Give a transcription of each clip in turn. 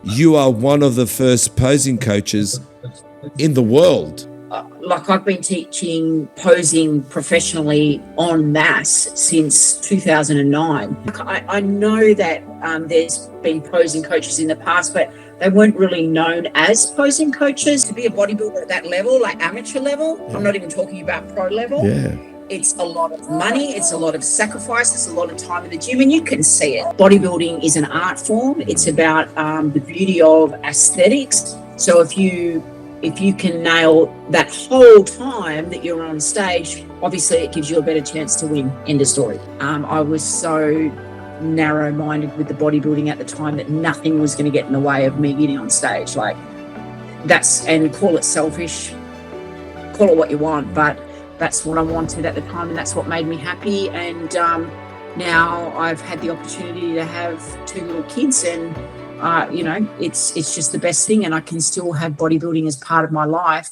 you are one of the first posing coaches in the world. Like I've been teaching posing professionally en masse since 2009. I know that there's been posing coaches in the past, but they weren't really known as posing coaches. To be a bodybuilder at that level, like amateur level, I'm not even talking about pro level. It's a lot of money, it's a lot of sacrifice, it's a lot of time in the gym, and you can see it. Bodybuilding is an art form. It's about the beauty of aesthetics. So if you can nail that whole time that you're on stage, obviously it gives you a better chance to win. End of story. I was so narrow-minded with the bodybuilding at the time that nothing was going to get in the way of me getting on stage. Like and call it selfish, call it what you want, but that's what I wanted at the time, and that's what made me happy. And now I've had the opportunity to have 2 little kids, and it's just the best thing, and I can still have bodybuilding as part of my life.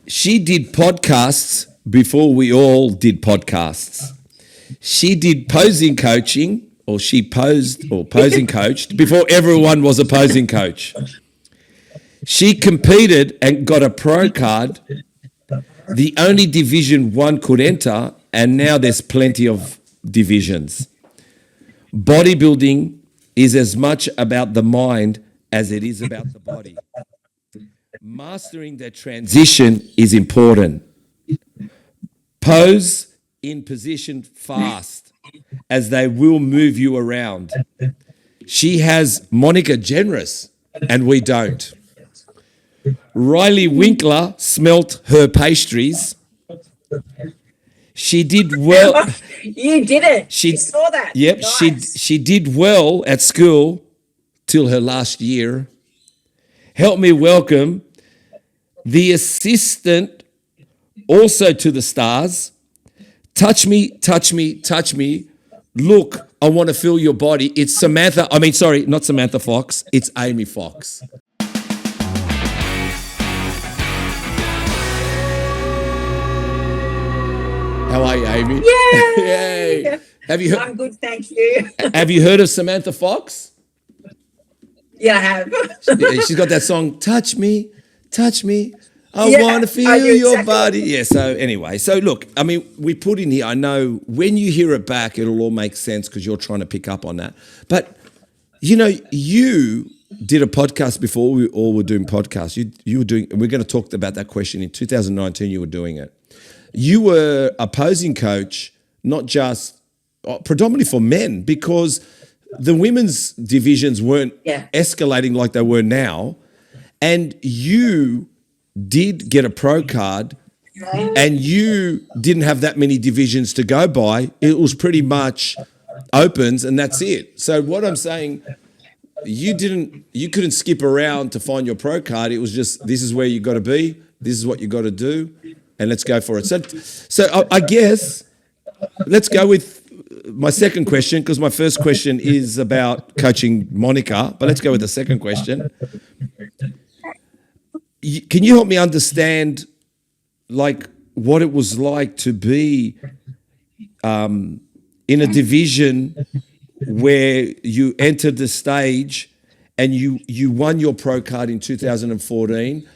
She did podcasts before we all did podcasts. She did posing coaching, or she posed or posing coached before everyone was a posing coach. She competed and got a pro card, the only division one could enter, and now there's plenty of divisions. Bodybuilding is as much about the mind as it is about the body. Mastering that transition is important. Pose in position fast, as they will move you around. She has Monica Generous, and we don't. Riley Winkler smelt her pastries. She did well. You did it. She saw that. Yep, nice. She did well at school till her last year. Help me welcome the assistant also to the stars. Touch me, touch me, touch me. Look, I want to feel your body. It's not Samantha Fox. It's Amy Fox. How are you, Amy? Yay! Yay! I'm good, thank you. Have you heard of Samantha Fox? Yeah, I have. She's got that song, Touch Me, Touch Me. I want to feel your body. Yeah, so anyway. So look, I mean, we put in here, I know when you hear it back, it'll all make sense because you're trying to pick up on that. But, you did a podcast before we all were doing podcasts. You were doing, and we're going to talk about that question. In 2019, you were doing it. You were a posing coach, not just predominantly for men, because the women's divisions weren't escalating like they were now. And you did get a pro card, and you didn't have that many divisions to go by. It was pretty much opens, and that's it. So what I'm saying, you couldn't skip around to find your pro card. It was just, this is where you got to be. This is what you got to do. And let's go for it. So I guess let's go with my second question, because my first question is about coaching Monica, but let's go with the second question. Can you help me understand, like, what it was like to be in a division where you entered the stage and you won your pro card in 2014,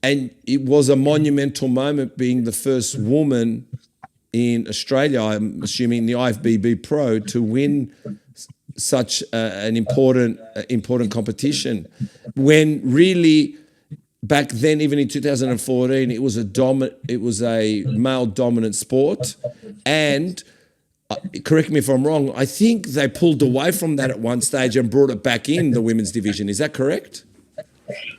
and it was a monumental moment being the first woman in Australia, I'm assuming the IFBB Pro, to win such an important competition, when really back then, even in 2014, it was a male dominant sport. And correct me if I'm wrong, I think they pulled away from that at one stage and brought it back in the women's division. Is that correct?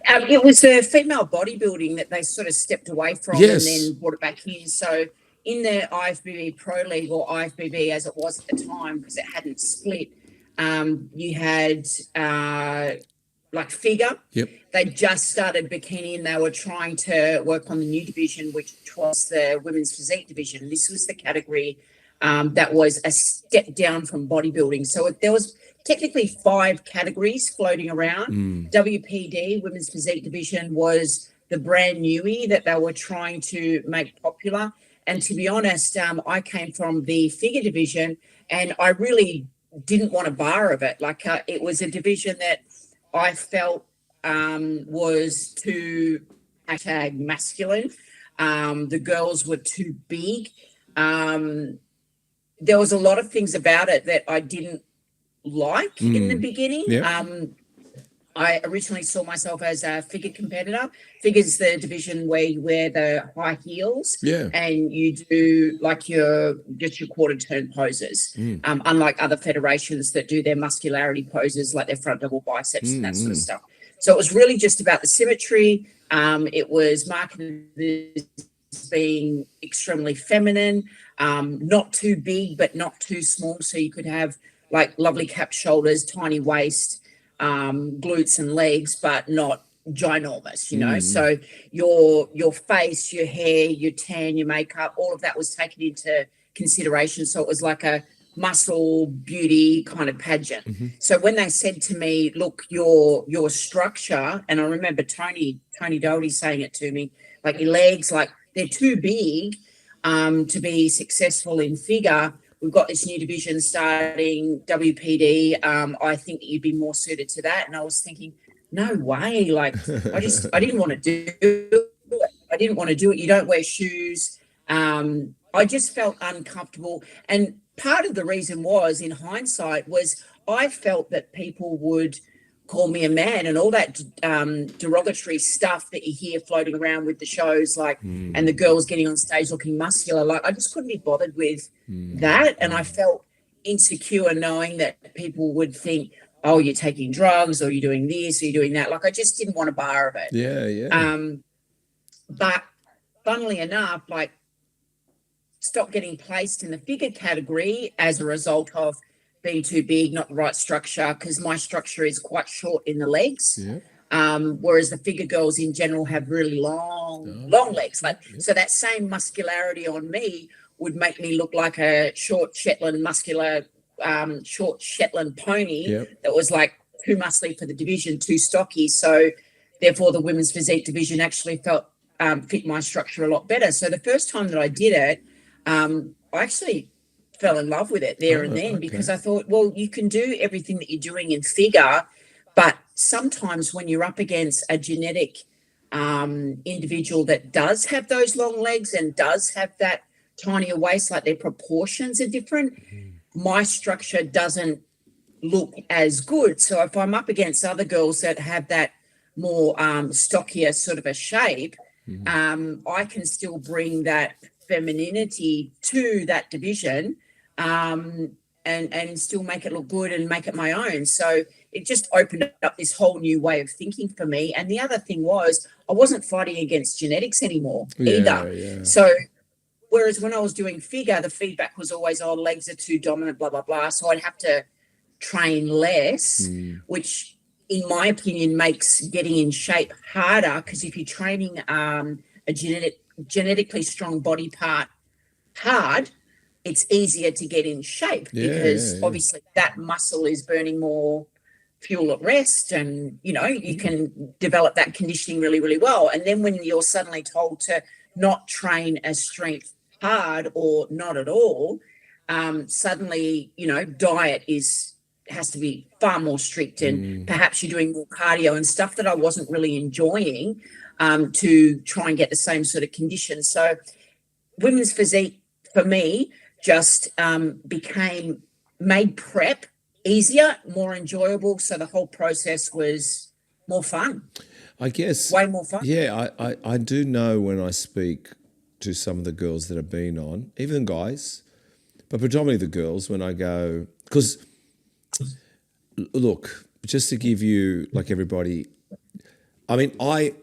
It was the female bodybuilding that they sort of stepped away from and then brought it back in. So in the IFBB Pro League, or IFBB as it was at the time, because it hadn't split, you had like figure. Yep. They just started bikini, and they were trying to work on the new division, which was the women's physique division. This was the category that was a step down from bodybuilding. So there was technically 5 categories floating around. WPD, women's physique division, was the brand newie that they were trying to make popular. And to be honest, I came from the figure division, and I really didn't want a bar of it. Like it was a division that I felt was too #masculine. The girls were too big. There was a lot of things about it that I didn't like in the beginning. I originally saw myself as a figure competitor. Figure's the division where you wear the high heels and you do like your quarter turn poses. Unlike other federations that do their muscularity poses, like their front double biceps and that sort of stuff. So it was really just about the symmetry. It was marketed as being extremely feminine, not too big, but not too small. So you could have like lovely capped shoulders, tiny waist, glutes and legs, but not ginormous, you know. So your face, your hair, your tan, your makeup, all of that was taken into consideration. So it was like a muscle beauty kind of pageant. So when they said to me, look, your structure, and I remember Tony Doherty saying it to me, like your legs, like they're too big to be successful in figure. We've got this new division starting, WPD. I think that you'd be more suited to that. And I was thinking, no way. Like, I didn't want to do it. I didn't want to do it. You don't wear shoes. I just felt uncomfortable. And part of the reason was, in hindsight, was I felt that people would call me a man and all that derogatory stuff that you hear floating around with the shows, like, and the girls getting on stage looking muscular. Like, I just couldn't be bothered with that. And I felt insecure knowing that people would think, oh, you're taking drugs or you're doing this or you're doing that. Like, I just didn't want a bar of it. But funnily enough, like, stopped getting placed in the figure category as a result of being too big, not the right structure, because my structure is quite short in the legs. Whereas the figure girls in general have really long legs. Like, so that same muscularity on me would make me look like a short Shetland pony that was like too muscly for the division, too stocky. So therefore the women's physique division actually fit my structure a lot better. So the first time that I did it, I actually fell in love with it there and then, because I thought, well, you can do everything that you're doing in figure, but sometimes when you're up against a genetic individual that does have those long legs and does have that tinier waist, like their proportions are different, my structure doesn't look as good. So if I'm up against other girls that have that more stockier sort of a shape, I can still bring that femininity to that division and still make it look good and make it my own. So it just opened up this whole new way of thinking for me. And the other thing was, I wasn't fighting against genetics anymore either. So whereas when I was doing figure, the feedback was always, oh, legs are too dominant, blah, blah, blah. So I'd have to train less, which in my opinion makes getting in shape harder, because if you're training a genetically strong body part hard, it's easier to get in shape because obviously that muscle is burning more fuel at rest, and you know, you can develop that conditioning really, really well. And then when you're suddenly told to not train as strength hard or not at all, suddenly, you know, diet has to be far more strict, and perhaps you're doing more cardio and stuff that I wasn't really enjoying to try and get the same sort of condition. So women's physique for me just made prep easier, more enjoyable. So the whole process was more fun. I guess. Way more fun. Yeah, I do know when I speak to some of the girls that have been on, even guys, but predominantly the girls, when I go, because look, just to give you, like everybody, I mean, I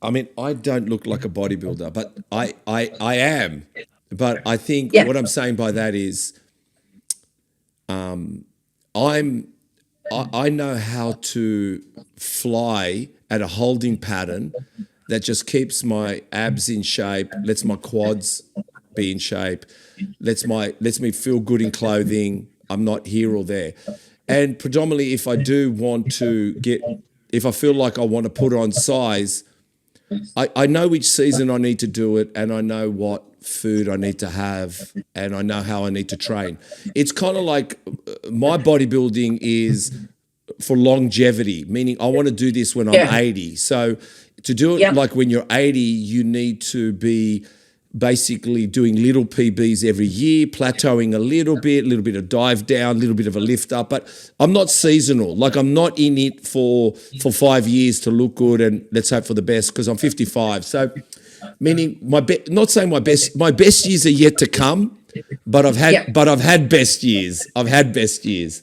don't look like a bodybuilder, but I am. But I think what I'm saying by that is, I know how to fly at a holding pattern that just keeps my abs in shape, lets my quads be in shape, lets me feel good in clothing. I'm not here or there. And predominantly, if I do want to if I feel like I want to put on size, I know which season I need to do it, and I know what food I need to have, and I know how I need to train. It's kind of like my bodybuilding is for longevity, meaning I want to do this when I'm 80. So to do it like when you're 80, you need to be basically doing little PBs every year, plateauing a little bit of dive down, a little bit of a lift up. But I'm not seasonal. Like I'm not in it for 5 years to look good and let's hope for the best because I'm 55. So meaning not saying my best years are yet to come, but I've had best years. I've had best years.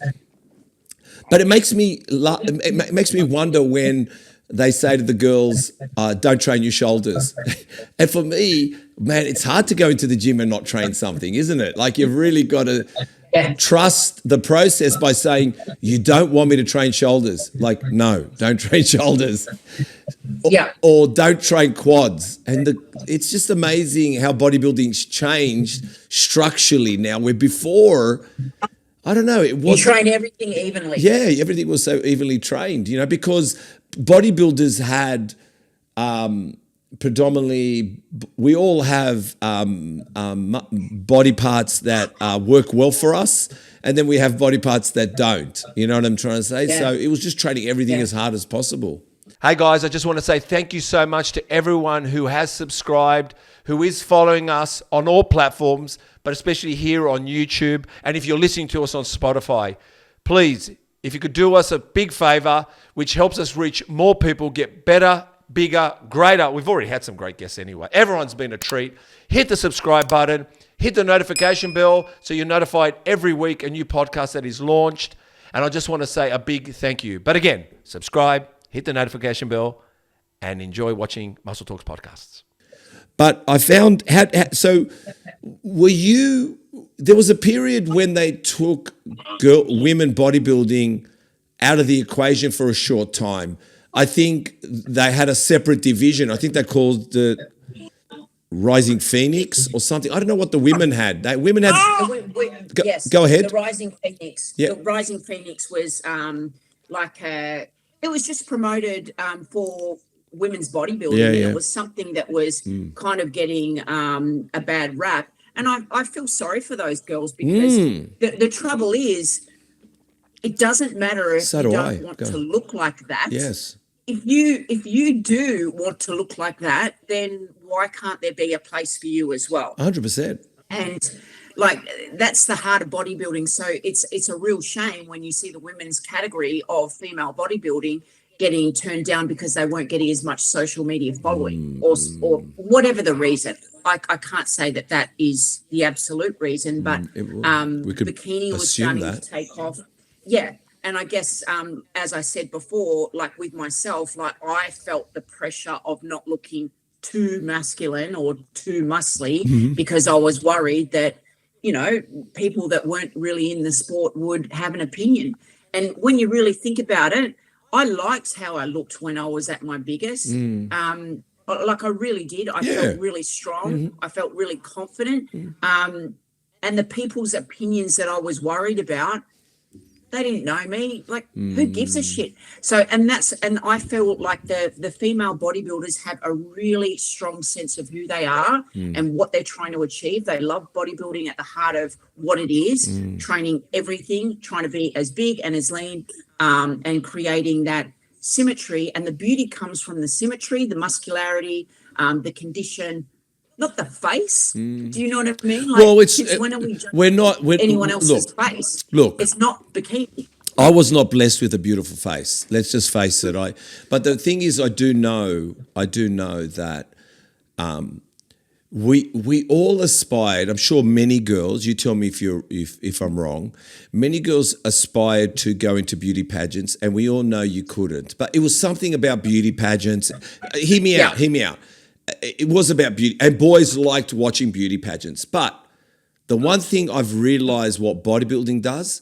But it makes me wonder when they say to the girls, don't train your shoulders. And for me, man, it's hard to go into the gym and not train something, isn't it? Like you've really got to trust the process by saying, you don't want me to train shoulders. Like, no, don't train shoulders. Or don't train quads. And it's just amazing how bodybuilding's changed structurally now, where before, I don't know, it was... You train everything evenly. Yeah, everything was so evenly trained, because bodybuilders had predominantly, we all have body parts that work well for us, and then we have body parts that don't. You know what I'm trying to say? So it was just training everything as hard as possible. Hey guys, I just want to say thank you so much to everyone who has subscribed, who is following us on all platforms, but especially here on YouTube. And if you're listening to us on Spotify, please, if you could do us a big favor, which helps us reach more people, get better, bigger, greater. We've already had some great guests anyway. Everyone's been a treat. Hit the subscribe button, hit the notification bell so you're notified every week a new podcast that is launched. And I just want to say a big thank you. But again, subscribe, hit the notification bell, and enjoy watching Muscle Talks podcasts. But I found, so were you, there was a period when they took women bodybuilding out of the equation for a short time. I think they had a separate division. I think they called the Rising Phoenix or something. I don't know what the women had. Women had... Yes. Go ahead. The Rising Phoenix. Yeah. The Rising Phoenix was it was just promoted for women's bodybuilding. Yeah. It was something that was kind of getting a bad rap. And I feel sorry for those girls because the trouble is it doesn't matter if you don't want to look like that. Yes. If you do want to look like that, then why can't there be a place for you as well? 100%. And that's the heart of bodybuilding. So it's a real shame when you see the women's category of female bodybuilding getting turned down because they weren't getting as much social media following or whatever the reason. I can't say that is the absolute reason, but bikini was starting to take off. Yeah. And I guess, as I said before, like with myself, like I felt the pressure of not looking too masculine or too muscly because I was worried that, people that weren't really in the sport would have an opinion. And when you really think about it, I liked how I looked when I was at my biggest. Like I really did. I felt really strong. I felt really confident. And the people's opinions that I was worried about, they didn't know me. Like, who gives a shit? So, and I feel like the female bodybuilders have a really strong sense of who they are and what they're trying to achieve. They love bodybuilding at the heart of what it is, training everything, trying to be as big and as lean, and creating that symmetry. And the beauty comes from the symmetry, the muscularity, the condition, not the face. Do you know what I mean? Like, well, we're not anyone else's face. Look, it's not bikini. I was not blessed with a beautiful face. Let's just face it. But the thing is, I do know that we all aspired. I'm sure many girls. You tell me if I'm wrong. Many girls aspired to go into beauty pageants, and we all know you couldn't. But it was something about beauty pageants. Hear me out. It was about beauty, and boys liked watching beauty pageants. But the one thing I've realized what bodybuilding does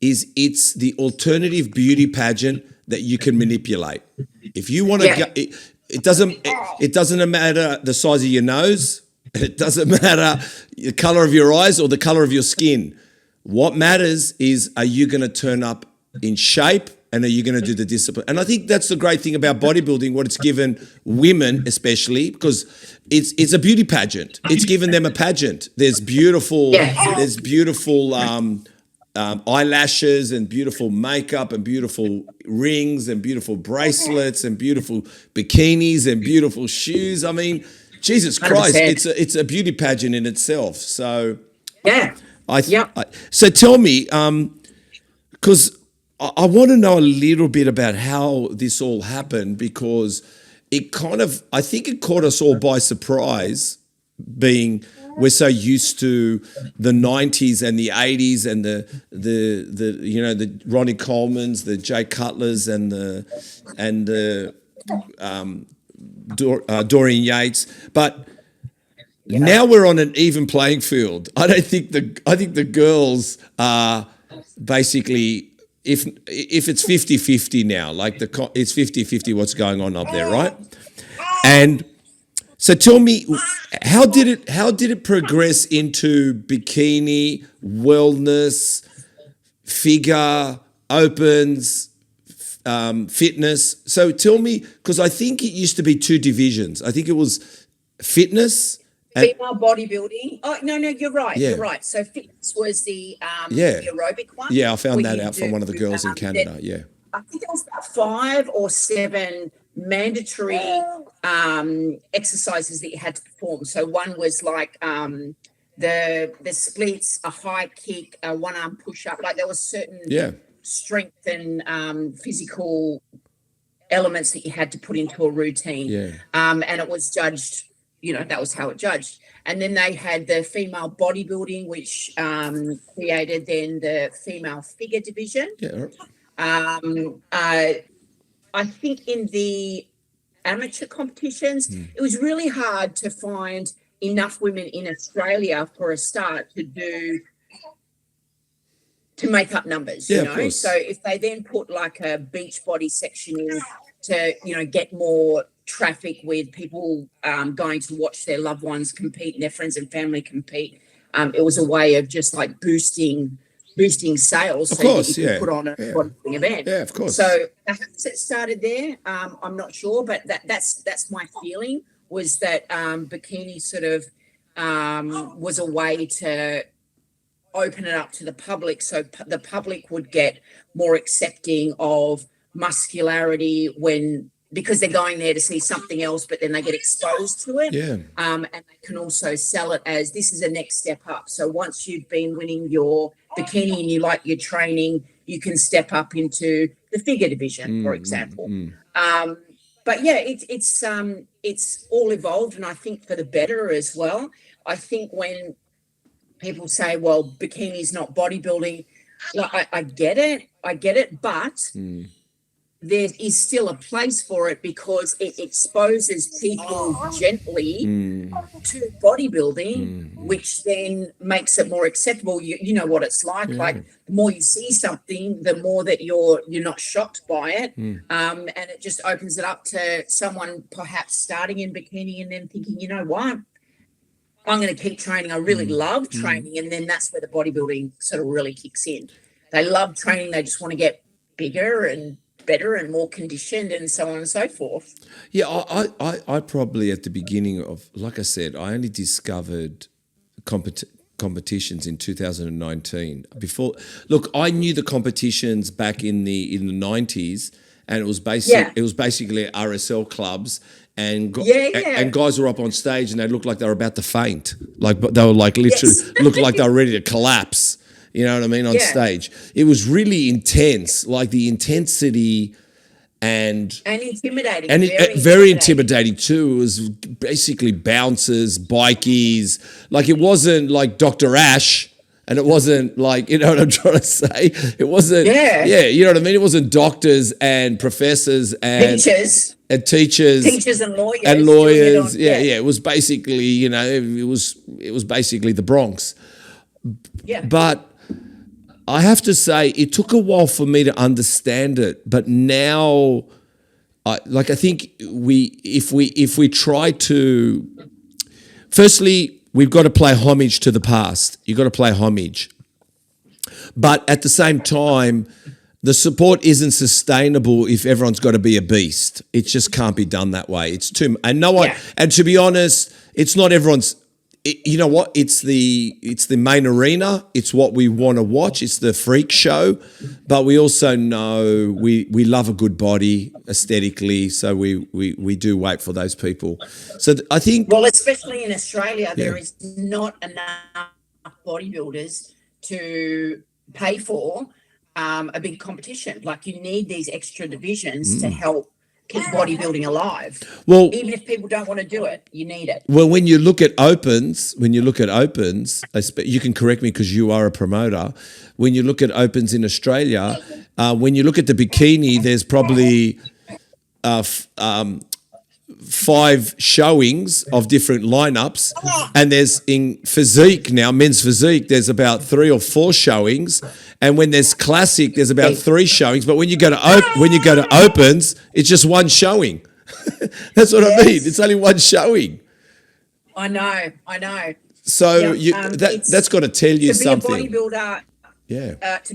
is it's the alternative beauty pageant that you can manipulate. If you want to go, it doesn't matter the size of your nose. It doesn't matter the color of your eyes or the color of your skin. What matters is, are you going to turn up in shape? And are you going to do the discipline? And I think that's the great thing about bodybuilding, what it's given women especially, because it's a beauty pageant. It's given them a pageant. There's beautiful eyelashes and beautiful makeup and beautiful rings and beautiful bracelets and beautiful bikinis and beautiful shoes. I mean, Jesus Christ, 100%. it's a beauty pageant in itself. So Yeah. So tell me, because I want to know a little bit about how this all happened, because I think it caught us all by surprise, being we're so used to the 90s and the 80s and the Ronnie Colemans, the Jay Cutlers and the Dorian Yates, but now we're on an even playing field. I think the girls are basically, if it's 50-50 now, like it's 50-50 what's going on up there, right? And so tell me, how did it progress into bikini, wellness, figure, opens, fitness? So tell me, because I think it used to be two divisions. I think it was fitness. Female bodybuilding. Oh, no, you're right. Yeah. You're right. So fitness was the aerobic one. Yeah, I found that out from one of the girls in Canada. I think there was about 5 or 7 mandatory exercises that you had to perform. So one was like the splits, a high kick, a one-arm push-up. Like there was certain strength and physical elements that you had to put into a routine. Yeah. And it was judged, that was how it judged. And then they had the female bodybuilding, which created then the female figure division. Yeah. I think in the amateur competitions, it was really hard to find enough women in Australia for a start to make up numbers, Of course. So if they then put like a beach body section in to, get more traffic with people going to watch their loved ones compete and their friends and family compete, it was a way of just like boosting sales, of so course, that you can put on a bodybuilding event. Yeah, of course. So perhaps it started there. I'm not sure, but that's my feeling, was that bikini sort of was a way to open it up to the public, so the public would get more accepting of muscularity because they're going there to see something else, but then they get exposed to it. Yeah. And they can also sell it as this is a next step up. So once you've been winning your bikini and you like your training, you can step up into the figure division, for example. But yeah, it's all evolved, and I think for the better as well. I think when people say, well, bikini is not bodybuilding, like, I get it, but there is still a place for it because it exposes people gently to bodybuilding, which then makes it more acceptable. You know what it's like. Like the more you see something, the more that you're not shocked by it, and it just opens it up to someone perhaps starting in bikini and then thinking, you know what, I'm going to keep training. I really love training, and then that's where the bodybuilding sort of really kicks in. They love training. They just want to get bigger and better and more conditioned and so on and so forth. Yeah, I probably at the beginning of, like I said, I only discovered competitions in 2019. Before, look, I knew the competitions back in the 90s, and it was basically RSL clubs, and and guys were up on stage and they looked like they were about to faint, like they were like literally looked like they were ready to collapse. You know what I mean? On stage. It was really intense, like the intensity and intimidating. And very intimidating too. It was basically bouncers, bikies. Like it wasn't like Dr. Ash, and it wasn't like, you know what I'm trying to say? It wasn't, you know what I mean? It wasn't doctors and professors and teachers. Teachers and lawyers. And lawyers. It was basically, you know, it was basically the Bronx. Yeah. But I have to say, it took a while for me to understand it, but now, I think if we try to, firstly, we've got to play homage to the past. You've got to play homage, but at the same time, the support isn't sustainable if everyone's got to be a beast. It just can't be done that way. It's too, and no one, and to be honest, it's not everyone's. you know what? It's the main arena. It's what we want to watch. It's the freak show, but we also know we love a good body aesthetically, so we do wait for those people. So I think, well, especially in Australia, there is not enough bodybuilders to pay for a big competition. Like, you need these extra divisions to help keep bodybuilding alive. Well, even if people don't want to do it, you need it. Well, when you look at opens, you can correct me because you are a promoter. When you look at opens in Australia, when you look at the bikini, there's probably 5 showings of different lineups, and there's in physique now, men's physique, there's about 3 or 4 showings, and when there's classic, there's about 3 showings. But when you go to opens, it's just 1 showing. That's what I mean. It's only 1 showing. I know. So that's got to tell you something. To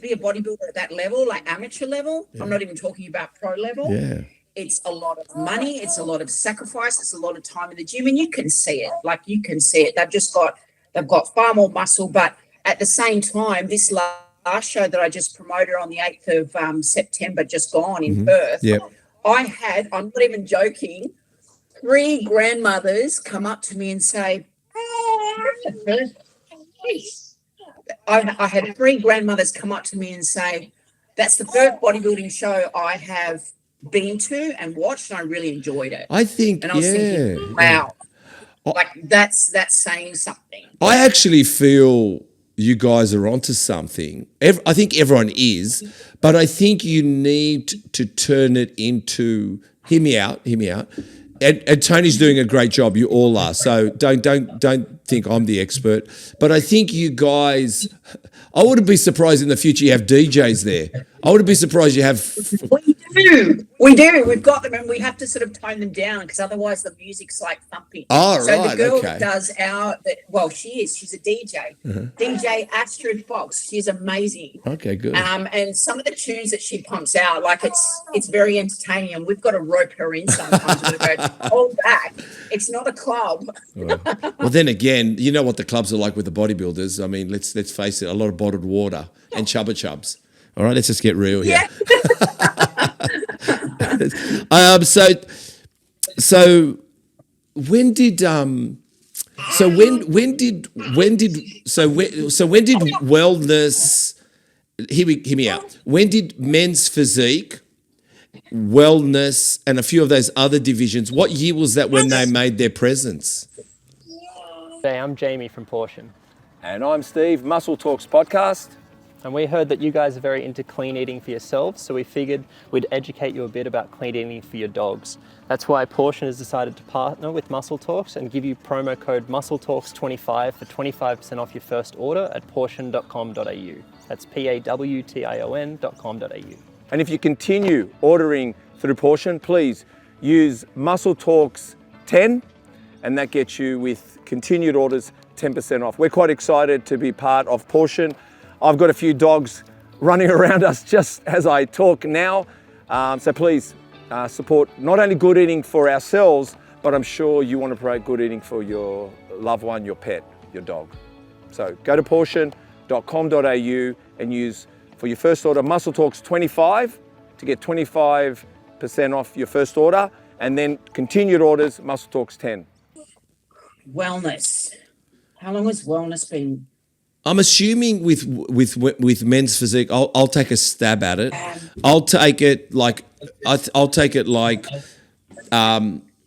be a bodybuilder at that level, like amateur level, I'm not even talking about pro level. Yeah. It's a lot of money. It's a lot of sacrifice. It's a lot of time in the gym, and you can see it. Like, you can see it. They've got far more muscle, but at the same time, this last show that I just promoted on the 8th of September, just gone in Perth, I had, I'm not even joking, 3 grandmothers come up to me and say, I had 3 grandmothers come up to me and say, that's the first bodybuilding show I have been to and watched, and I really enjoyed it. I think, and I was thinking, wow, like that's saying something. I actually feel you guys are onto something. I think everyone is, but I think you need to turn it into, hear me out. And Tony's doing a great job. You all are. So don't think I'm the expert. But I think you guys, I wouldn't be surprised in the future you have DJs there. I wouldn't be surprised you have. We do. We've got them, and we have to sort of tone them down because otherwise the music's like thumping. Oh, so right. the girl Okay. that does she's a DJ. DJ Astrid Fox. She's amazing. Okay, good. And some of the tunes that she pumps out, like it's very entertaining, and we've got to rope her in sometimes. We go, hold back. It's not a club. Well, then again, you know what the clubs are like with the bodybuilders. I mean, let's face it, a lot of bottled water and chubba chubs. All right, let's just get real here. Yeah. So when did wellness, hear me out. When did men's physique, wellness, and a few of those other divisions, what year was that when they made their presence? Hey, I'm Jamie from Pawtion. And I'm Steve, Muscle Talks podcast. And we heard that you guys are very into clean eating for yourselves, so we figured we'd educate you a bit about clean eating for your dogs. That's why Pawtion has decided to partner with Muscle Talks and give you promo code MuscleTalks25 for 25% off your first order at pawtion.com.au. That's pawtion.com.au. And if you continue ordering through Pawtion, please use Muscle Talks 10, and that gets you, with continued orders, 10% off. We're quite excited to be part of Pawtion. I've got a few dogs running around us just as I talk now. So please support not only good eating for ourselves, but I'm sure you want to promote good eating for your loved one, your pet, your dog. So go to pawtion.com.au and use, for your first order, Muscle Talks 25 to get 25% off your first order, and then continued orders, Muscle Talks 10. Wellness. How long has wellness been? I'm assuming with men's physique, I'll take a stab at it. I'll take it like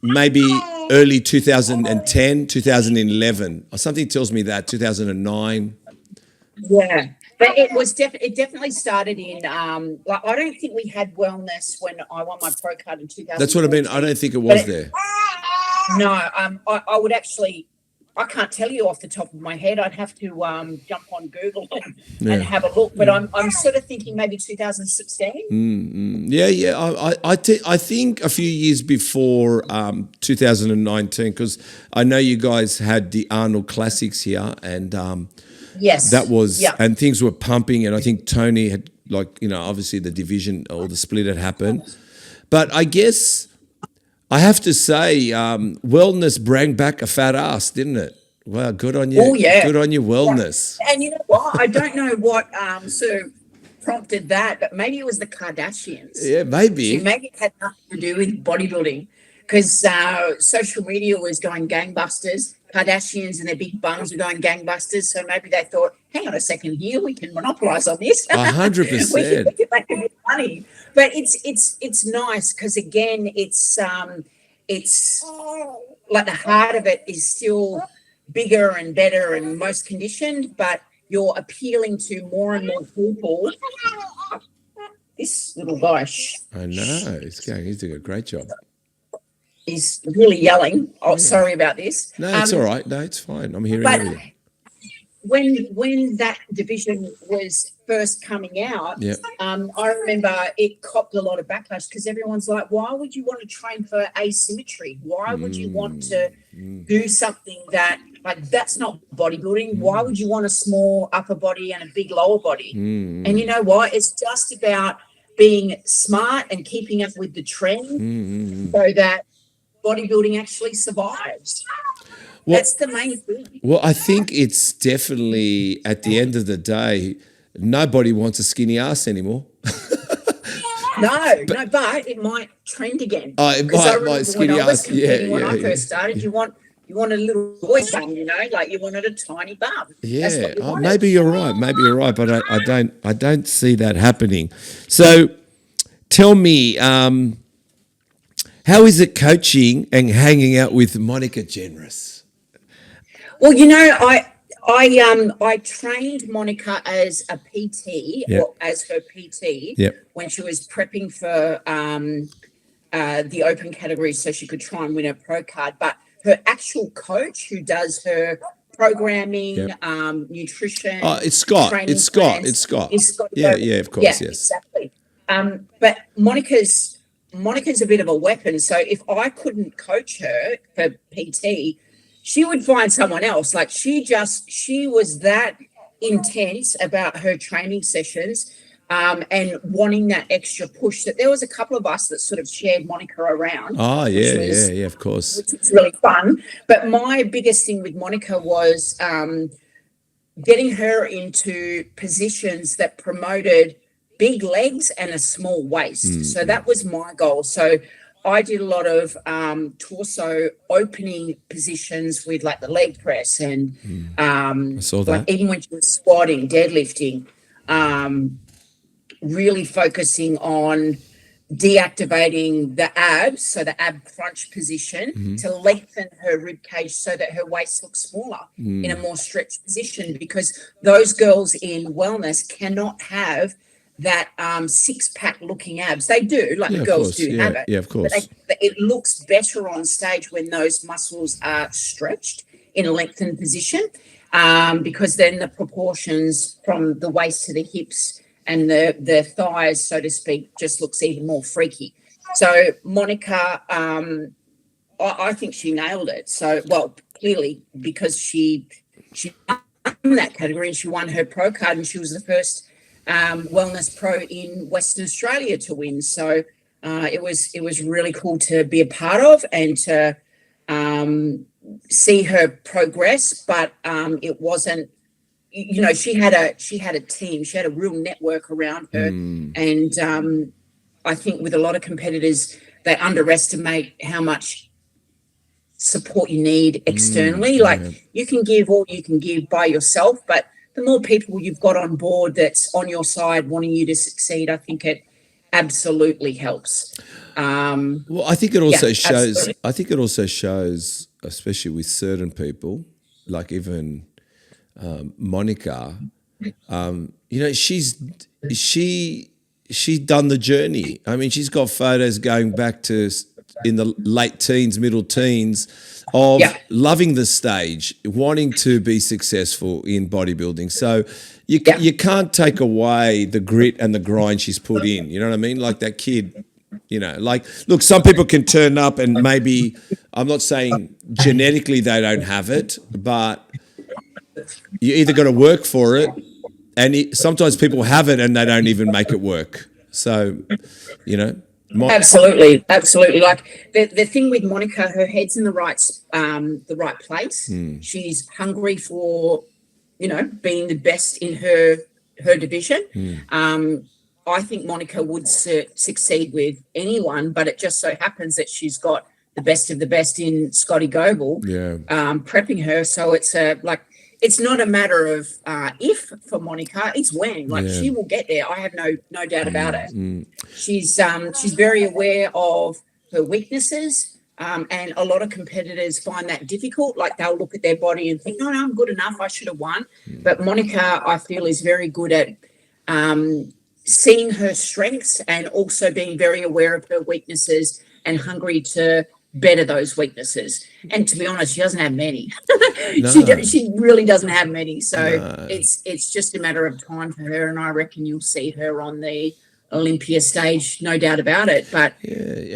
maybe early 2010, 2011. Something tells me that 2009. Yeah, but it definitely started in like, I don't think we had wellness when I won my pro card in 2000. That's what I mean. I don't think it was there. No, I would actually, I can't tell you off the top of my head. I'd have to jump on Google and have a look. But I'm sort of thinking maybe 2016. Yeah. I think a few years before 2019, because I know you guys had the Arnold Classics here, and yes, that was and things were pumping, and I think Tony had, like, obviously the division or the split had happened, but I guess I have to say, wellness brought back a fat ass, didn't it? Wow, good on you. Oh, yeah. Good on your wellness. And you know what? I don't know what sort of prompted that, but maybe it was the Kardashians. Yeah, maybe. So maybe it had nothing to do with bodybuilding, because social media was going gangbusters. Kardashians and their big bums were going gangbusters. So maybe they thought, hang on a second here, we can monopolize on this. 100%. we can make a bit of money. But it's nice because, again, it's like the heart of it is still bigger and better and most conditioned, but you're appealing to more and more people. This little guy, I know. He's doing a great job. He's really yelling. Oh, sorry about this. No, it's all right. No, it's fine. I'm hearing But everything. when that division was first coming out, Yep. I remember it copped a lot of backlash because everyone's like, why would you want to train for asymmetry? Why would you want to do something that's not bodybuilding? Why would you want a small upper body and a big lower body? And you know what? It's just about being smart and keeping up with the trend so that bodybuilding actually survives. Well, that's the main thing. Well, I think it's definitely, at the end of the day, nobody wants a skinny ass anymore. No, but it might trend again. Oh, it might skinny ass. When I first started, you want a little boy bum, like you wanted a tiny bum. Yeah, maybe you're right. But I don't see that happening. So, tell me, how is it coaching and hanging out with Monica Generous? Well, I trained Monica as a PT, or as her PT, when she was prepping for the open category, so she could try and win a pro card. But her actual coach, who does her programming, nutrition, it's Scott. It's Scott. Plans, it's Scott. Yeah, of course, yes, exactly. But Monica's a bit of a weapon. So if I couldn't coach her for PT, she would find someone else. Like she was that intense about her training sessions and wanting that extra push, that there was a couple of us that sort of shared Monica around. Oh, yeah, of course. Which was really fun. But my biggest thing with Monica was getting her into positions that promoted big legs and a small waist. So that was my goal. So I did a lot of torso opening positions with like the leg press and I saw that. like even when she was squatting, deadlifting, really focusing on deactivating the abs, so the ab crunch position, to lengthen her rib cage so that her waist looks smaller in a more stretched position, because those girls in wellness cannot have that six-pack looking abs. They do, like the girls do have it. Yeah, of course. But it looks better on stage when those muscles are stretched in a lengthened position, because then the proportions from the waist to the hips and the thighs, so to speak, just looks even more freaky. So Monica, I think she nailed it. So, well, clearly because she won that category and she won her pro card, and she was the first wellness pro in Western Australia to win. So it was really cool to be a part of and to see her progress. But it wasn't, she had a team, she had a real network around her. And I think with a lot of competitors, they underestimate how much support you need externally. You can give all you can give by yourself, but the more people you've got on board that's on your side wanting you to succeed, I think it absolutely helps. Well, I think it also shows. Absolutely. I think it also shows, especially with certain people, like even Monica. She's done the journey. I mean, she's got photos going back to in the late teens, middle teens, of loving the stage, wanting to be successful in bodybuilding. So you can't take away the grit and the grind she's put in. You know what I mean? Like that kid, look, some people can turn up and maybe, I'm not saying genetically they don't have it, but you either got to work for it, and sometimes people have it and they don't even make it work. So, Absolutely, absolutely. Like the thing with Monica, her head's in the right place. She's hungry for, being the best in her division. I think Monica would succeed with anyone, but it just so happens that she's got the best of the best in Scotty Goebel, prepping her. So it's not a matter of if for Monica, it's when. She will get there. I have no doubt about it. She's very aware of her weaknesses, and a lot of competitors find that difficult. Like they'll look at their body and think, "No, I'm good enough. I should have won." But Monica, I feel, is very good at seeing her strengths and also being very aware of her weaknesses and hungry to better those weaknesses. And to be honest, she doesn't have many. She really doesn't have many. So it's just a matter of time for her, and I reckon you'll see her on the Olympia stage, no doubt about it. But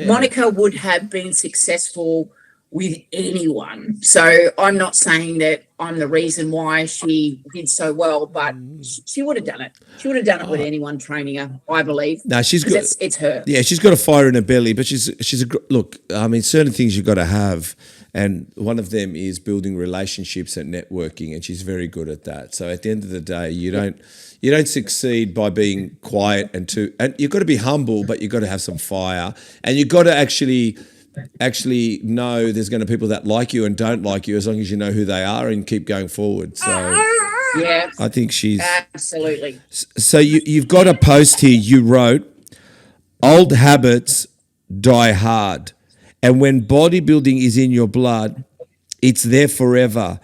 Monica would have been successful with anyone. So I'm not saying that I'm the reason why she did so well, but she would have done it. She would have done it with anyone training her, I believe. No, she's good. It's her. Yeah, she's got a fire in her belly, but look, I mean, certain things you've got to have, and one of them is building relationships and networking, and she's very good at that. So at the end of the day, you don't succeed by being quiet and you've got to be humble, but you've got to have some fire, and you've got to actually know there's going to be people that like you and don't like you, as long as you know who they are and keep going forward. So yeah, I think she's absolutely. So you've got a post here. You wrote, "Old habits die hard, and when bodybuilding is in your blood, it's there forever.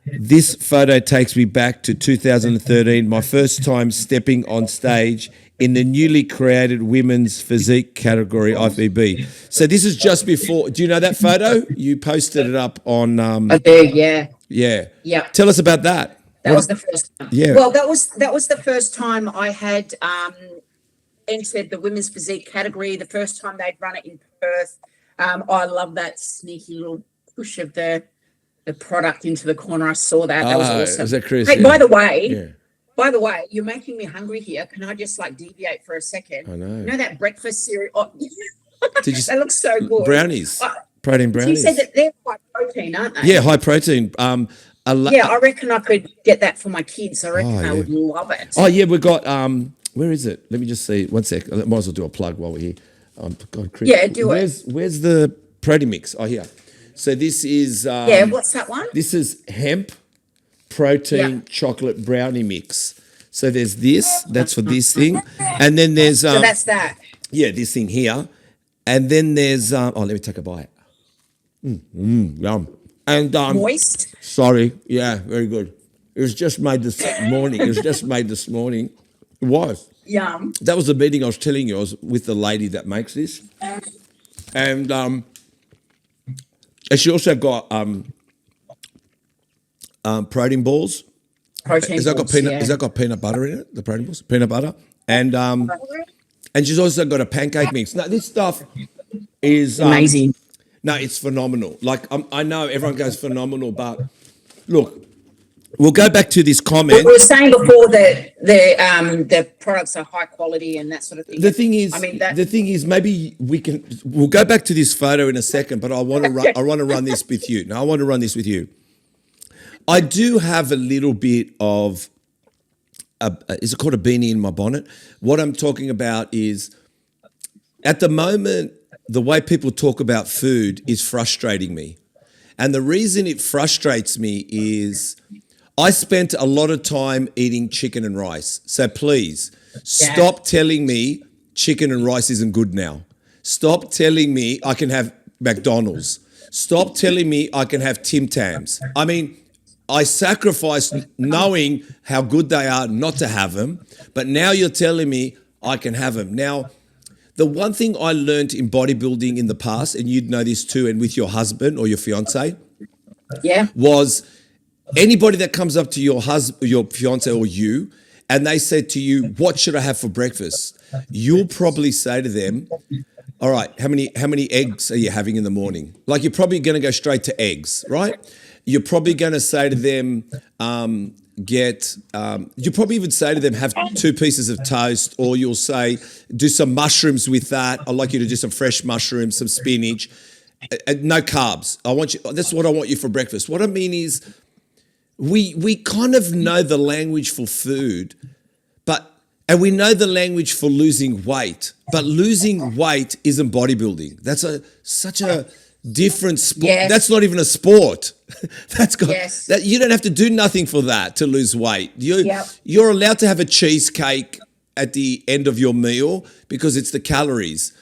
This photo takes me back to 2013, my first time stepping on stage in the newly created women's physique category, IFBB." So this is just before. Do you know that photo? You posted it up on. I do, yeah. Yeah. Tell us about that. That was the first time. Yeah. Well, that was the first time I had entered the women's physique category. The first time they'd run it in Perth. I love that sneaky little push of the product into the corner. I saw that. That was awesome. Is that Chris? Hey, Yeah. By the way, you're making me hungry here. Can I just deviate for a second? I know. You know that breakfast cereal? Oh, Did you? that looks so good. Brownies. Protein brownies. You said that they're high protein, aren't they? Yeah, high protein. I reckon I could get that for my kids. I reckon they would love it. Oh yeah, we've got. Where is it? Let me just see. 1 sec. I might as well do a plug while we're here. God, Chris, Yeah, do it. Where's the protein mix? Oh, here. So this is. What's that one? This is hemp protein chocolate brownie mix. So there's this. That's for this thing, and then there's. So that's that. Yeah, this thing here, and then there's. Let me take a bite. Yum. And Moist. Sorry. Yeah, very good. It was just made this morning. It was. Yum. That was the meeting I was telling you. I was with the lady that makes this, and she also got protein balls. Has that got peanut butter in it? The protein balls, peanut butter, and she's also got a pancake mix. Now this stuff is amazing. No, it's phenomenal. I know everyone goes phenomenal, but look, we'll go back to this comment. We were saying before that the products are high quality and that sort of thing. The thing is, maybe we'll go back to this photo in a second, but I want to run this with you. Now, I want to run this with you. I do have a little bit of, is it called a beanie in my bonnet? What I'm talking about is, at the moment, the way people talk about food is frustrating me. And the reason it frustrates me is I spent a lot of time eating chicken and rice. So please, stop telling me chicken and rice isn't good now. Stop telling me I can have McDonald's. Stop telling me I can have Tim Tams. I mean, I sacrificed knowing how good they are not to have them, but now you're telling me I can have them. Now, the one thing I learned in bodybuilding in the past, and you'd know this too, and with your husband or your fiance, was anybody that comes up to your husband, your fiance or you, and they said to you, "What should I have for breakfast?" You'll probably say to them, "All right, how many eggs are you having in the morning?" Like you're probably going to go straight to eggs, right? You're probably going to say to them, get, you probably even say to them, have 2 pieces of toast, or you'll say, do some mushrooms with that. I'd like you to do some fresh mushrooms, some spinach, and no carbs. That's what I want you for breakfast. What I mean is we kind of know the language for food, and we know the language for losing weight, but losing weight isn't bodybuilding. That's such a different sport. Yes. That's not even a sport. Yes. That you don't have to do nothing for that to lose weight. You're allowed to have a cheesecake at the end of your meal because it's the calories.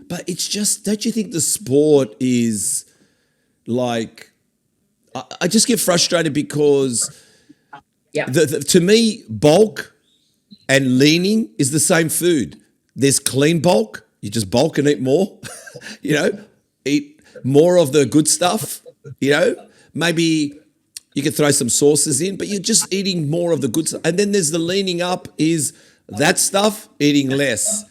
But it's just, don't you think the sport is like, I just get frustrated because to me, bulk and leaning is the same food. There's clean bulk. You just bulk and eat more, eat more of the good stuff, maybe you could throw some sauces in, but you're just eating more of the good stuff. And then there's the leaning up is that stuff, eating less.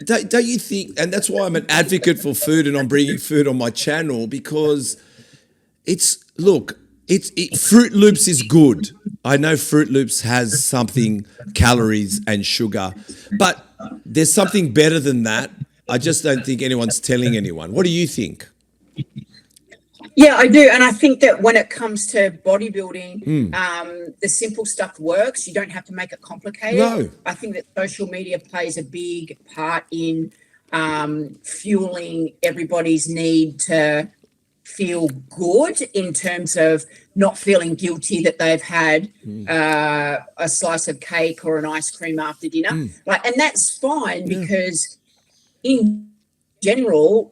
Don't you think, and that's why I'm an advocate for food and I'm bringing food on my channel, because Fruit Loops is good. I know Fruit Loops has something, calories and sugar, but there's something better than that. I just don't think anyone's telling anyone. What do you think? Yeah, I do. And I think that when it comes to bodybuilding, the simple stuff works. You don't have to make it complicated. No. I think that social media plays a big part in fueling everybody's need to feel good in terms of not feeling guilty that they've had a slice of cake or an ice cream after dinner. And that's fine because in general,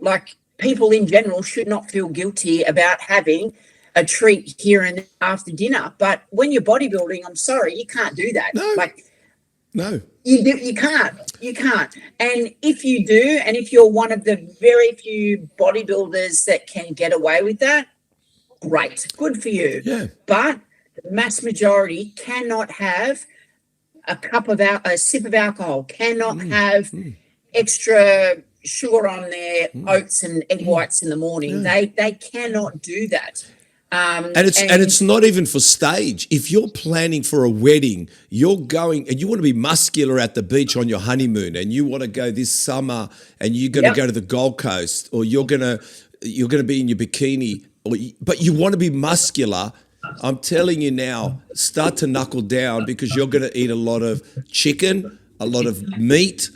people in general should not feel guilty about having a treat here and after dinner. But when you're bodybuilding, I'm sorry, you can't do that. No. You can't. And if you do, and if you're one of the very few bodybuilders that can get away with that, great, good for you. Yeah. But the mass majority cannot have a sip of alcohol, cannot have extra sugar on their oats and egg whites in the morning. They cannot do that. And it's not even for stage. If you're planning for a wedding, you're going and you want to be muscular at the beach on your honeymoon, and you want to go this summer, and you're going to go to the Gold Coast, or you're going to be in your bikini, but you want to be muscular. I'm telling you now, start to knuckle down, because you're going to eat a lot of chicken, a lot of meat,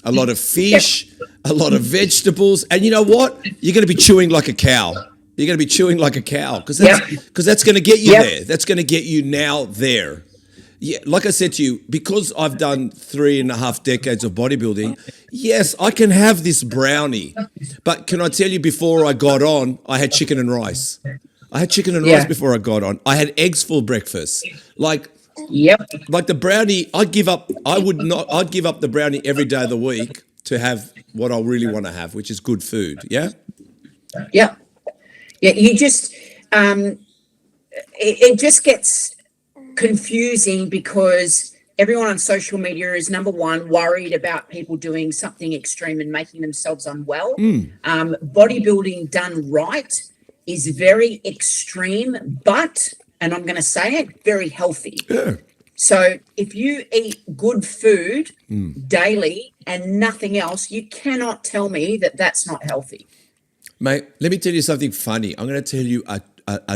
a lot of fish, a lot of vegetables, and you know what? You're going to be chewing like a cow. You're going to be chewing like a cow, because that's going to get you there. That's going to get you now there. Yeah, like I said to you, because I've done 3.5 decades of bodybuilding, yes, I can have this brownie. But can I tell you, before I got on, I had chicken and rice. I had chicken and rice before I got on. I had eggs for breakfast. Like the brownie, I'd give up the brownie every day of the week to have what I really want to have, which is good food. Yeah? Yeah. Yeah, you just, it just gets confusing, because everyone on social media is, number one, worried about people doing something extreme and making themselves unwell. Bodybuilding done right is very extreme, but, and I'm going to say it, very healthy. Yeah. So if you eat good food daily and nothing else, you cannot tell me that that's not healthy. Mate, let me tell you something funny. I'm going to tell you a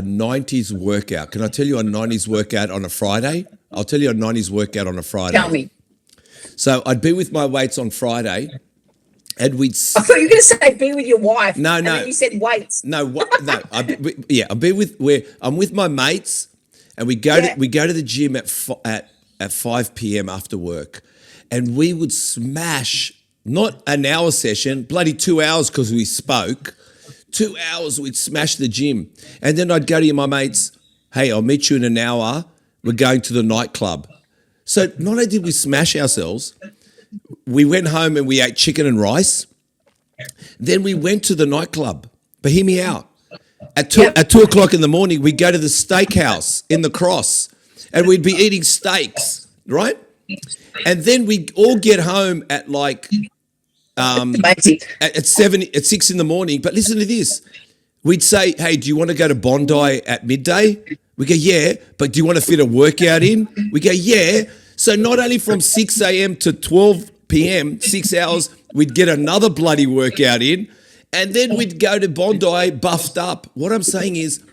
90s workout. Can I tell you a 90s workout on a Friday? I'll tell you a 90s workout on a Friday. Tell me. So I'd be with my weights on Friday, and I thought you were going to say be with your wife. No. And then you said weights. No. I'm with my mates, and we go to the gym at 5 p.m. after work, and we would smash, not an hour session, bloody 2 hours, because we spoke. 2 hours, we'd smash the gym. And then I'd go to my mates, hey, I'll meet you in an hour. We're going to the nightclub. So not only did we smash ourselves, we went home and we ate chicken and rice. Then we went to the nightclub. But hear me out. At 2 o'clock in the morning, we'd go to the steakhouse in the Cross, and we'd be eating steaks, right? And then we'd all get home at at 6 in the morning. But listen to this. We'd say, hey, do you want to go to Bondi at midday? We go, yeah, but do you want to fit a workout in? We go, yeah. So not only from 6 a.m. to 12 p.m., 6 hours, we'd get another bloody workout in, and then we'd go to Bondi buffed up. What I'm saying is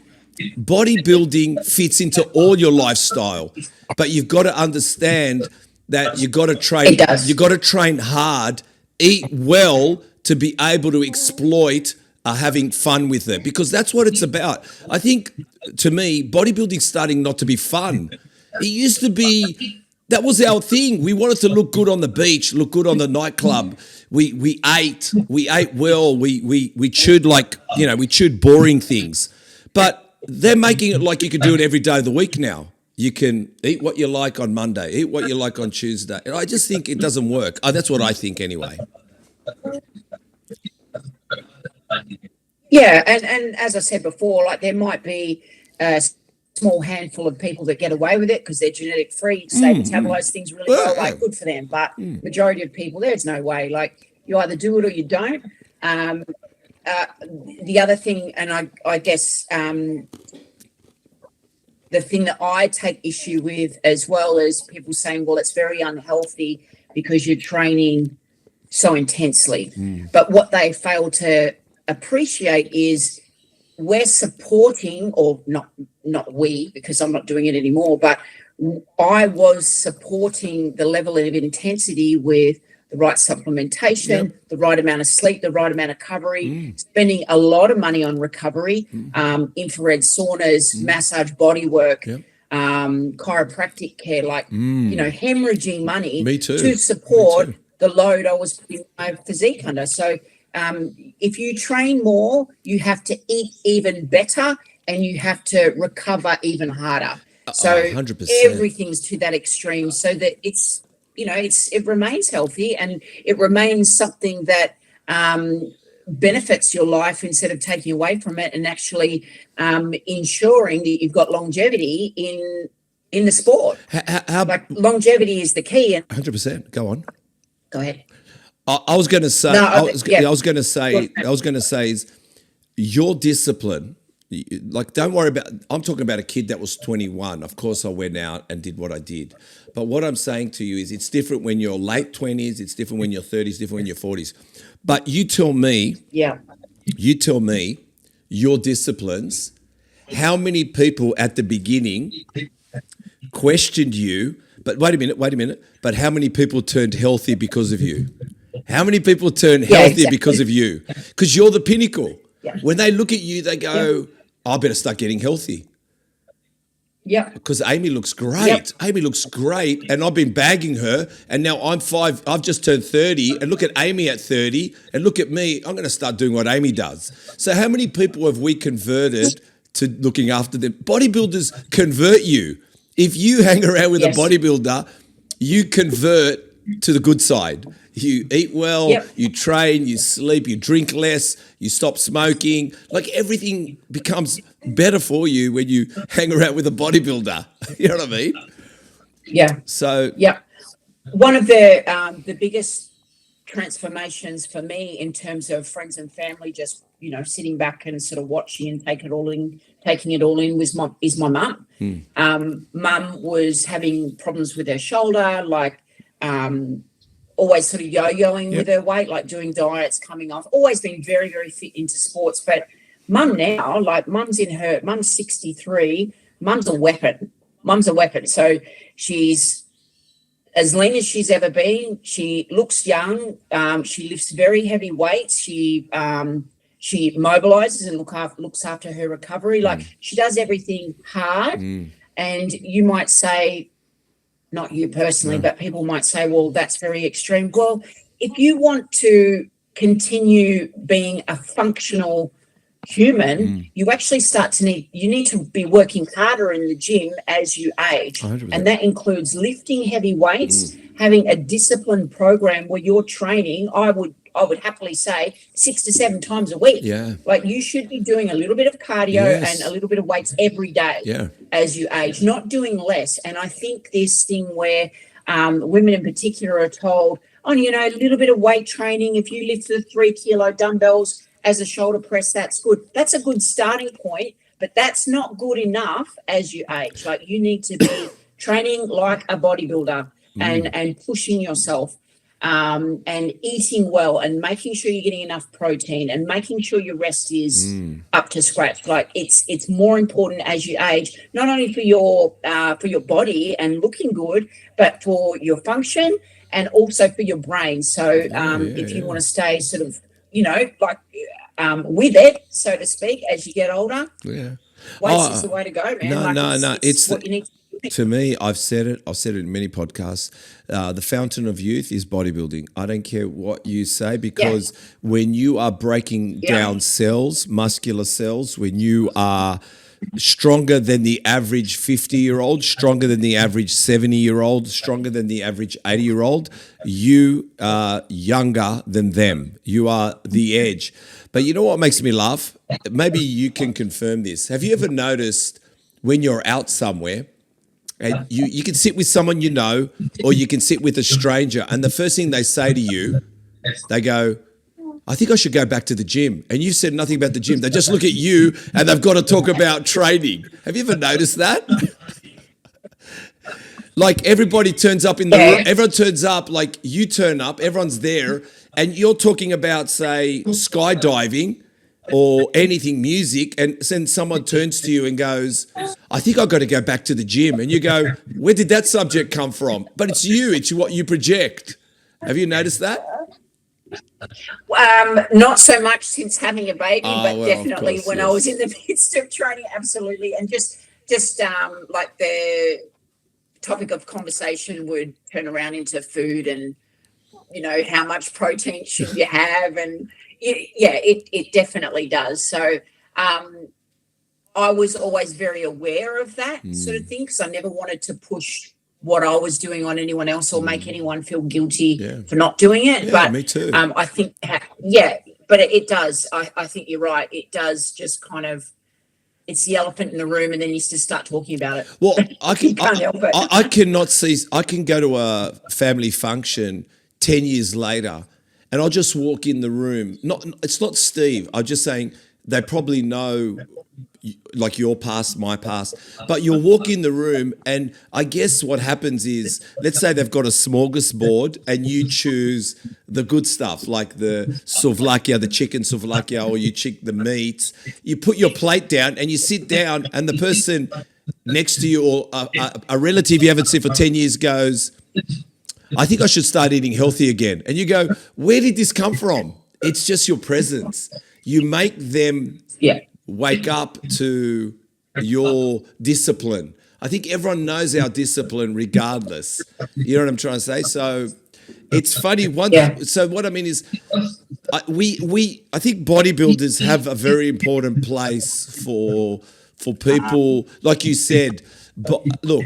bodybuilding fits into all your lifestyle, but you've got to understand that you've got to train. You've got to train hard, eat well to be able to exploit having fun with it, because that's what it's about. I think, to me, bodybuilding's starting not to be fun. It used to be. That was our thing. We wanted to look good on the beach, look good on the nightclub. We ate well. We chewed we chewed boring things. But they're making it like you can do it every day of the week now. You can eat what you like on Monday, eat what you like on Tuesday. And I just think it doesn't work. That's what I think anyway. Yeah, and as I said before, like there might be small handful of people that get away with it because they're genetic freaks, they metabolize things really well, like good for them. But majority of people, there's no way. Like you either do it or you don't. The other thing, and I guess the thing that I take issue with as well is people saying, well, it's very unhealthy because you're training so intensely. But what they fail to appreciate is we're supporting, or not we, because I'm not doing it anymore, but I was supporting the level of intensity with the right supplementation, the right amount of sleep, the right amount of recovery, spending a lot of money on recovery, infrared saunas, massage body work, chiropractic care, hemorrhaging money to support the load I was putting my physique under. So if you train more, you have to eat even better and you have to recover even harder. So 100%. Everything's to that extreme so that it remains healthy and it remains something that benefits your life instead of taking away from it, and actually ensuring that you've got longevity in the sport. Longevity is the key. 100%. Go on. Go ahead. I was going to say. I was going to say is your discipline. Like, don't worry about. I'm talking about a kid that was 21. Of course, I went out and did what I did. But what I'm saying to you is, it's different when you're late 20s. It's different when you're 30s. Different when you're 40s. But you tell me. Yeah. You tell me your disciplines. How many people at the beginning questioned you? But wait a minute. But how many people turned healthy because of you? How many people turn healthier because of you? Because you're the pinnacle. Yeah. When they look at you, they go, I better start getting healthy. Yeah. Because Amy looks great. Yep. Amy looks great. And I've been bagging her. And now I've just turned 30. And look at Amy at 30. And look at me. I'm going to start doing what Amy does. So how many people have we converted to looking after them? Bodybuilders convert you. If you hang around with a bodybuilder, you convert to the good side. You eat well, you train, you sleep, you drink less, you stop smoking. Like, everything becomes better for you when you hang around with a bodybuilder. You know what I mean? Yeah. So one of the biggest transformations for me in terms of friends and family, just sitting back and sort of watching and taking it all in is my mum. Mum was having problems with her shoulder, always sort of yo-yoing with her weight, like doing diets, coming off, always been very, very fit into sports. But mum now, mum's 63, mum's a weapon. So she's as lean as she's ever been. She looks young. She lifts very heavy weights. She mobilizes and looks after her recovery. She does everything hard. And you might say, not you personally, but people might say, well, that's very extreme. Well, if you want to continue being a functional human, you actually you need to be working harder in the gym as you age. 100%. And that includes lifting heavy weights, having a disciplined program where you're training, I would happily say 6 to 7 times a week. Yeah. You should be doing a little bit of cardio and a little bit of weights every day as you age, not doing less. And I think this thing where women in particular are told, a little bit of weight training, if you lift the 3 kilo dumbbells as a shoulder press, that's good. That's a good starting point. but that's not good enough as you age. Like, you need to be training like a bodybuilder and pushing yourself. And eating well and making sure you're getting enough protein and making sure your rest is up to scratch. Like, it's more important as you age, not only for your body and looking good, but for your function and also for your brain. So if you want to stay sort of, with it, so to speak, as you get older, weights is the way to go, man. It's what you need to do. To me, I've said it in many podcasts, the fountain of youth is bodybuilding. I don't care what you say, because when you are breaking down cells, muscular cells, when you are stronger than the average 50-year-old, stronger than the average 70-year-old, stronger than the average 80-year-old, you are younger than them. You are the edge. But you know what makes me laugh? Maybe you can confirm this. Have you ever noticed when you're out somewhere, and you can sit with someone you know, or you can sit with a stranger, and the first thing they say to you, they go, I think I should go back to the gym. And you've said nothing about the gym. They just look at you and they've got to talk about training. Have you ever noticed that? Like, everybody turns up in the room. Everyone turns up, like you turn up, everyone's there, and you're talking about, say, skydiving or anything, music, and then someone turns to you and goes, I think I've got to go back to the gym. And you go, where did that subject come from? But it's you, it's what you project. Have you noticed that? Not so much since having a baby, but well, definitely course, when I was in the midst of training, absolutely. And just like the topic of conversation would turn around into food and, how much protein should you have? And it definitely does. So I was always very aware of that sort of thing, because I never wanted to push what I was doing on anyone else or make anyone feel guilty for not doing it. But me too. I think, but it does. I think you're right. It does just kind of, it's the elephant in the room, and then you just start talking about it. Well, I can't help it. I cannot see. I can go to a family function 10 years later, and I'll just walk in the room. It's not Steve. I'm just saying they probably know, like, your past, my past. But you'll walk in the room, and I guess what happens is, let's say they've got a smorgasbord, and you choose the good stuff, like the souvlakia, the chicken souvlakia, or the meats. You put your plate down, and you sit down, and the person next to you, or a relative you haven't seen for 10 years, goes, I think I should start eating healthy again. And you go, where did this come from? It's just your presence. You make them wake up to your discipline. I think everyone knows our discipline regardless. You know what I'm trying to say? So it's funny. So what I mean is, I think bodybuilders have a very important place for people, like you said. But look,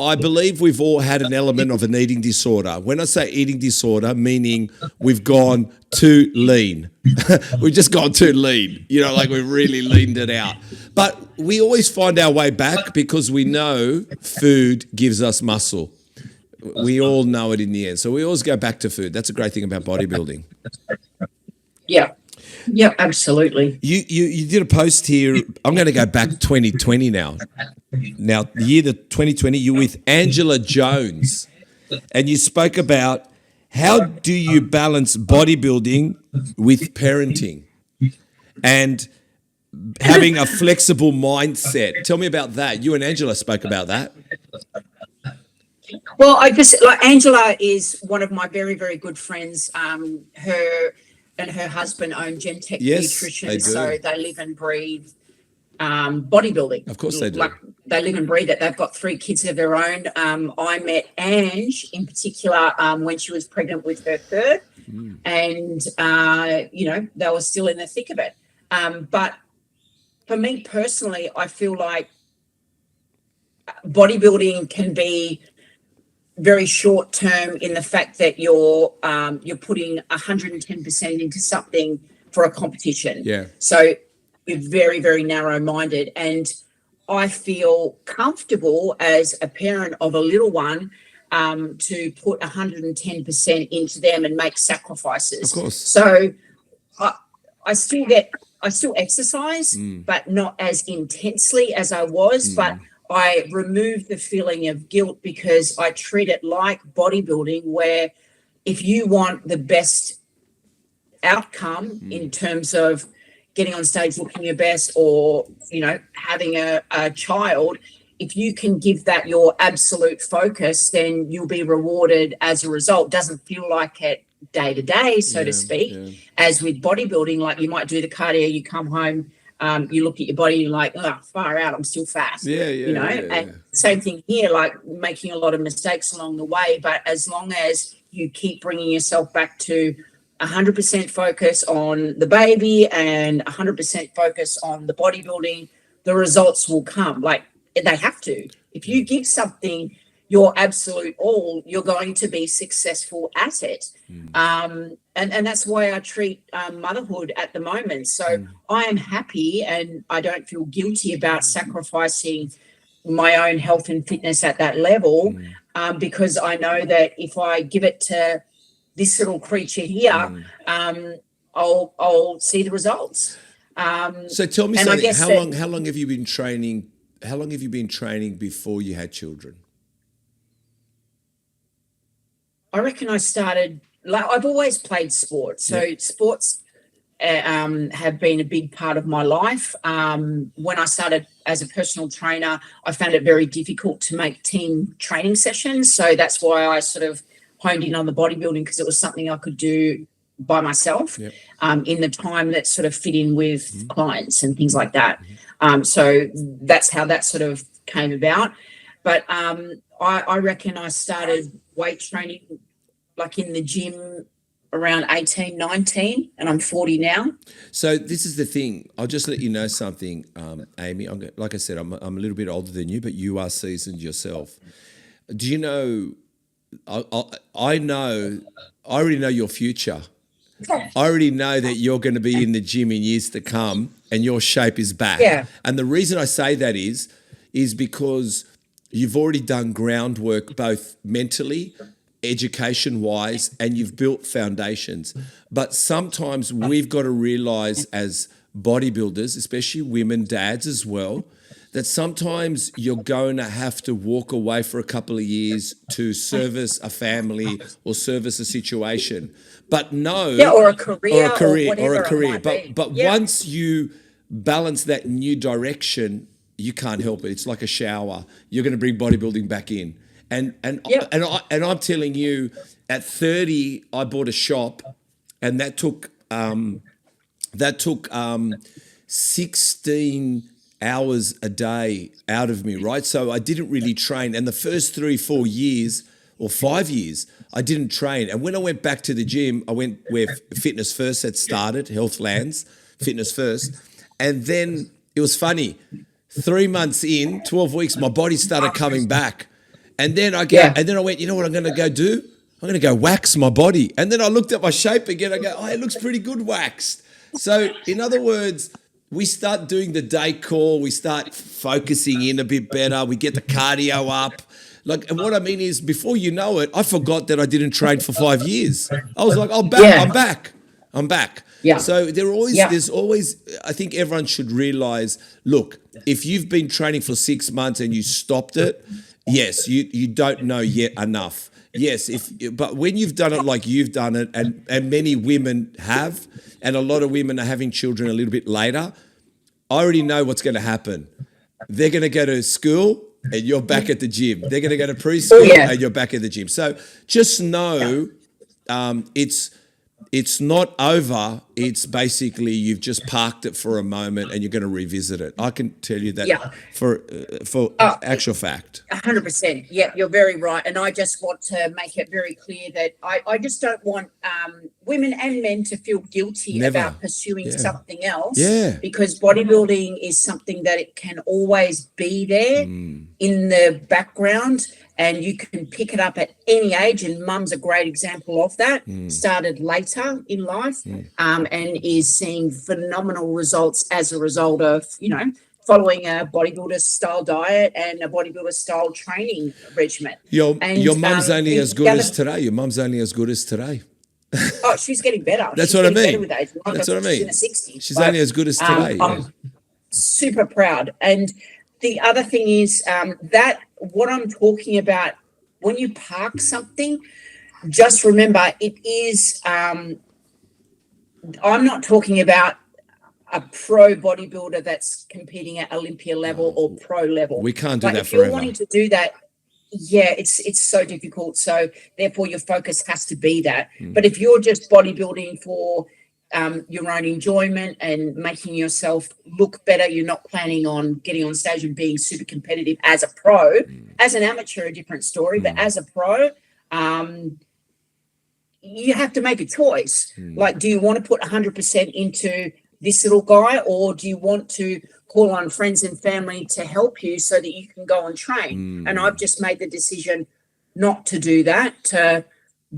I believe we've all had an element of an eating disorder. When I say eating disorder, meaning we've gone too lean. We've just gone too lean. Like, we've really leaned it out. But we always find our way back, because we know food gives us muscle. We all know it in the end. So we always go back to food. That's a great thing about bodybuilding. Yeah, absolutely. You did a post here. I'm going to go back 2020 now. Now, the year 2020, you're with Angela Jones, and you spoke about how do you balance bodybuilding with parenting and having a flexible mindset. Tell me about that. You and Angela spoke about that. Well, Angela is one of my very, very good friends. Her and her husband own Gentech Nutrition, they do. So they live and breathe bodybuilding. Of course they do. Like, they live and breathe it. They've got 3 kids of their own. I met Ange in particular when she was pregnant with her third, and they were still in the thick of it. But for me personally, I feel like bodybuilding can be very short term in the fact that you're putting 110% into something for a competition. Yeah. So you're very, very narrow minded, and I feel comfortable as a parent of a little one to put 110% into them and make sacrifices. Of course. So I still get I still exercise, but not as intensely as I was. But I removed the feeling of guilt because I treat it like bodybuilding, where if you want the best outcome in terms of getting on stage looking your best, or, you know, having a child, if you can give that your absolute focus, then you'll be rewarded as a result. Doesn't feel like it day to day, so to speak, as with bodybuilding. Like, you might do the cardio, you come home, you look at your body, you're like, oh, far out, I'm still fat. And same thing here, like making a lot of mistakes along the way. But as long as you keep bringing yourself back to 100% focus on the baby and 100% focus on the bodybuilding, the results will come. Like, they have to. If you give something your absolute all, you're going to be successful at it. And that's why I treat motherhood at the moment. So I am happy, and I don't feel guilty about sacrificing my own health and fitness at that level, because I know that if I give it to this little creature here, I'll see the results. So tell me something. How long have you been training? How long have you been training before you had children? I reckon I started, like, I've always played sports. So sports have been a big part of my life. When I started as a personal trainer, I found it very difficult to make team training sessions. So that's why I sort of honed in on the bodybuilding, because it was something I could do by myself in the time that sort of fit in with clients and things like that. So that's how that sort of came about. But I reckon I started weight training like in the gym around 18, 19, and I'm 40 now. So this is the thing. I'll just let you know something, Amy. Like I said, I'm a little bit older than you, but you are seasoned yourself. Do you know, I already know your future. I already know that you're going to be in the gym in years to come, and your shape is back. Yeah. And the reason I say that is because you've already done groundwork, both mentally, education-wise, and you've built foundations. But sometimes we've got to realise as bodybuilders, especially women, dads as well, that sometimes you're going to have to walk away for a couple of years to service a family or service a situation. But no, or a career. But once you balance that new direction, you can't help it. It's like a shower. You're going to bring bodybuilding back in. And I'm telling you, at 30, I bought a shop, and that took 16 hours a day out of me, right? So I didn't really train. And the first 3-4 years or 5 years, I didn't train. And when I went back to the gym, I went where Fitness First had started, Healthlands, Fitness First. And then it was funny. 3 months in, 12 weeks, my body started coming back. And then I went, you know what I'm going to go do? I'm going to go wax my body. And then I looked at my shape again. I go, oh, it looks pretty good waxed. So in other words, we start doing the day call. We start focusing in a bit better. We get the cardio up. Like, and what I mean is, before you know it, I forgot that I didn't train for 5 years. I was like, I'm back. Yeah. So there's always, I think everyone should realize, look, if you've been training for 6 months and you stopped it, yes, you don't know yet enough. Yes, but when you've done it like you've done it, and many women have, and a lot of women are having children a little bit later, I already know what's going to happen. They're going to go to school and you're back at the gym. They're going to go to preschool and you're back at the gym. So just know it's not over. It's basically you've just parked it for a moment and you're going to revisit it. I can tell you that for actual fact. 100%. Yeah, you're very right. And I just want to make it very clear that I just don't want women and men to feel guilty about pursuing something else. Yeah. Because bodybuilding is something that it can always be there in the background. And you can pick it up at any age, and Mum's a great example of that. Started later in life and is seeing phenomenal results as a result of, following a bodybuilder style diet and a bodybuilder style training regimen. Your mum's only as good as today. Your mum's only as good as today. Oh, she's getting better. That's She's what I getting mean. better with age. Like That's I what I said, mean. she's in her 60s. She's only as good as today. I'm super proud. And the other thing is that what I'm talking about, when you park something, just remember it is, I'm not talking about a pro bodybuilder that's competing at Olympia level or pro level. We can't do But that if you're forever. wanting to do that, yeah, it's so difficult. So therefore your focus has to be that. But if you're just bodybuilding for your own enjoyment and making yourself look better, you're not planning on getting on stage and being super competitive as a pro. As an amateur, a different story, but as a pro, you have to make a choice. Like, do you want to put 100% into this little guy, or do you want to call on friends and family to help you so that you can go and train? And I've just made the decision not to do that, to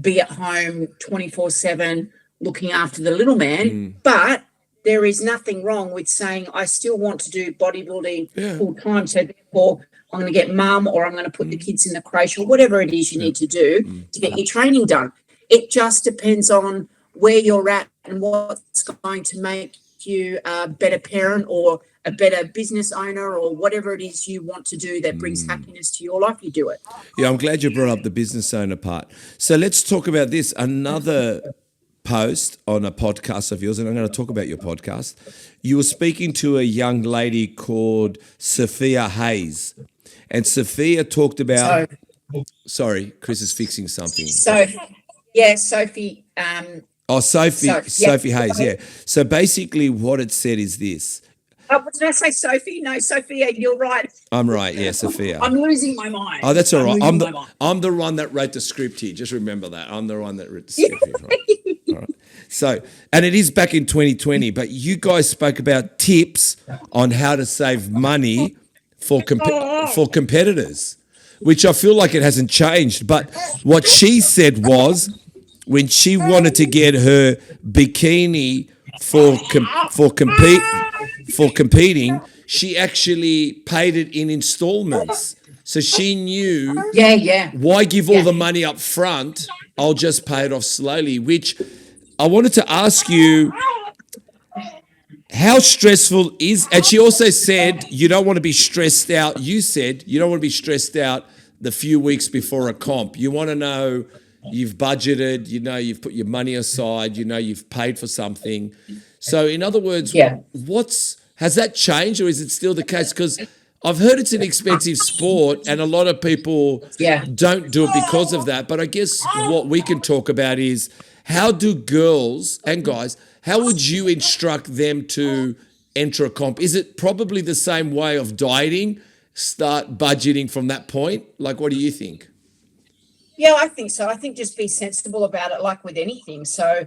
be at home 24/7 looking after the little man. But there is nothing wrong with saying I still want to do bodybuilding full time. So therefore I'm going to get mum, or I'm going to put the kids in the creche, or whatever it is you need to do to get your training done. It just depends on where you're at and what's going to make you a better parent or a better business owner, or whatever it is you want to do that brings happiness to your life. You do it. Yeah, I'm glad you brought up the business owner part. So let's talk about this. Another post on a podcast of yours, and I'm going to talk about your podcast. You were speaking to a young lady called Sophia Hayes, and Sophia talked about. Sorry, Chris is fixing something. So, yeah, Sophie. Sophie Hayes. Yeah. So basically, what it said is this. Oh, did I say Sophie? No, Sophia, you're right. I'm right. Yeah, Sophia. I'm losing my mind. Oh, that's all right. I'm the one that wrote the script here. Just remember that. I'm the one that wrote the script here. Right? All right. So, and it is back in 2020, but you guys spoke about tips on how to save money for competitors, which I feel like it hasn't changed. But what she said was, when she wanted to get her bikini for competing, she actually paid it in installments. So she knew, why give all the money up front? I'll just pay it off slowly, which I wanted to ask you, how stressful is, and she also said you don't want to be stressed out. You said you don't want to be stressed out the few weeks before a comp. You want to know you've budgeted, you know you've put your money aside, you know you've paid for something. So in other words, has that changed, or is it still the case? Because I've heard it's an expensive sport and a lot of people don't do it because of that. But I guess what we can talk about is, how do girls and guys, how would you instruct them to enter a comp? Is it probably the same way of dieting? Start budgeting from that point? Like, what do you think? Yeah, I think so. I think just be sensible about it, like with anything. So,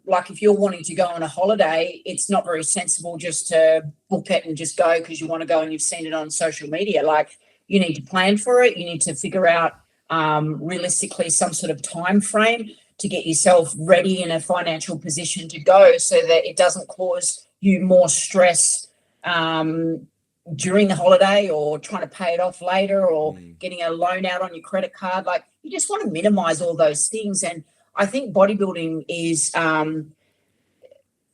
like if you're wanting to go on a holiday, it's not very sensible just to book it and just go because you want to go and you've seen it on social media. Like, you need to plan for it. You need to figure out realistically some sort of time frame to get yourself ready in a financial position to go, so that it doesn't cause you more stress during the holiday, or trying to pay it off later, or getting a loan out on your credit card. Like, you just want to minimize all those things. And I think bodybuilding is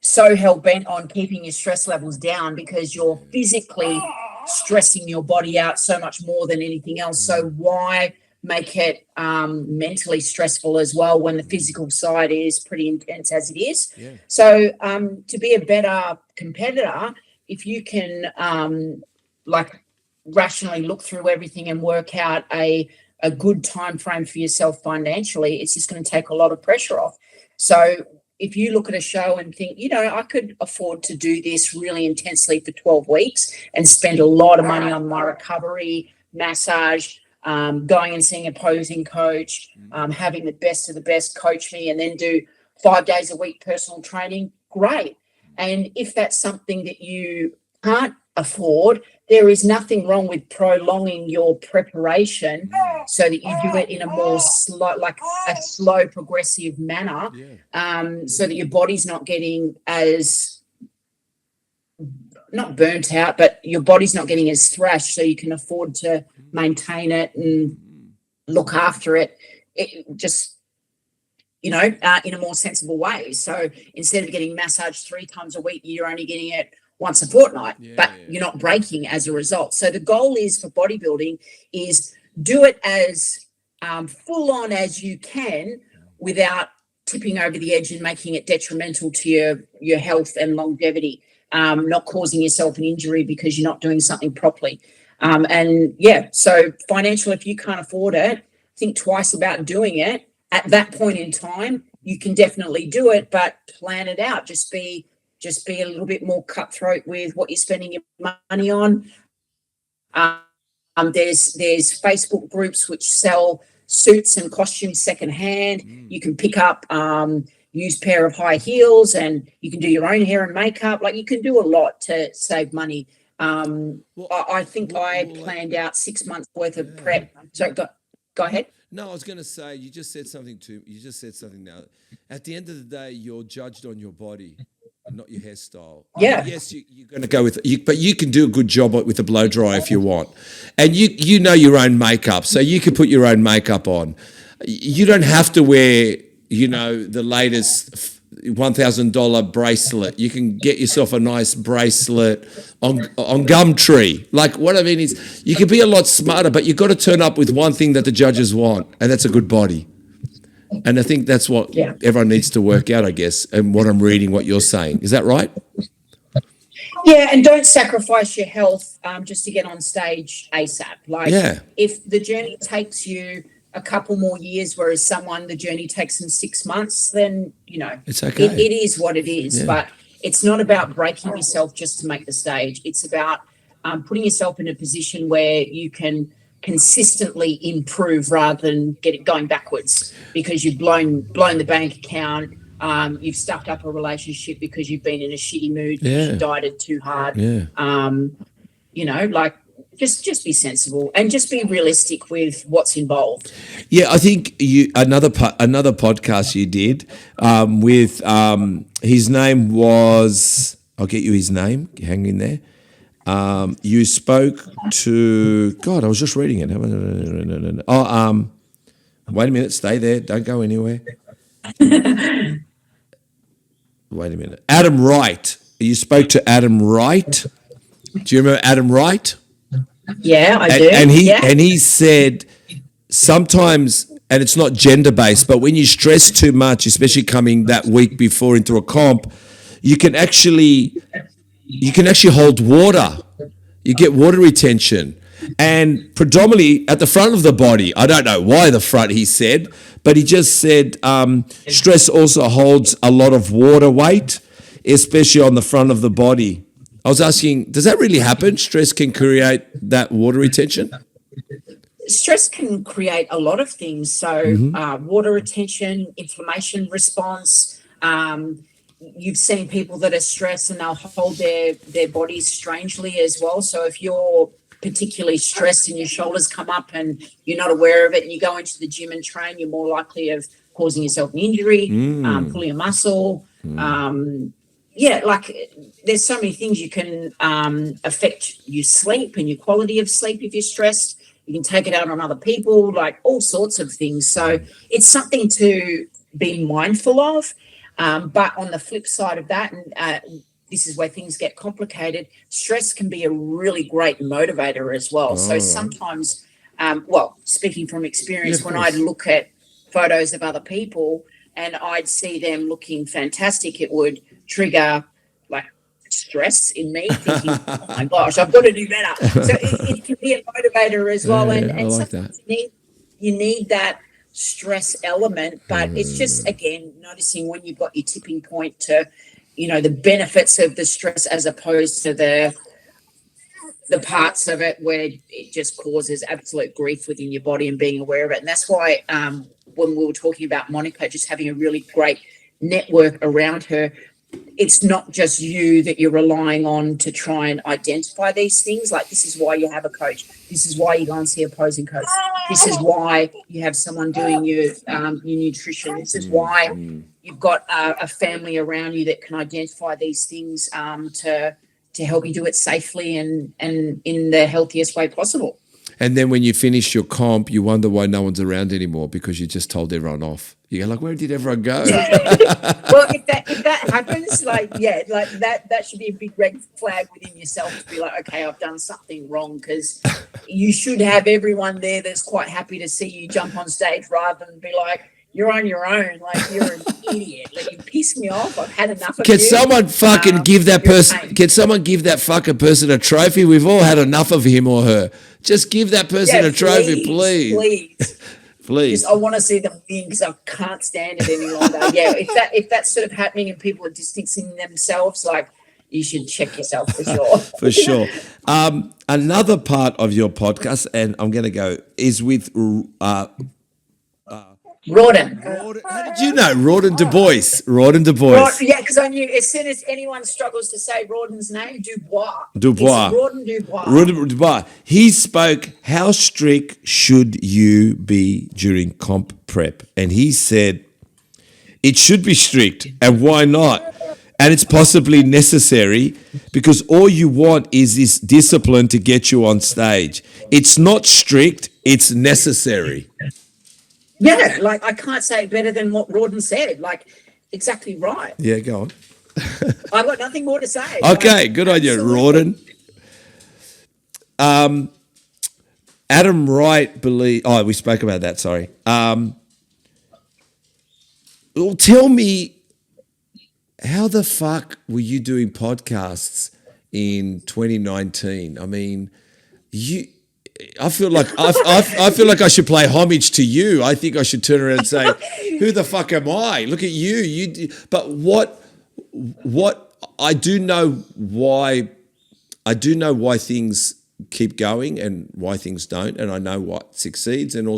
so hell-bent on keeping your stress levels down, because you're physically stressing your body out so much more than anything else. So why make it mentally stressful as well when the physical side is pretty intense as it is? So to be a better competitor, if you can like rationally look through everything and work out a good time frame for yourself financially, it's just going to take a lot of pressure off. So if you look at a show and think, you know, I could afford to do this really intensely for 12 weeks and spend a lot of money on my recovery, massage, going and seeing a posing coach, having the best of the best coach me, and then do 5 days a week personal training, great. And if that's something that you can't afford, there is nothing wrong with prolonging your preparation so that you do it in a more slow progressive manner, so that your body's not getting as, not burnt out, but your body's not getting as thrashed, so you can afford to maintain it and look after it. It just in a more sensible way. So instead of getting massaged 3 times a week, you're only getting it once a fortnight, but you're not breaking as a result. So the goal is for bodybuilding is do it as full on as you can without tipping over the edge and making it detrimental to your health and longevity, not causing yourself an injury because you're not doing something properly. So financial, if you can't afford it, think twice about doing it. At that point in time, you can definitely do it, but plan it out. Just be a little bit more cutthroat with what you're spending your money on. There's Facebook groups which sell suits and costumes secondhand. You can pick up used pair of high heels, and you can do your own hair and makeup. Like, you can do a lot to save money. I think I planned out 6 months worth of prep. So go ahead. No, I was going to say, you just said something now. At the end of the day, you're judged on your body, not your hairstyle. Yeah. Yes, you're going to go with it, but you can do a good job with a blow dry if you want. And you know your own makeup, so you can put your own makeup on. You don't have to wear, the latest $1,000 bracelet. You can get yourself a nice bracelet on Gumtree. Like, what I mean is, you can be a lot smarter, but you've got to turn up with one thing that the judges want, and that's a good body. And I think that's what everyone needs to work out, I guess, and what I'm reading, what you're saying. Is that right? Yeah, and don't sacrifice your health just to get on stage ASAP. Like, if the journey takes you a couple more years, whereas the journey takes them 6 months, then, it's okay. It is what it is. But it's not about breaking yourself just to make the stage. It's about putting yourself in a position where you can consistently improve rather than going backwards because you've blown the bank account. You've stuffed up a relationship because you've been in a shitty mood because you dieted too hard. Just be sensible and just be realistic with what's involved. Yeah, I think another podcast you did with his name was, I'll get you his name. Hang in there. You spoke to, God, I was just reading it. Wait a minute, stay there. Don't go anywhere. Wait a minute. Adam Wright. You spoke to Adam Wright. Do you remember Adam Wright? Yeah, I do. And he said sometimes, and it's not gender based, but when you stress too much, especially coming that week before into a comp, you can actually hold water. You get water retention, and predominantly at the front of the body. I don't know why the front, he said, but he just said stress also holds a lot of water weight, especially on the front of the body. I was asking, does that really happen? Stress can create that water retention? Stress can create a lot of things. So water retention, inflammation response. You've seen people that are stressed and they'll hold their bodies strangely as well. So if you're particularly stressed and your shoulders come up and you're not aware of it and you go into the gym and train, you're more likely of causing yourself an injury, pulling a muscle. There's so many things you can affect your sleep and your quality of sleep if you're stressed. You can take it out on other people, like all sorts of things. So it's something to be mindful of. But on the flip side of that, and this is where things get complicated, stress can be a really great motivator as well. So sometimes, speaking from experience, when I'd look at photos of other people and I'd see them looking fantastic, it would trigger like stress in me, thinking, oh my gosh, I've got to do better. So it can be a motivator as well. And like sometimes you need that stress element, but it's just, again, noticing when you've got your tipping point to, the benefits of the stress as opposed to the parts of it where it just causes absolute grief within your body, and being aware of it. And that's why when we were talking about Monica just having a really great network around her, it's not just you that you're relying on to try and identify these things. Like, this is why you have a coach. This is why you go and see a posing coach. This is why you have someone doing your nutrition. This is why you've got a family around you that can identify these things to help you do it safely and in the healthiest way possible. And then when you finish your comp, you wonder why no one's around anymore because you just told everyone off. You go like, where did everyone go? Well, if that happens, like that should be a big red flag within yourself to be like, okay, I've done something wrong, because you should have everyone there that's quite happy to see you jump on stage rather than be like, you're on your own, like you're an idiot. Like, you piss me off. I've had enough of Can you. someone fucking give that person? Can someone give that fucking person a trophy? We've all had enough of him or her. Just give that person a trophy, please. Please. Please. I want to see them win because I can't stand it any longer. Yeah, if that's sort of happening and people are distancing themselves, like, you should check yourself for sure. For sure. Another part of your podcast, and I'm going to go, is with Rawdon. How did you know? Rawdon Du Bois. Yeah, because I knew as soon as anyone struggles to say Rawdon's name, Dubois. Dubois. It's Rawdon Dubois. Rawdon Dubois. He spoke, how strict should you be during comp prep? And he said, it should be strict. And why not? And it's possibly necessary because all you want is this discipline to get you on stage. It's not strict, it's necessary. Yeah, like, I can't say it better than what Rawdon said. Like, exactly right. Yeah, go on. I've got nothing more to say. Okay, like, good on you, absolutely. Rawdon. Adam Wright we spoke about that, sorry. Well, tell me, how the fuck were you doing podcasts in 2019? I mean, I feel like I feel like I should play homage to you. I think I should turn around and say, "Who the fuck am I? Look at you." But what I do know why things keep going and why things don't, and I know what succeeds, and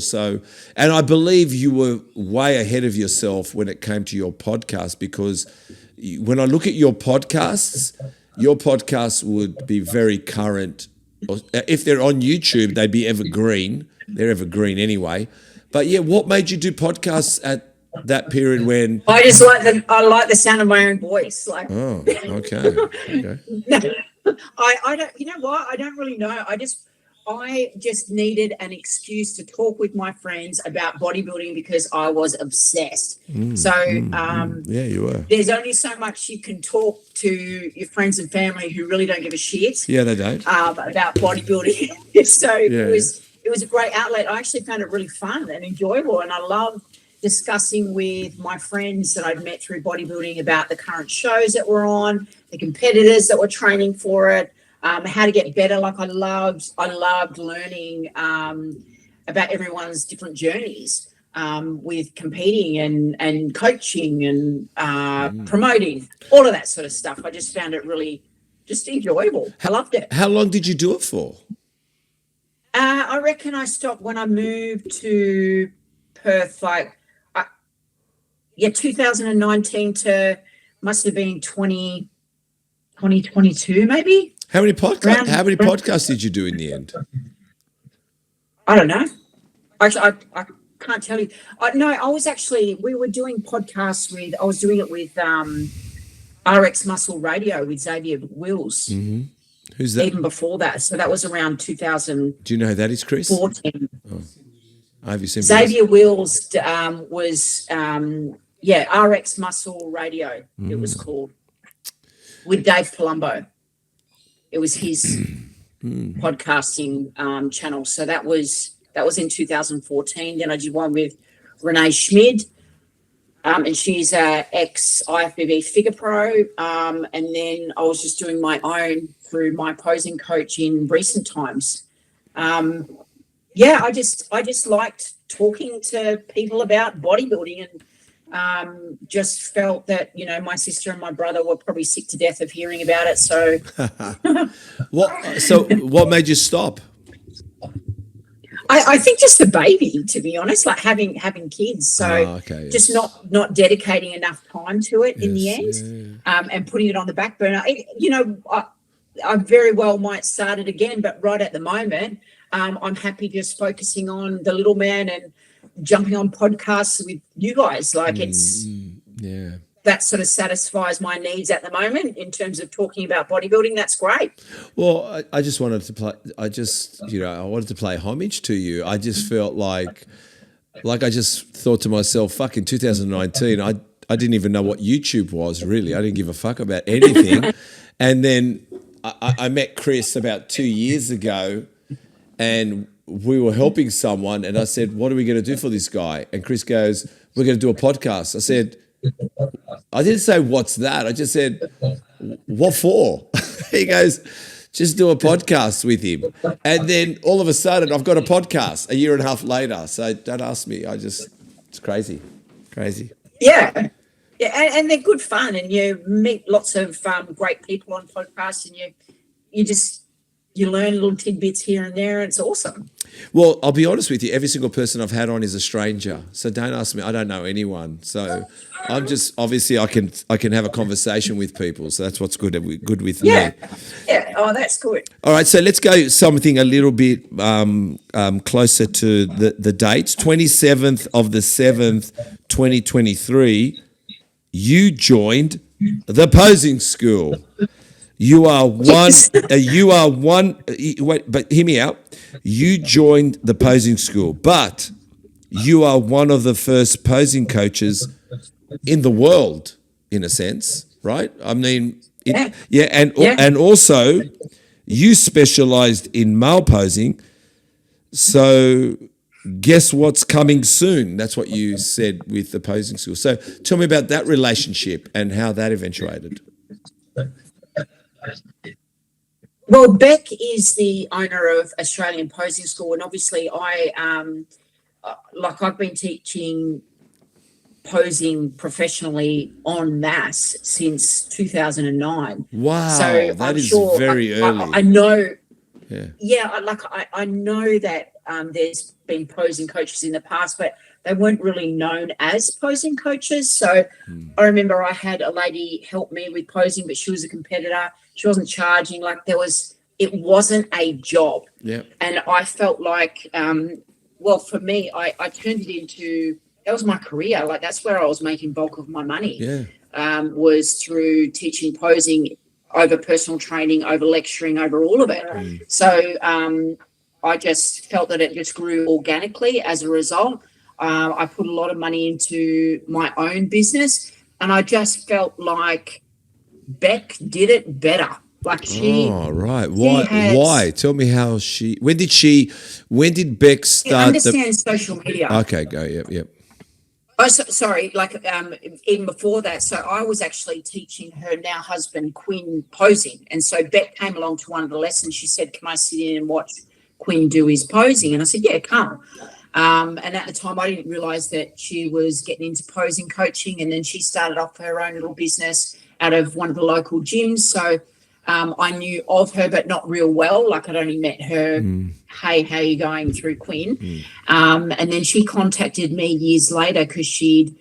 I believe you were way ahead of yourself when it came to your podcast, because when I look at your podcasts would be very current. If they're on YouTube, they'd be evergreen. They're evergreen anyway. But yeah, what made you do podcasts at that period when? I like the sound of my own voice. Like, oh, okay. I don't. You know what? I don't really know. I just needed an excuse to talk with my friends about bodybuilding because I was obsessed. Yeah, you were. There's only so much you can talk to your friends and family who really don't give a shit. Yeah, they don't. About bodybuilding. It was a great outlet. I actually found it really fun and enjoyable, and I love discussing with my friends that I'd met through bodybuilding about the current shows that were on, the competitors that were training for it. How to get better. Like, I loved learning about everyone's different journeys with competing and coaching and promoting, all of that sort of stuff. I just found it really just enjoyable. I loved it. How long did you do it for? I reckon I stopped when I moved to Perth, 2019 to must have been 2022 maybe. How many podcasts did you do in the end? I don't know. Actually, I can't tell you. We were doing podcasts I was doing it with RX Muscle Radio with Xavier Wills. Mm-hmm. Who's that? Even before that. So that was around 2014. Do you know who that is, Chris? Oh. Have you seen Xavier Wills was RX Muscle Radio, it was called, with Dave Palumbo. It was his podcasting channel. So that was in 2014. Then I did one with Renee Schmid, and she's a ex-IFBB figure pro. And then I was just doing my own through my posing coach in recent times. I just liked talking to people about bodybuilding, and just felt that, my sister and my brother were probably sick to death of hearing about it. So what made you stop? I think just the baby, to be honest, like having kids. So just not dedicating enough time to it in the end, and putting it on the back burner. I very well might start it again, but right at the moment, I'm happy just focusing on the little man and jumping on podcasts with you guys. Like that sort of satisfies my needs at the moment in terms of talking about bodybuilding. That's great. Well, I just wanted to play. I wanted to play homage to you. I just felt like I just thought to myself, fuck, in 2019, I didn't even know what YouTube was, really. I didn't give a fuck about anything. And then I met Chris about 2 years ago, and we were helping someone, and I said, what are we going to do for this guy? And Chris goes, we're going to do a podcast. I said, I didn't say, what's that? I just said, what for? He goes, just do a podcast with him. And then all of a sudden, I've got a podcast a year and a half later. So don't ask me. It's crazy. Crazy. Yeah. Yeah, and they're good fun, and you meet lots of great people on podcasts, and you learn little tidbits here and there. It's awesome. Well, I'll be honest with you. Every single person I've had on is a stranger. So don't ask me. I don't know anyone. So I'm just, obviously I can have a conversation with people. So that's what's good with me. Yeah. Oh, that's good. All right. So let's go something a little bit closer to the dates. 27th of the 7th, 2023, you joined the posing school. You are one. Wait, but hear me out. You joined the posing school, but you are one of the first posing coaches in the world, in a sense, right? I mean, and also you specialized in male posing. So guess what's coming soon? That's what you said with the posing school. So tell me about that relationship and how that eventuated. Well, Beck is the owner of Australian Posing School, and obviously I've been teaching posing professionally en masse since 2009. Wow, so that is very early. I know. Yeah, I know that there's been posing coaches in the past, but they weren't really known as posing coaches. So I remember I had a lady help me with posing, but she was a competitor. She wasn't charging. It wasn't a job. Yeah. And I felt like, for me, I turned it into, that was my career. Like, that's where I was making bulk of my money. Yeah. Was through teaching posing, over personal training, over lecturing, over all of it. So I just felt that it just grew organically as a result. I put a lot of money into my own business, and I just felt like Beck did it better. Like she. Oh, right. Why? Tell me how when did Beck start? Understand social media. Okay, go. Yep. Oh, sorry. Even before that, so I was actually teaching her now husband Quinn posing, and so Beck came along to one of the lessons. She said, "Can I sit in and watch Quinn do his posing?" And I said, "Yeah, come." And at the time, I didn't realize that she was getting into posing coaching, and then she started off her own little business out of one of the local gyms. So I knew of her, but not real well. Like, I'd only met her, hey, how you going, through Quinn. And then she contacted me years later because she'd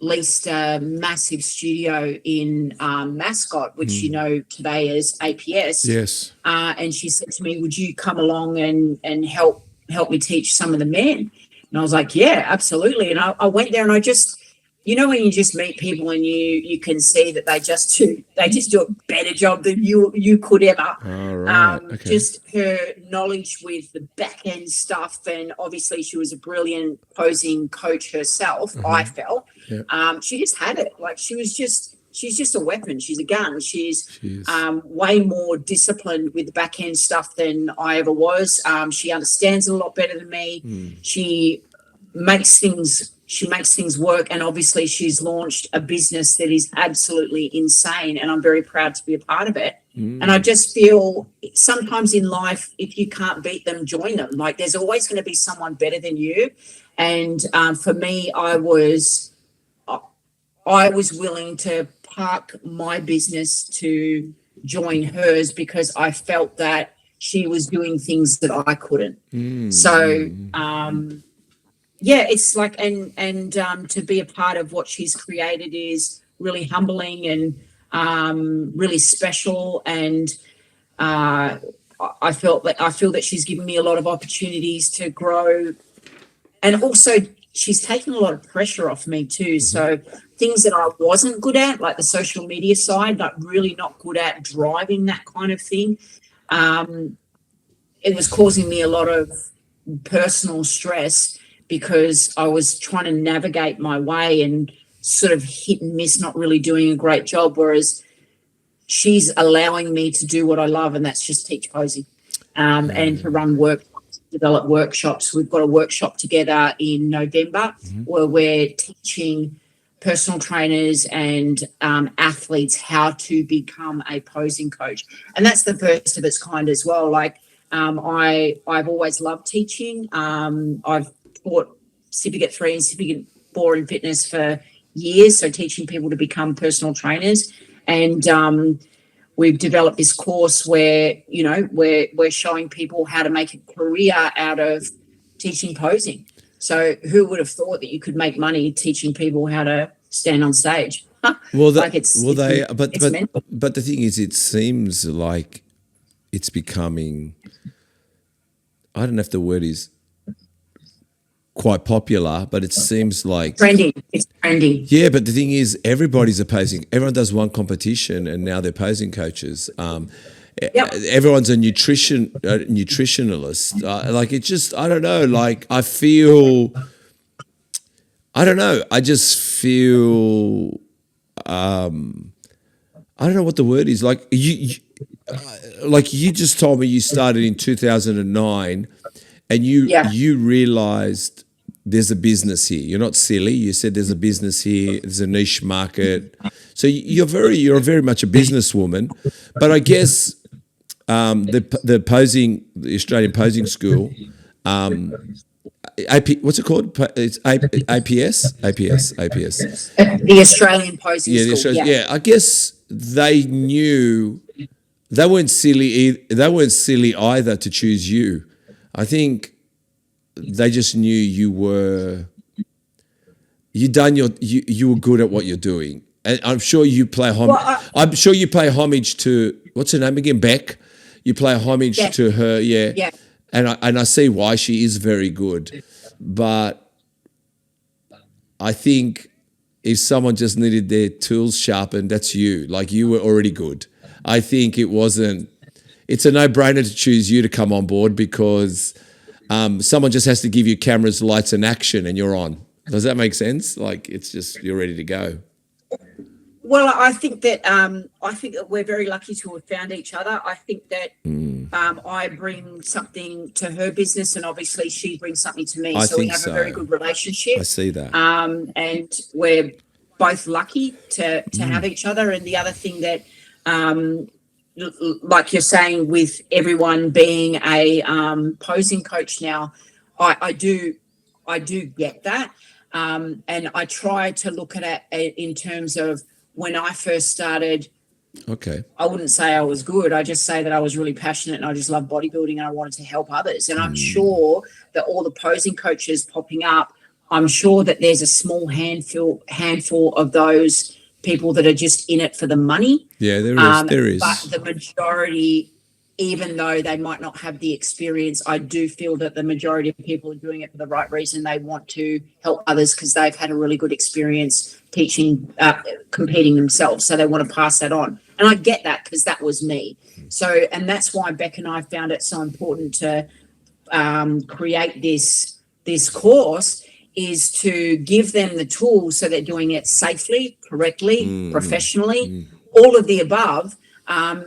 leased a massive studio in Mascot, which you know today as APS. Yes. And she said to me, would you come along and help me teach some of the men? And I was like, yeah, absolutely. And I went there, and I just, you know, when you just meet people and you can see that they just do a better job than you could ever. All right. Okay. Just her knowledge with the back end stuff, and obviously she was a brilliant posing coach herself. I felt she just had it. Like, she's just a weapon. She's a gun. She's way more disciplined with the back end stuff than I ever was. She understands it a lot better than me. She makes things work, and obviously she's launched a business that is absolutely insane, and I'm very proud to be a part of it. And I just feel sometimes in life, if you can't beat them, join them. Like, there's always going to be someone better than you. And for me, I was willing to park my business to join hers because I felt that she was doing things that I couldn't. So it's like, and to be a part of what she's created is really humbling and really special. And I feel that she's given me a lot of opportunities to grow, and also she's taken a lot of pressure off me too. So things that I wasn't good at, like the social media side, like really not good at driving that kind of thing, it was causing me a lot of personal stress because I was trying to navigate my way and sort of hit and miss, not really doing a great job. Whereas she's allowing me to do what I love, and that's just teach posing and to run develop workshops. We've got a workshop together in November where we're teaching personal trainers and athletes how to become a posing coach. And that's the first of its kind as well. Like I've always loved teaching. I've taught Certificate 3 and Certificate 4 in fitness for years, so teaching people to become personal trainers. And we've developed this course where, you know, we're showing people how to make a career out of teaching posing. So who would have thought that you could make money teaching people how to stand on stage? Well, but the thing is, it seems like it's becoming, I don't know if the word is quite popular, but it seems like trending. It's trending. Yeah, but the thing is, everybody's a posing. Everyone does one competition, and now they're posing coaches. Everyone's a nutritionalist. Like it just, I don't know. Like I feel, I don't know. I just feel, I don't know what the word is. Like you just told me you started in 2009, and you realized there's a business here. You're not silly. You said there's a business here. There's a niche market. So you're very much a businesswoman. But I guess the Australian Posing School, what's it called? It's APS. The Australian Posing School. Yeah. I guess they knew they weren't silly. They weren't silly either to choose you. I think they just knew you were good at what you're doing, and I'm sure you play homage to, what's her name again, Beck. You play homage to her, yeah. And I see why she is very good, but I think if someone just needed their tools sharpened, that's you. Like you were already good. I think it's a no-brainer to choose you to come on board because someone just has to give you cameras, lights, and action, and you're on. Does that make sense? Like it's just, you're ready to go. Well, I think that we're very lucky to have found each other. I think that I bring something to her business, and obviously she brings something to me. So we have a very good relationship. I see that. And we're both lucky to have each other. And the other thing that, like you're saying, with everyone being a posing coach now, I do get that. And I try to look at it in terms of when I first started. Okay. I wouldn't say I was good. I just say that I was really passionate and I just love bodybuilding and I wanted to help others. And I'm sure that all the posing coaches popping up, I'm sure that there's a small handful of those people that are just in it for the money. Yeah, there is. But the majority, even though they might not have the experience, I do feel that the majority of people are doing it for the right reason. They want to help others because they've had a really good experience teaching, competing themselves. So they want to pass that on. And I get that because that was me. So, and that's why Beck and I found it so important to create this course, is to give them the tools so they're doing it safely, correctly, professionally, all of the above.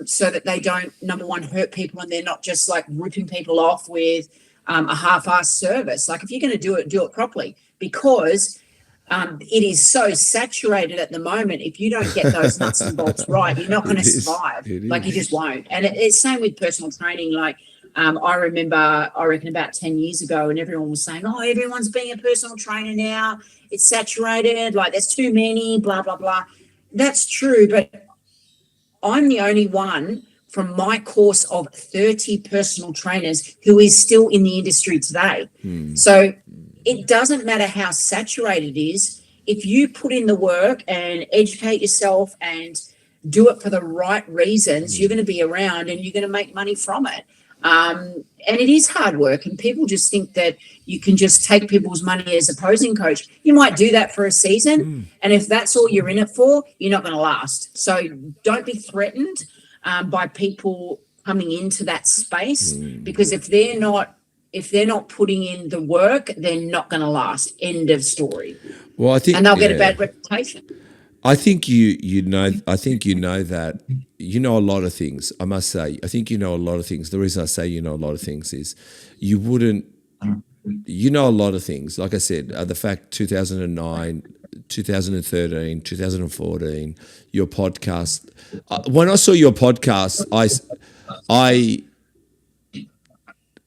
So that they don't, number one, hurt people, and they're not just like ripping people off with a half-assed service. Like if you're going to do it properly, because it is so saturated at the moment. If you don't get those nuts and bolts right, you're not going to survive. Like you just won't. And it's same with personal training. Like I remember, I reckon about 10 years ago, and everyone was saying, oh, everyone's being a personal trainer now. It's saturated. Like there's too many, blah, blah, blah. That's true, but I'm the only one from my course of 30 personal trainers who is still in the industry today. So it doesn't matter how saturated it is. If you put in the work and educate yourself and do it for the right reasons, you're going to be around and you're going to make money from it. And it is hard work, and people just think that you can just take people's money as a posing coach. You might do that for a season, and if that's all you're in it for, you're not going to last. So don't be threatened by people coming into that space, because if they're not putting in the work, they're not going to last. End of story. Well, I think, and they'll get a bad reputation. I think you know that you know a lot of things. I must say, I think you know a lot of things. The reason I say you know a lot of things is you know a lot of things. Like I said, the fact 2009, 2013, 2014, your podcast. When I saw your podcast,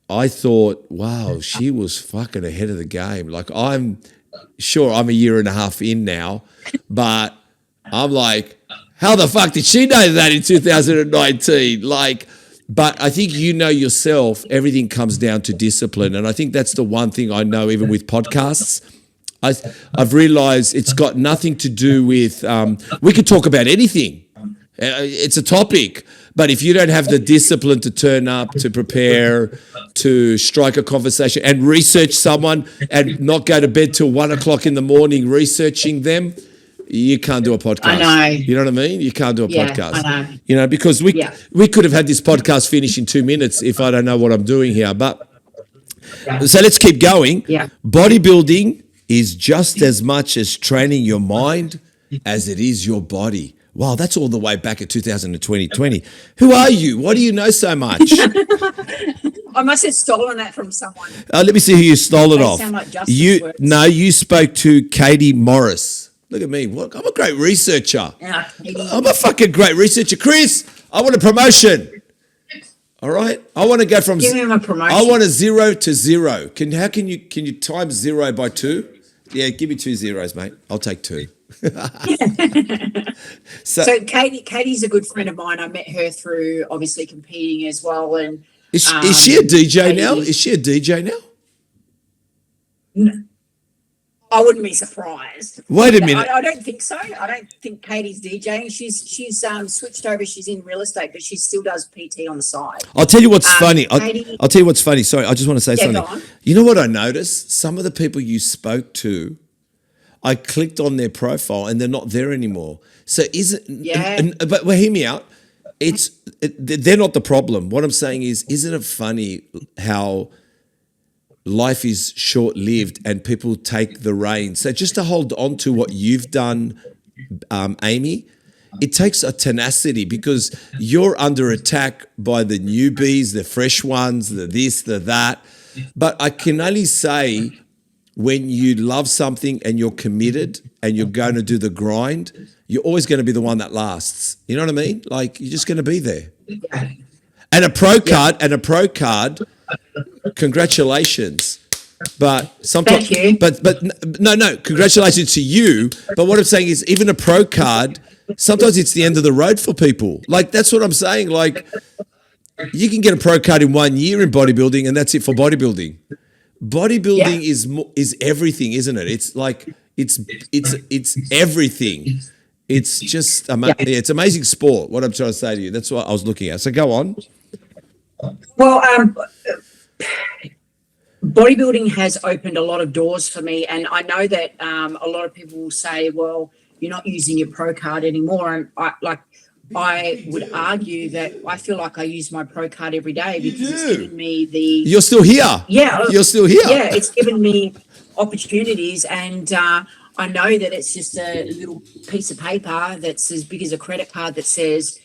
I thought, wow, she was fucking ahead of the game. Like, I'm sure I'm a year and a half in now, but I'm like, how the fuck did she know that in 2019? Like, but I think you know yourself, everything comes down to discipline. And I think that's the one thing I know, even with podcasts. I've realized it's got nothing to do with, we could talk about anything. It's a topic. But if you don't have the discipline to turn up, to prepare, to strike a conversation and research someone and not go to bed till 1 o'clock in the morning researching them, you can't do a podcast. I know. You know what I mean? You can't do a podcast. I know. You know, because we could have had this podcast finished in 2 minutes if I don't know what I'm doing here. But so let's keep going. Yeah. Bodybuilding is just as much as training your mind as it is your body. Wow, that's all the way back at 2020. Who are you? Why do you know so much? I must have stolen that from someone. Let me see who you stole it They off. sound like Justin's words. You spoke to Katie Morris. Look at me. What? I'm a great researcher. Yeah, I'm a fucking great researcher. Chris, I want a promotion. All right? I want to go from... Give him a promotion. I want a 0 to 0. Can you times 0 by 2? Yeah, give me 2 zeros, mate. I'll take 2. So Katie's a good friend of mine. I met her through obviously competing as well. And is she a DJ now? Is she a DJ now? No, I wouldn't be surprised. Wait a minute. I don't think so. I don't think Katie's DJing. She's switched over. She's in real estate, but she still does PT on the side. I'll tell you what's funny. Katie, I'll tell you what's funny. Sorry, I just want to say something. Go on. You know what I noticed? Some of the people you spoke to, I clicked on their profile and they're not there anymore. So is it? Yeah. But well, hear me out. They're not the problem. What I'm saying is, isn't it funny how life is short-lived and people take the reins? So just to hold on to what you've done, Amy, it takes a tenacity because you're under attack by the newbies, the fresh ones, the this, the that. But I can only say, when you love something and you're committed and you're going to do the grind, you're always going to be the one that lasts. You know what I mean? Like, you're just going to be there. And a pro card, congratulations. But sometimes, thank you. but no, congratulations to you. But what I'm saying is, even a pro card, sometimes it's the end of the road for people. Like, that's what I'm saying. Like, you can get a pro card in 1 year in bodybuilding and that's it for bodybuilding. Bodybuilding is everything, isn't it? It's like it's everything. It's just it's amazing sport. What I'm trying to say to you, that's what I was looking at. So go on. Well, bodybuilding has opened a lot of doors for me, and I know that a lot of people will say, "Well, you're not using your pro card anymore," and I would argue that I feel like I use my pro card every day because it's given me the... You're still here. Yeah. You're still here. Yeah, it's given me opportunities, and I know that it's just a little piece of paper that's as big as a credit card that says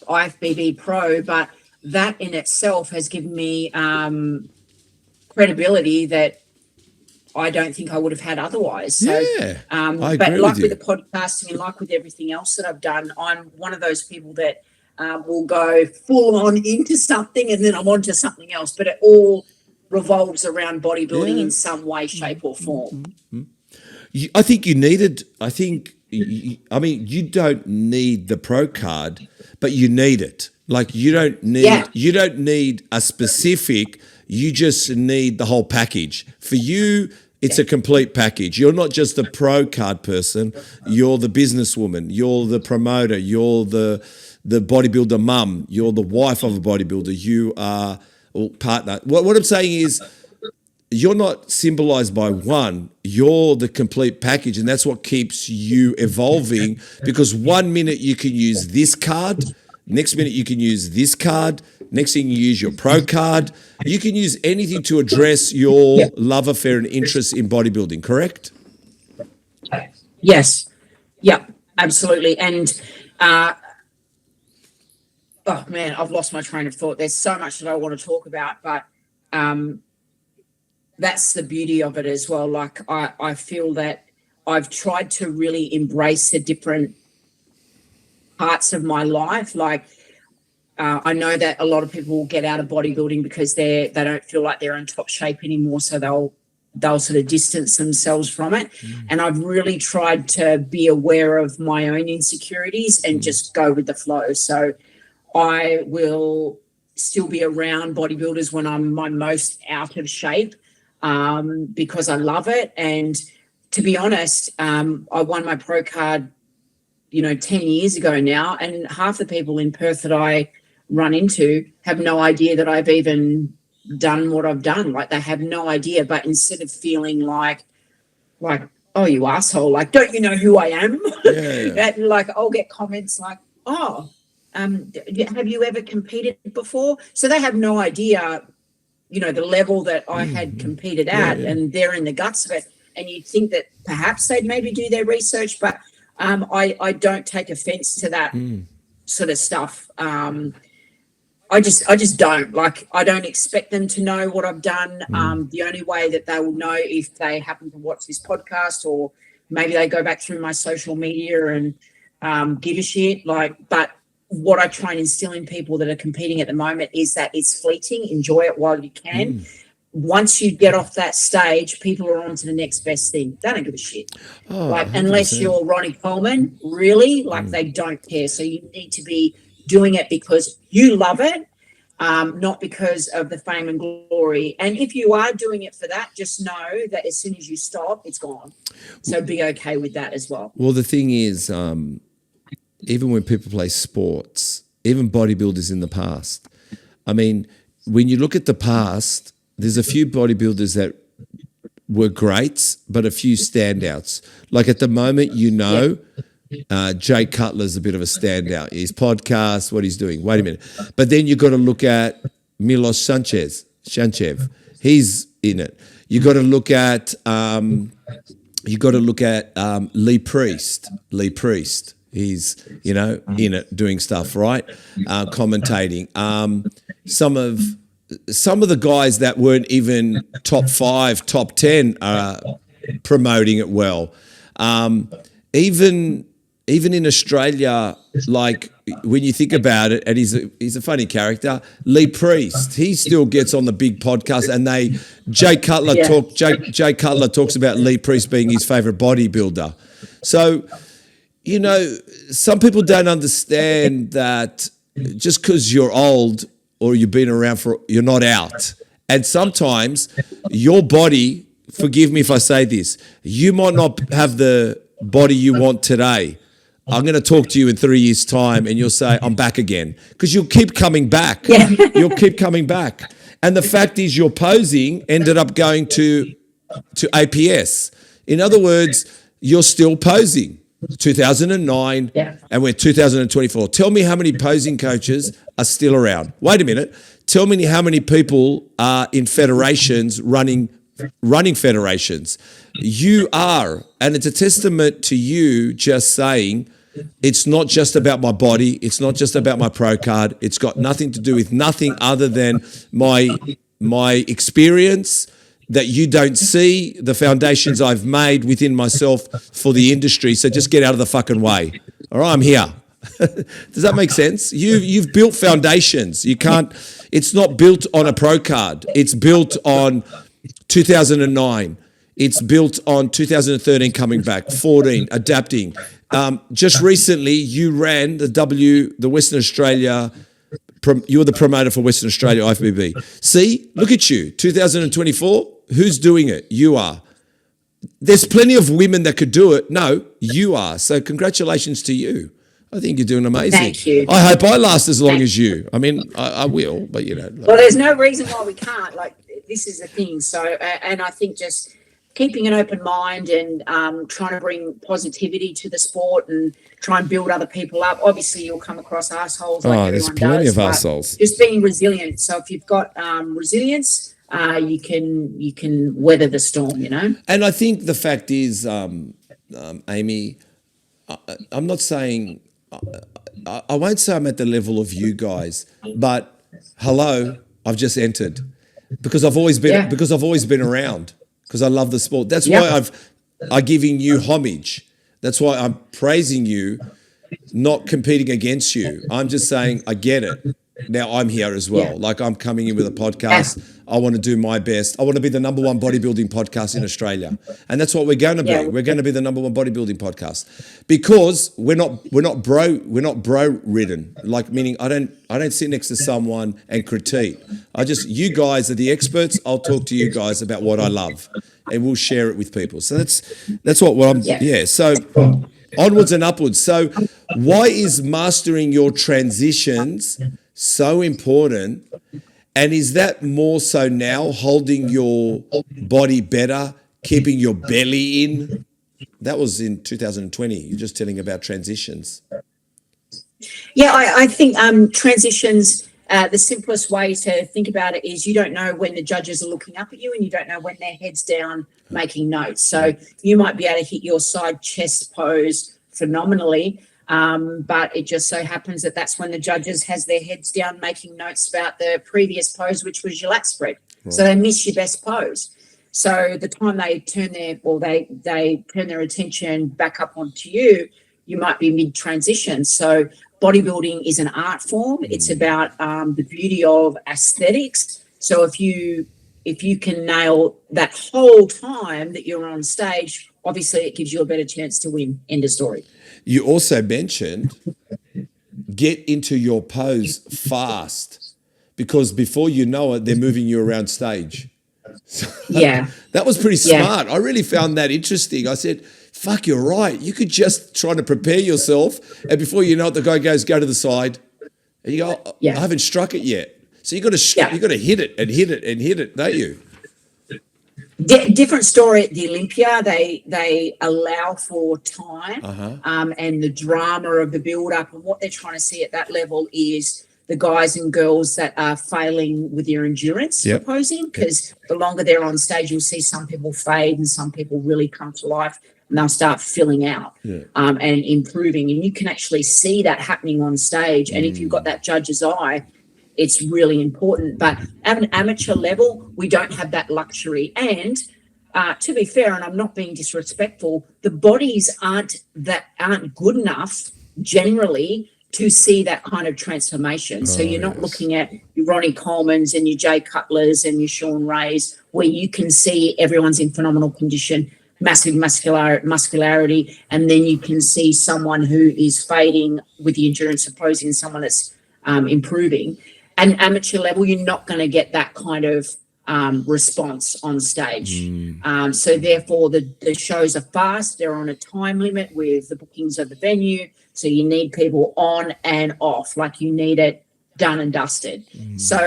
IFBB Pro, but that in itself has given me credibility that I don't think I would have had otherwise. So, I agree but like with with the podcasting and like with everything else that I've done, I'm one of those people that will go full on into something and then I'm on to something else. But it all revolves around bodybuilding in some way, shape, or form. I think you needed. You don't need the pro card, but you need it. Like, you don't need a specific. You just need the whole package. For you, it's a complete package. You're not just a pro card person. You're the businesswoman. You're the promoter. You're the bodybuilder mum. You're the wife of a bodybuilder. You are or partner. What I'm saying is, you're not symbolized by one, you're the complete package, and that's what keeps you evolving, because 1 minute you can use this card, next minute you can use this card, next thing you use your pro card. You can use anything to address your love affair and interest in bodybuilding, correct? Yes. Yep, absolutely. And oh man, I've lost my train of thought. There's so much that I want to talk about, but that's the beauty of it as well. Like I feel that I've tried to really embrace the different parts of my life. Like I know that a lot of people will get out of bodybuilding because they don't feel like they're in top shape anymore, so they'll sort of distance themselves from it. And I've really tried to be aware of my own insecurities and just go with the flow. So I will still be around bodybuilders when I'm my most out of shape, because I love it. And to be honest, I won my pro card, 10 years ago now, and half the people in Perth that I run into have no idea that I've even done what I've done. Like, they have no idea. But instead of feeling like, oh, you asshole, like, don't you know who I am? Yeah. Like, I'll get comments like, oh, have you ever competed before? So they have no idea, the level that I had competed at, and they're in the guts of it. And you'd think that perhaps they'd maybe do their research, but I don't take offense to that sort of stuff. I just don't. Like, I don't expect them to know what I've done. The only way that they will know if they happen to watch this podcast, or maybe they go back through my social media and give a shit. But what I try and instill in people that are competing at the moment is that it's fleeting. Enjoy it while you can. Once you get off that stage, people are on to the next best thing. They don't give a shit. Unless you're Ronnie Coleman, really, they don't care. So you need to be doing it because you love it, not because of the fame and glory. And if you are doing it for that, just know that as soon as you stop, it's gone. So be okay with that as well. Well, the thing is, even when people play sports, even bodybuilders in the past, I mean, when you look at the past, there's a few bodybuilders that were greats, but a few standouts. Like at the moment, Jay Cutler's a bit of a standout. His podcast, what he's doing. Wait a minute. But then you've got to look at Milos Sanchev. He's in it. You got to look at Lee Priest. He's, in it, doing stuff, right? Commentating. Some of the guys that weren't even top 5, top 10 are promoting it well. Even in Australia, like when you think about it, and he's a funny character, Lee Priest, he still gets on the big podcast, and Jay Cutler talks about Lee Priest being his favorite bodybuilder. So, some people don't understand that just because you're old or you've been around you're not out. And sometimes your body, forgive me if I say this, you might not have the body you want today. I'm going to talk to you in 3 years' time and you'll say, I'm back again. Because you'll keep coming back. Yeah. You'll keep coming back. And the fact is your posing ended up going to APS. In other words, you're still posing. 2009 and we're 2024. Tell me how many posing coaches are still around. Wait a minute. Tell me how many people are in federations running federations. You are, and it's a testament to you just saying, it's not just about my body. It's not just about my pro card. It's got nothing to do with nothing other than my experience, that you don't see, the foundations I've made within myself for the industry. So just get out of the fucking way. All right, I'm here. Does that make sense? You've built foundations. It's not built on a pro card. It's built on 2009. It's built on 2013 coming back, 14, adapting. Just recently, you ran the Western Australia. You were the promoter for Western Australia, IFBB. See, look at you, 2024. Who's doing it? You are. There's plenty of women that could do it. No, you are. So congratulations to you. I think you're doing amazing. Thank you. I hope I last as long as you. I mean, I will, but you know. Well, there's no reason why we can't. Like, this is the thing. So, and I think just keeping an open mind and trying to bring positivity to the sport and try and build other people up. Obviously, you'll come across assholes like everyone there's plenty does, of assholes. Just being resilient. So if you've got resilience, you can weather the storm, you know. And I think the fact is, Amy, I'm not saying, I won't say I'm at the level of you guys, but hello, I've just entered because I've always been around because I love the sport. That's why I'm giving you homage. That's why I'm praising you, not competing against you. I'm just saying I get it. Now I'm here as well. Yeah. Like I'm coming in with a podcast. I want to do my best. I want to be the number one bodybuilding podcast in Australia. And that's what we're going to be. We're going to be the number one bodybuilding podcast because we're not bro ridden. Like meaning I don't sit next to someone and critique. You guys are the experts. I'll talk to you guys about what I love and we'll share it with people. So that's what I'm so onwards and upwards. So why is mastering your transitions so important? And is that more so now, holding your body better, keeping your belly in? That was in 2020. You're just telling about transitions. Yeah, I think transitions, the simplest way to think about it is you don't know when the judges are looking up at you and you don't know when their head's down making notes. So you might be able to hit your side chest pose phenomenally, but it just so happens that that's when the judges has their heads down making notes about the previous pose, which was your lat spread. Right. So they miss your best pose. So the time they turn they turn their attention back up onto you, you might be mid transition. So bodybuilding is an art form. It's about the beauty of aesthetics. So if you can nail that whole time that you're on stage, obviously it gives you a better chance to win. End of story. You also mentioned get into your pose fast because before you know it, they're moving you around stage. So that was pretty smart. I really found that interesting. I said, fuck, you're right. You could just try to prepare yourself and before you know it, the guy goes, go to the side. And you go, I haven't struck it yet. So you got to hit it and hit it and hit it, don't you? Different story at the Olympia. They allow for time and the drama of the build-up, and what they're trying to see at that level is the guys and girls that are failing with their endurance for posing, because the longer they're on stage, you'll see some people fade and some people really come to life and they'll start filling out and improving. And you can actually see that happening on stage. And if you've got that judge's eye, it's really important. But at an amateur level, we don't have that luxury. And to be fair, and I'm not being disrespectful, the bodies aren't good enough generally to see that kind of transformation. So you're not looking at your Ronnie Colemans and your Jay Cutlers and your Sean Rays, where you can see everyone's in phenomenal condition, massive muscularity, and then you can see someone who is fading with the endurance of posing and someone that's improving. At an amateur level, you're not going to get that kind of response on stage. So therefore, the shows are fast. They're on a time limit with the bookings of the venue. So you need people on and off, like you need it done and dusted. So,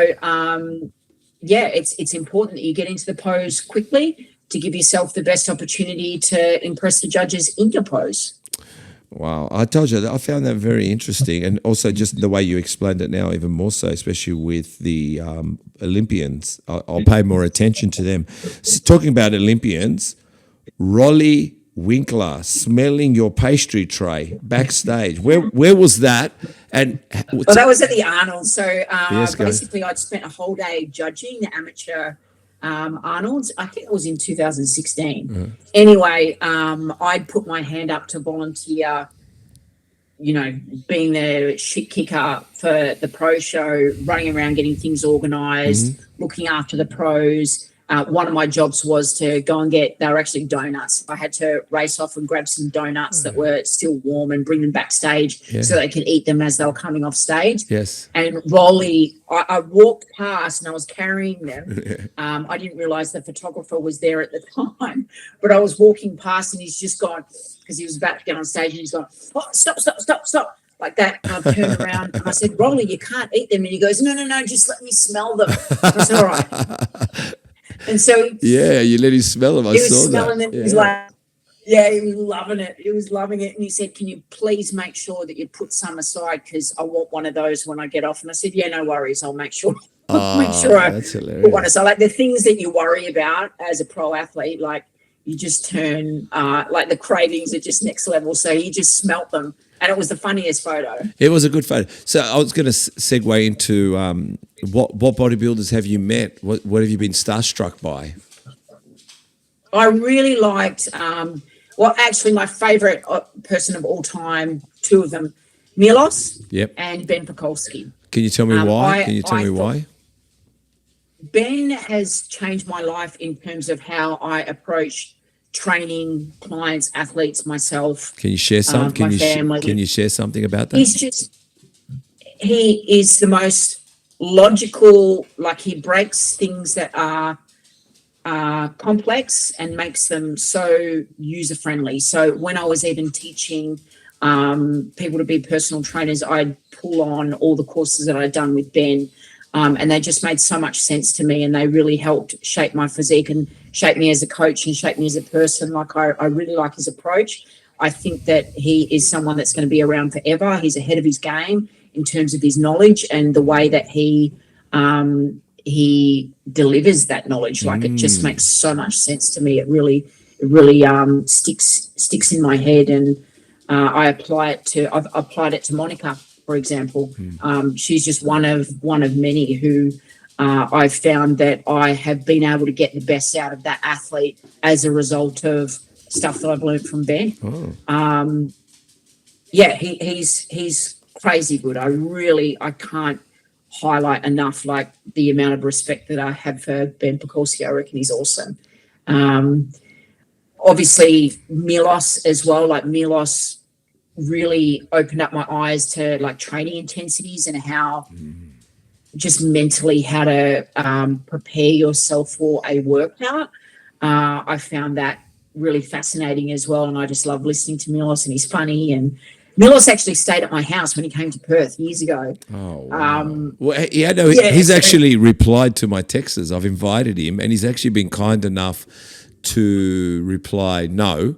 it's important that you get into the pose quickly to give yourself the best opportunity to impress the judges in your pose. Wow. I told you that I found that very interesting. And also just the way you explained it now, even more so, especially with the Olympians. I'll pay more attention to them. So talking about Olympians, Rolly Winkler smelling your pastry tray backstage. Where was that? And well, that was at the Arnold. So basically I'd spent a whole day judging the amateur Arnold's. I think it was in 2016. Anyway, I'd put my hand up to volunteer, being the shit kicker for the pro show, running around getting things organised, looking after the pros. One of my jobs was to go and they were actually donuts. I had to race off and grab some donuts that were still warm and bring them backstage so they could eat them as they were coming off stage. Yes. And Rolly, I walked past and I was carrying them. I didn't realise the photographer was there at the time, but I was walking past and he's just gone, because he was about to get on stage and he's gone, oh, stop. like that. And I turned around and I said, Rolly, you can't eat them. And he goes, no, just let me smell them. I said, all right. And so you let him smell them. I he was saw smelling that. it. He was like, yeah, he was loving it. He was loving it. And he said, can you please make sure that you put some aside because I want one of those when I get off. And I said, yeah, no worries. I'll make sure. Make sure I put one aside. Like the things that you worry about as a pro athlete, like you just turn, like the cravings are just next level. So he just smelt them. And it was the funniest photo. It was a good photo. So I was going to segue into what bodybuilders have you met? What have you been starstruck by? I really liked, well, actually my favorite person of all time, two of them, Milos and Ben Pakulski. Can you tell me why? Can you tell me why? Ben has changed my life in terms of how I approach training clients, athletes, myself. Can you share some? Can you share something about that? He is the most logical, like he breaks things that are complex and makes them so user-friendly. So when I was even teaching people to be personal trainers, I'd pull on all the courses that I'd done with Ben. And they just made so much sense to me, and they really helped shape my physique and shape me as a coach and shape me as a person. Like I really like his approach. I think that he is someone that's going to be around forever. He's ahead of his game in terms of his knowledge and the way that he delivers that knowledge. Like it just makes so much sense to me. It really sticks in my head, and I've applied it to Monica, for example. She's just one of many who I've found that I have been able to get the best out of that athlete as a result of stuff that I've learned from Ben. He's crazy good. I can't highlight enough like the amount of respect that I have for Ben Pakulski. I reckon he's awesome. Obviously Milos as well. Like Milos really opened up my eyes to like training intensities and how just mentally how to prepare yourself for a workout. I found that really fascinating as well, and I just love listening to Milos, and he's funny. And Milos actually stayed at my house when he came to Perth years ago. Oh, wow. He's actually replied to my texts. I've invited him, and he's actually been kind enough to reply no.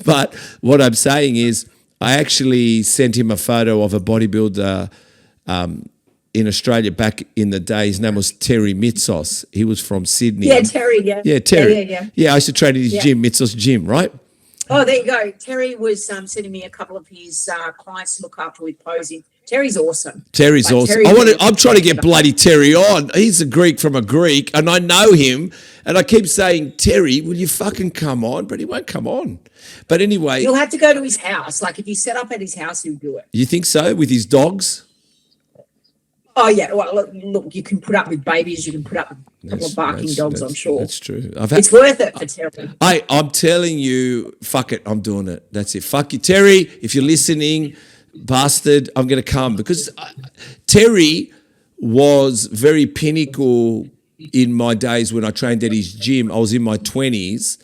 But what I'm saying is I actually sent him a photo of a bodybuilder in Australia back in the day. His name was Terry Mitsos. He was from Sydney. Yeah, Terry, yeah. Yeah, Terry. Yeah, I used to train at his gym, Mitsos Gym, right? Oh, there you go. Terry was sending me a couple of his clients to look after with posing. Terry's awesome. Terry's awesome. I'm trying to get bloody Terry on. He's a Greek from a Greek, and I know him. And I keep saying, Terry, will you fucking come on? But he won't come on. But anyway. You'll have to go to his house. Like if you set up at his house, he'll do it. You think so? With his dogs? Oh, yeah. Well, look, you can put up with babies. You can put up with a couple of barking dogs, I'm sure. That's true. It's worth it for Terry. I'm telling you, fuck it. I'm doing it. That's it. Fuck you. Terry, if you're listening, bastard, I'm going to come. Because Terry was very pinnacle in my days when I trained at his gym. I was in my 20s,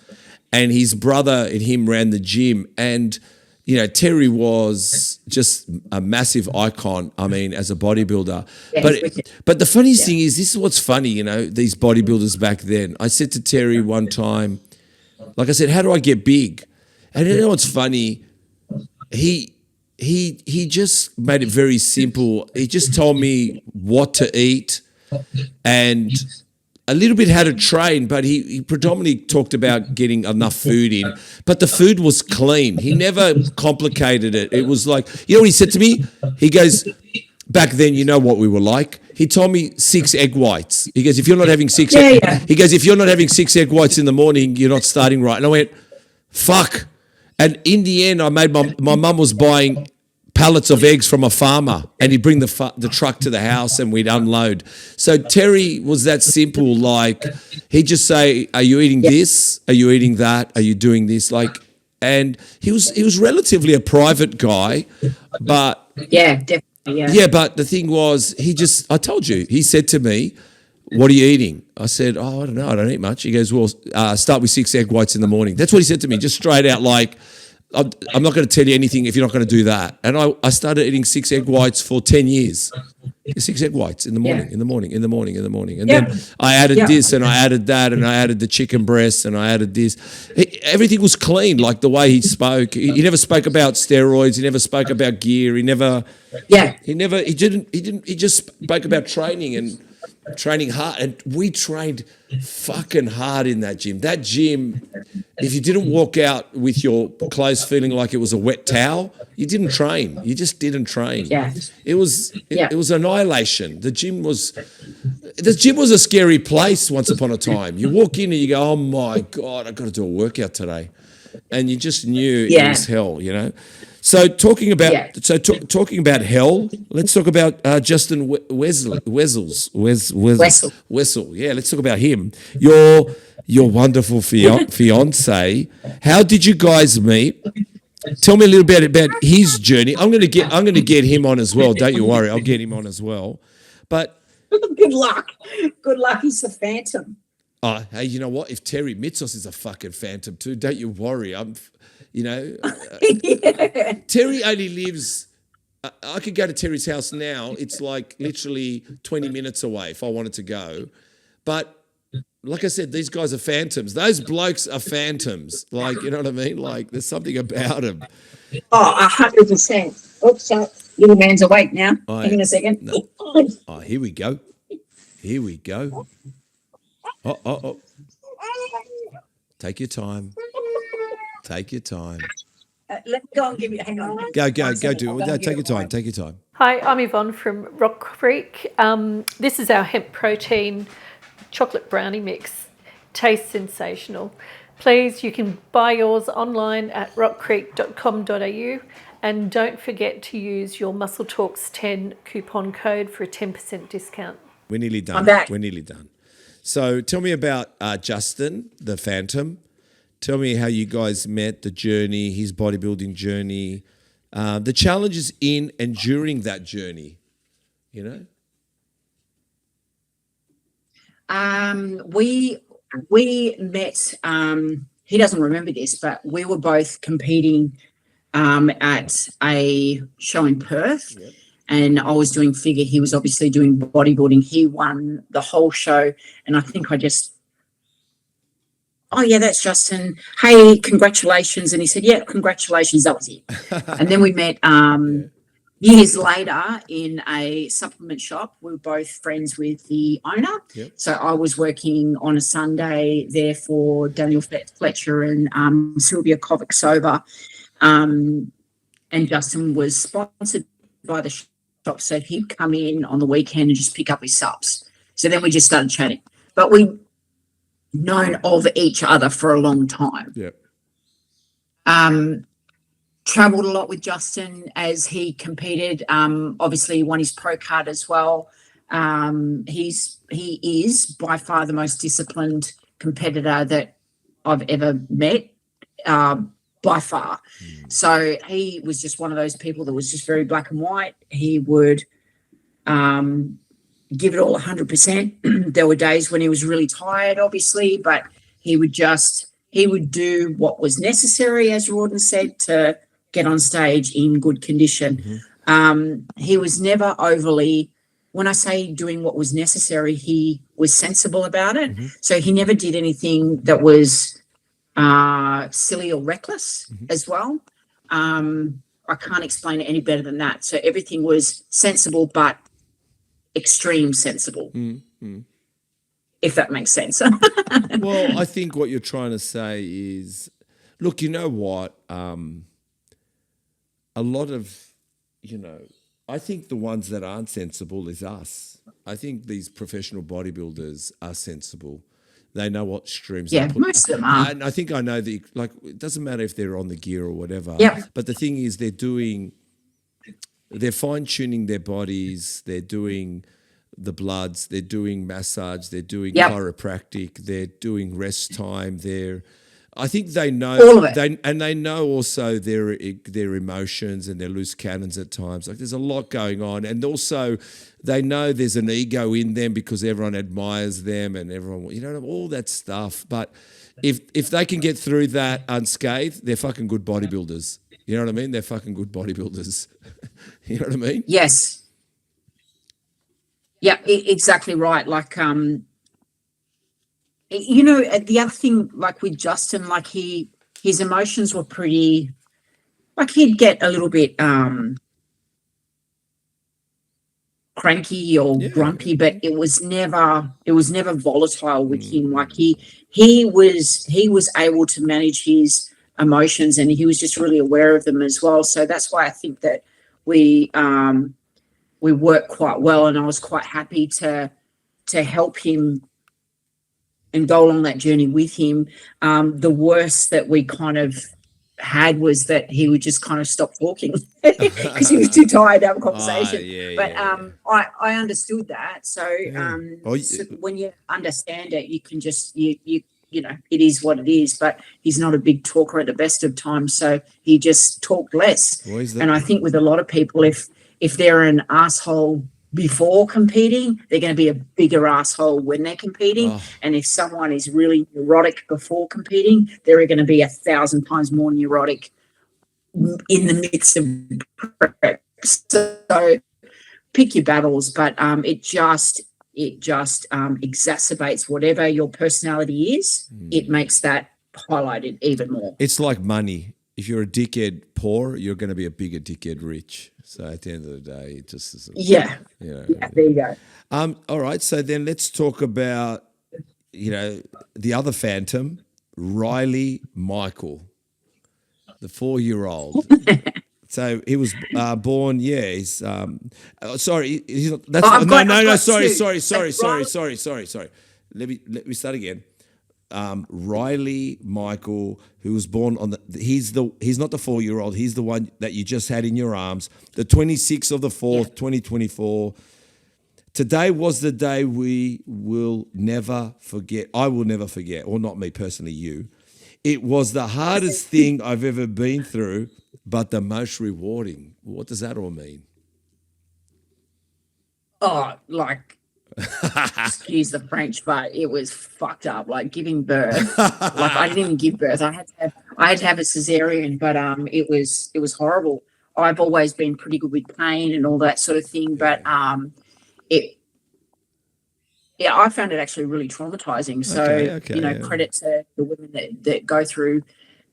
and his brother and him ran the gym. And, you know, Terry was just a massive icon, I mean, as a bodybuilder. Yeah, but the funniest thing is, this is what's funny, you know, these bodybuilders back then. I said to Terry one time, like I said, how do I get big? And you know what's funny? He just made it very simple. He just told me what to eat and a little bit how to train, but he predominantly talked about getting enough food in. But the food was clean. He never complicated it. It was like, you know what he said to me? He goes, back then, you know what we were like. He told me 6 egg whites. He goes, if you're not having he goes, if you're not having 6 egg whites in the morning, you're not starting right. And I went, fuck. And in the end, I made my mum was buying pallets of eggs from a farmer, and he'd bring the truck to the house and we'd unload. So Terry was that simple. Like he'd just say, "Are you eating this? Are you eating that? Are you doing this?" Like, and he was relatively a private guy, but definitely. Yeah, but the thing was, I told you, he said to me, "What are you eating?" I said, "Oh, I don't know. I don't eat much." He goes, "Well, start with 6 egg whites in the morning." That's what he said to me, just straight out, like I'm not going to tell you anything if you're not going to do that. And I started eating 6 egg whites for 10 years. 6 egg whites in the morning, in the morning. And then I added this and I added that and I added the chicken breasts and I added this. Everything was clean, like the way he spoke. He never spoke about steroids. He never spoke about gear. He just spoke about training and training hard. And we trained fucking hard in that gym. That gym, if you didn't walk out with your clothes feeling like it was a wet towel, you didn't train. You just didn't train. Yeah. It was annihilation. The gym was a scary place once upon a time. You walk in and you go, oh my God, I've got to do a workout today. And you just knew it was hell, you know. So talking about hell, let's talk about Justin Wessel. Yeah, let's talk about him. Your wonderful fiance. How did you guys meet? Tell me a little bit about his journey. I'm gonna get him on as well. Don't you worry, I'll get him on as well. But good luck. Good luck. He's a phantom. Oh, hey, you know what? If Terry Mitsos is a fucking phantom too, don't you worry. Terry only lives. I could go to Terry's house now. It's like literally 20 minutes away if I wanted to go. But like I said, these guys are phantoms. Those blokes are phantoms. Like, you know what I mean? Like, there's something about them. Oh, 100%. Oops, sorry. Little man's awake now. Hang on a second. No. Oh, here we go. Oh. Take your time. Let go and give you. Hang on. Go do it. No, take your time. Hi, I'm Yvonne from Rock Creek. This is our hemp protein chocolate brownie mix. Tastes sensational. Please, you can buy yours online at rockcreek.com.au and don't forget to use your Muscle Talks 10 coupon code for a 10% discount. We're nearly done. I'm back. We're nearly done. So tell me about Justin, the Phantom. Tell me how you guys met, the journey, his bodybuilding journey, the challenges in and during that journey, you know? We met, he doesn't remember this, but we were both competing at a show in Perth. Yep. And I was doing figure. He was obviously doing bodybuilding. He won the whole show. And I think oh, yeah, that's Justin. Hey, congratulations. And he said, yeah, congratulations. That was it. And then we met years later in a supplement shop. We were both friends with the owner. Yep. So I was working on a Sunday there for Daniel Fletcher and Sylvia Kovac-Sova. And Justin was sponsored by the shop. So he'd come in on the weekend and just pick up his subs. So then we just started chatting. But we known of each other for a long time. Yep. Traveled a lot with Justin as he competed. Obviously he won his pro card as well. He is by far the most disciplined competitor that I've ever met, by far. So he was just one of those people that was just very black and white. He would give it all 100%. There were days when he was really tired, obviously, but he would do what was necessary, as Rawdon said, to get on stage in good condition. Mm-hmm. He was never overly, when I say doing what was necessary, he was sensible about it. Mm-hmm. So he never did anything that was silly or reckless as well. I can't explain it any better than that. So everything was sensible, but extreme sensible, if that makes sense. Well, I think what you're trying to say is, look, you know what? A lot of, I think the ones that aren't sensible is us. I think these professional bodybuilders are sensible. They know what streams. Yeah, most of them are. And I think I know that, it doesn't matter if they're on the gear or whatever. Yep. But the thing is, they're fine-tuning their bodies, they're doing the bloods, they're doing massage, they're doing chiropractic, they're doing rest time, they're I think they know All of it. they know also their emotions and their loose cannons at times. Like there's a lot going on, and also they know there's an ego in them because everyone admires them and everyone, all that stuff. But if they can get through that unscathed, they're fucking good bodybuilders. You know what I mean? They're fucking good bodybuilders. You know what I mean? Yes. Yeah, exactly right. Like, the other thing, like with Justin, like his emotions were pretty, like he'd get a little bit cranky or grumpy, but it was never volatile with him. Like he was able to manage his emotions, and he was just really aware of them as well. So that's why I think that we worked quite well, and I was quite happy to help him and go along that journey with him. The worst that we kind of had was that he would just kind of stop talking because he was too tired to have a conversation. I understood that. So, so when you understand it, you can just it is what it is. But he's not a big talker at the best of times, so he just talked less. And I think with a lot of people, if they're an asshole before competing, they're going to be a bigger asshole when they're competing. And if someone is really neurotic before competing, they're going to be 1,000 times more neurotic in the midst of prep. So pick your battles, but it just exacerbates whatever your personality is. It makes that highlighted even more. It's like money. If you're a dickhead poor, you're going to be a bigger dickhead rich. So at the end of the day, it just is. Yeah, there you go. All right, so then let's talk about, the other phantom, Riley Michael, the 4-year-old. So he was born. Yeah, he's. Sorry, he's not, that's sorry. Let me start again. Riley Michael, who was born on he's not the 4-year-old, he's the one that you just had in your arms, the 26th of the 4th, 2024. Today was the day we will never forget. I will never forget, or not me personally, you. It was the hardest thing I've ever been through, but the most rewarding. What does that all mean? Oh, like, excuse the French, but it was fucked up. Like giving birth, like I didn't even give birth. I had to have a cesarean, but it was horrible. I've always been pretty good with pain and all that sort of thing, but I found it actually really traumatizing. So credit to the women that go through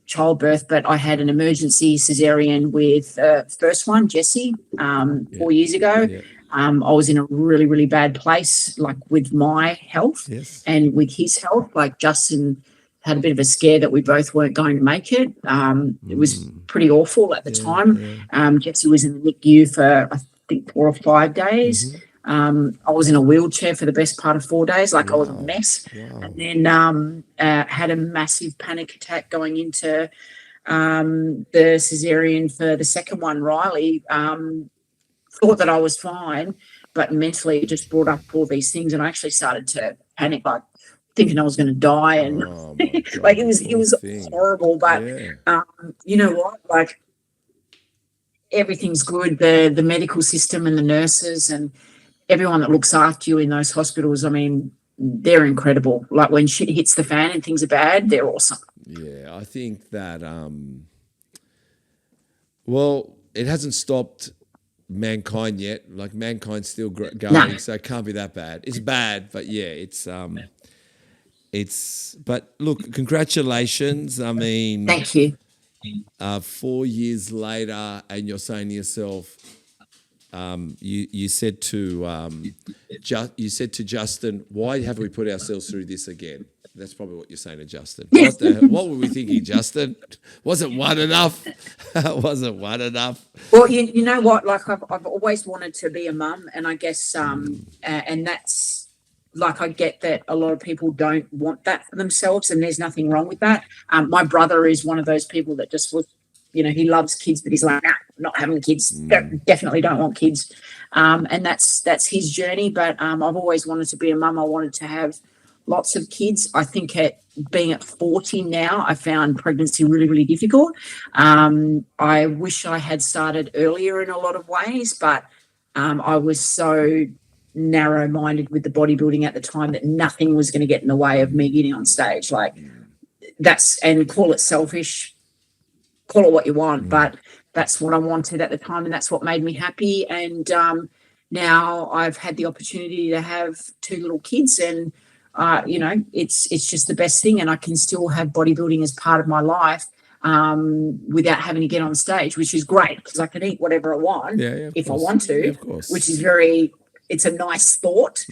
childbirth. But I had an emergency cesarean with first one, Jessie, 4 years ago. Yeah. I was in a really, really bad place, like with my health and with his health. Like Justin had a bit of a scare that we both weren't going to make it. It was pretty awful at the time. Jessie was in the NICU for, I think, 4 or 5 days. I was in a wheelchair for the best part of 4 days. Like I was a mess. And then had a massive panic attack going into the cesarean for the second one. Riley thought that I was fine, but mentally it just brought up all these things, and I actually started to panic, like thinking I was going to die, and like it was horrible. But you know what? Like everything's good. The medical system and the nurses and everyone that looks after you in those hospitals, I mean, they're incredible. Like when shit hits the fan and things are bad, they're awesome. Yeah, I think that well, it hasn't stopped mankind yet. Like mankind's still going, so it can't be that bad. It's bad, but yeah, it's but look, congratulations. I mean, thank you. 4 years later, and you're saying to yourself, you said to Justin, why have we put ourselves through this again? That's probably what you're saying to Justin. What were we thinking, Justin? Wasn't one enough? Wasn't one enough? Well, you know what? Like I've always wanted to be a mum, and I guess and that's like, I get that a lot of people don't want that for themselves, and there's nothing wrong with that. My brother is one of those people that just was, he loves kids, but he's like, nah, not having kids. Definitely don't want kids. And that's his journey. But I've always wanted to be a mum. I wanted to have lots of kids. I think at being at 40 now, I found pregnancy really, really difficult. I wish I had started earlier in a lot of ways, but I was so narrow-minded with the bodybuilding at the time that nothing was going to get in the way of me getting on stage. Like, and call it selfish, call it what you want, but that's what I wanted at the time, and that's what made me happy. And now I've had the opportunity to have 2 little kids, and it's just the best thing, and I can still have bodybuilding as part of my life without having to get on stage, which is great because I can eat whatever I want if I want to, which is it's a nice thought.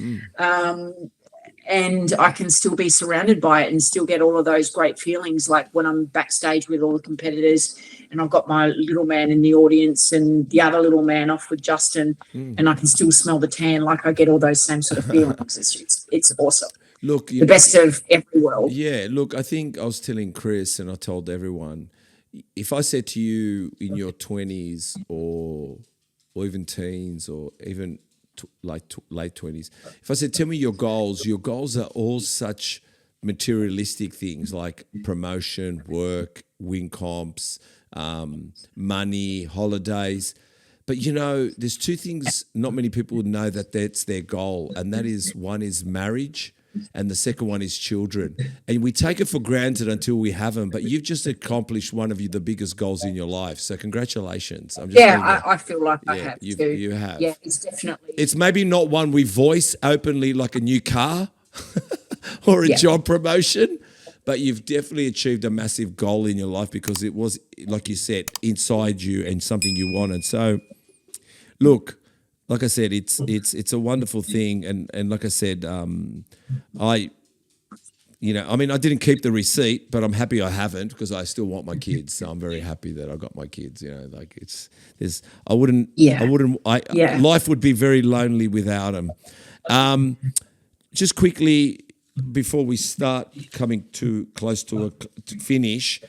And I can still be surrounded by it and still get all of those great feelings, like when I'm backstage with all the competitors and I've got my little man in the audience and the other little man off with Justin, and I can still smell the tan. Like, I get all those same sort of feelings. It's awesome. Look, the best of every world. Yeah, look, I think I was telling Chris, and I told everyone, if I said to you in your 20s or even teens or even late 20s, if I said, tell me your goals are all such materialistic things like promotion, work, win comps, money, holidays. But, there's 2 things not many people know that's their goal, and that is, one is marriage and the second one is children. And we take it for granted until we have them, but you've just accomplished one of the biggest goals in your life. So congratulations. I feel like I have too. You have. Yeah, it's definitely. It's maybe not one we voice openly like a new car or a job promotion, but you've definitely achieved a massive goal in your life because it was, like you said, inside you and something you wanted. So, look, like I said, it's a wonderful thing, and like I said, I didn't keep the receipt, but I'm happy I haven't because I still want my kids. So I'm very happy that I got my kids. Life would be very lonely without them. Just quickly before we start coming too close to a finish,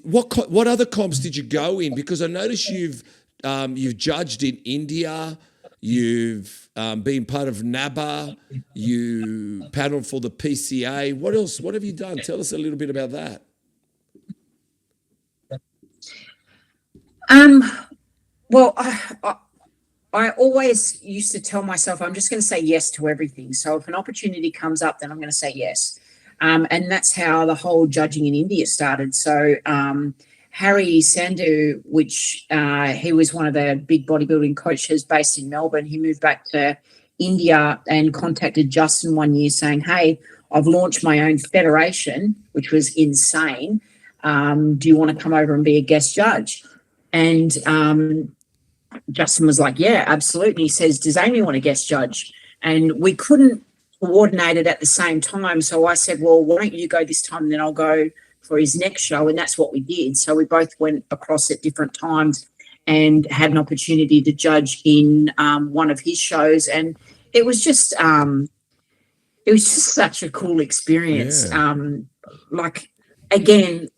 what other comps did you go in? Because I noticed you've judged in India, you've been part of NABA, you paddled for the PCA. What else? What have you done? Tell us a little bit about that. Well, I always used to tell myself I'm just going to say yes to everything. So if an opportunity comes up, then I'm going to say yes. And that's how the whole judging in India started. So Harry Sandhu, which he was one of the big bodybuilding coaches based in Melbourne, he moved back to India and contacted Justin one year saying, hey, I've launched my own federation, which was insane. Do you want to come over and be a guest judge? And Justin was like, yeah, absolutely. He says, does Amy want to guest judge? And we couldn't coordinate it at the same time. So I said, well, why don't you go this time and then I'll go for his next show. And that's what we did. So we both went across at different times and had an opportunity to judge in one of his shows. And it was just such a cool experience. Yeah. Again,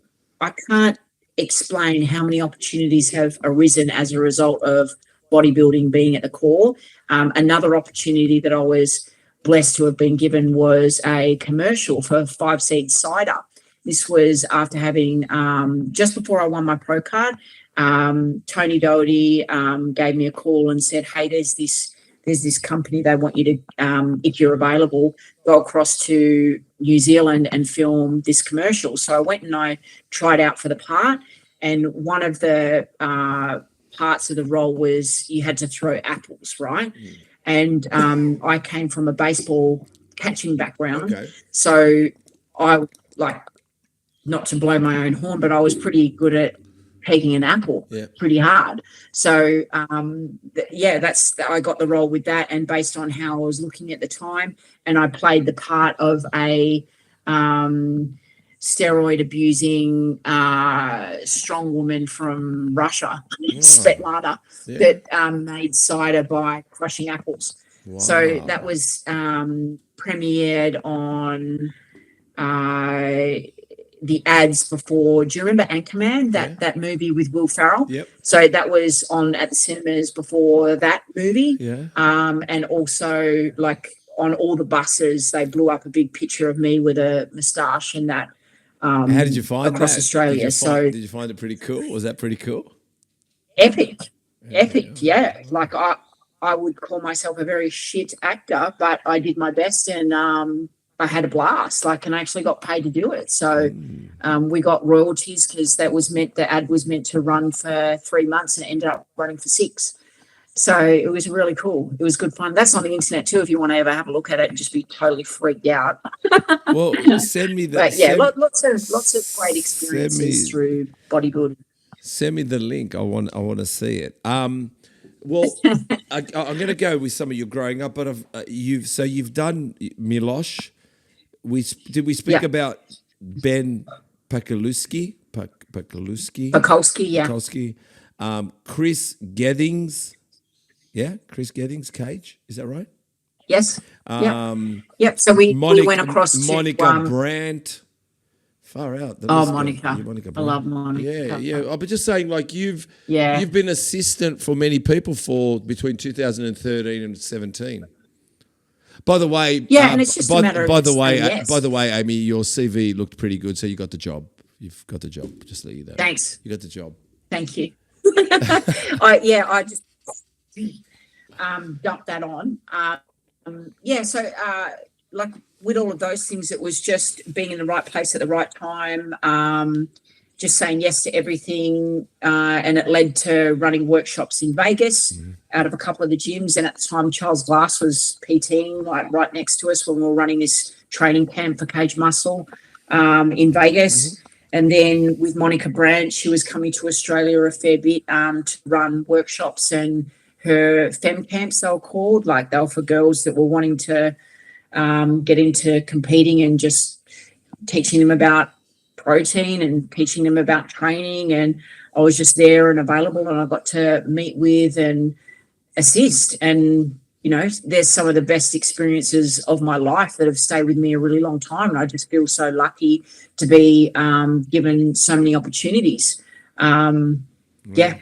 I can't explain how many opportunities have arisen as a result of bodybuilding being at the core. Another opportunity that I was blessed to have been given was a commercial for 5 Seed Cider. This was after having, just before I won my pro card, Tony Doherty gave me a call and said, hey, there's this company, they want you to, if you're available, go across to New Zealand and film this commercial. So I went and I tried out for the part, and one of the parts of the role was you had to throw apples, right? And I came from a baseball catching background. Okay. So I, not to blow my own horn, but I was pretty good at pegging an apple pretty hard. So, I got the role with that, and based on how I was looking at the time, and I played the part of a steroid abusing strong woman from Russia, Svetlana, that made cider by crushing apples. Wow. So that was premiered on the ads before. Do you remember Anchorman, that movie with Will Ferrell? Yep. So that was on at the cinemas before that movie. Yeah. And also on all the buses, they blew up a big picture of me with a moustache and that. How did you find across that? Australia? Did you find it pretty cool? Was that pretty cool? Epic. Yeah. Like I would call myself a very shit actor, but I did my best and I had a blast. Like, and I actually got paid to do it. So we got royalties because the ad was meant to run for 3 months and it ended up running for 6. So it was really cool. It was good fun. That's on the internet too. If you want to ever have a look at it and just be totally freaked out. Well, send me that. But yeah, lots of great experiences through bodybuilding. Send me the link. I want to see it. Well, I'm going to go with some of your growing up, but you've done Milosh. Did we speak about Ben Pakulski? Yeah. Pakulski. Chris Geddings. Yeah, Chris Geddings, Cage. Is that right? Yes. Yep. So we went across to Monica Brandt. Far out. Monica. Monica I love Monica. Yeah. I was just saying, like you've been assistant for many people for between 2013 and 17. By the way, and it's just a matter of by the way, Amy, your CV looked pretty good, so you got the job. You've got the job. Just let you know. Thanks. You got the job. Thank you. I just dumped that on. So like with all of those things, it was just being in the right place at the right time, just saying yes to everything, and it led to running workshops in Vegas out of a couple of the gyms. And at the time, Charles Glass was PTing like right next to us when we were running this training camp for Cage Muscle in Vegas. And then with Monica Brandt, she was coming to Australia a fair bit to run workshops, and her fem camps, they were called, like they were for girls that were wanting to get into competing and just teaching them about protein and teaching them about training. And I was just there and available, and I got to meet with and assist. And, you know, there's some of the best experiences of my life that have stayed with me a really long time. And I just feel so lucky to be given so many opportunities. Yeah.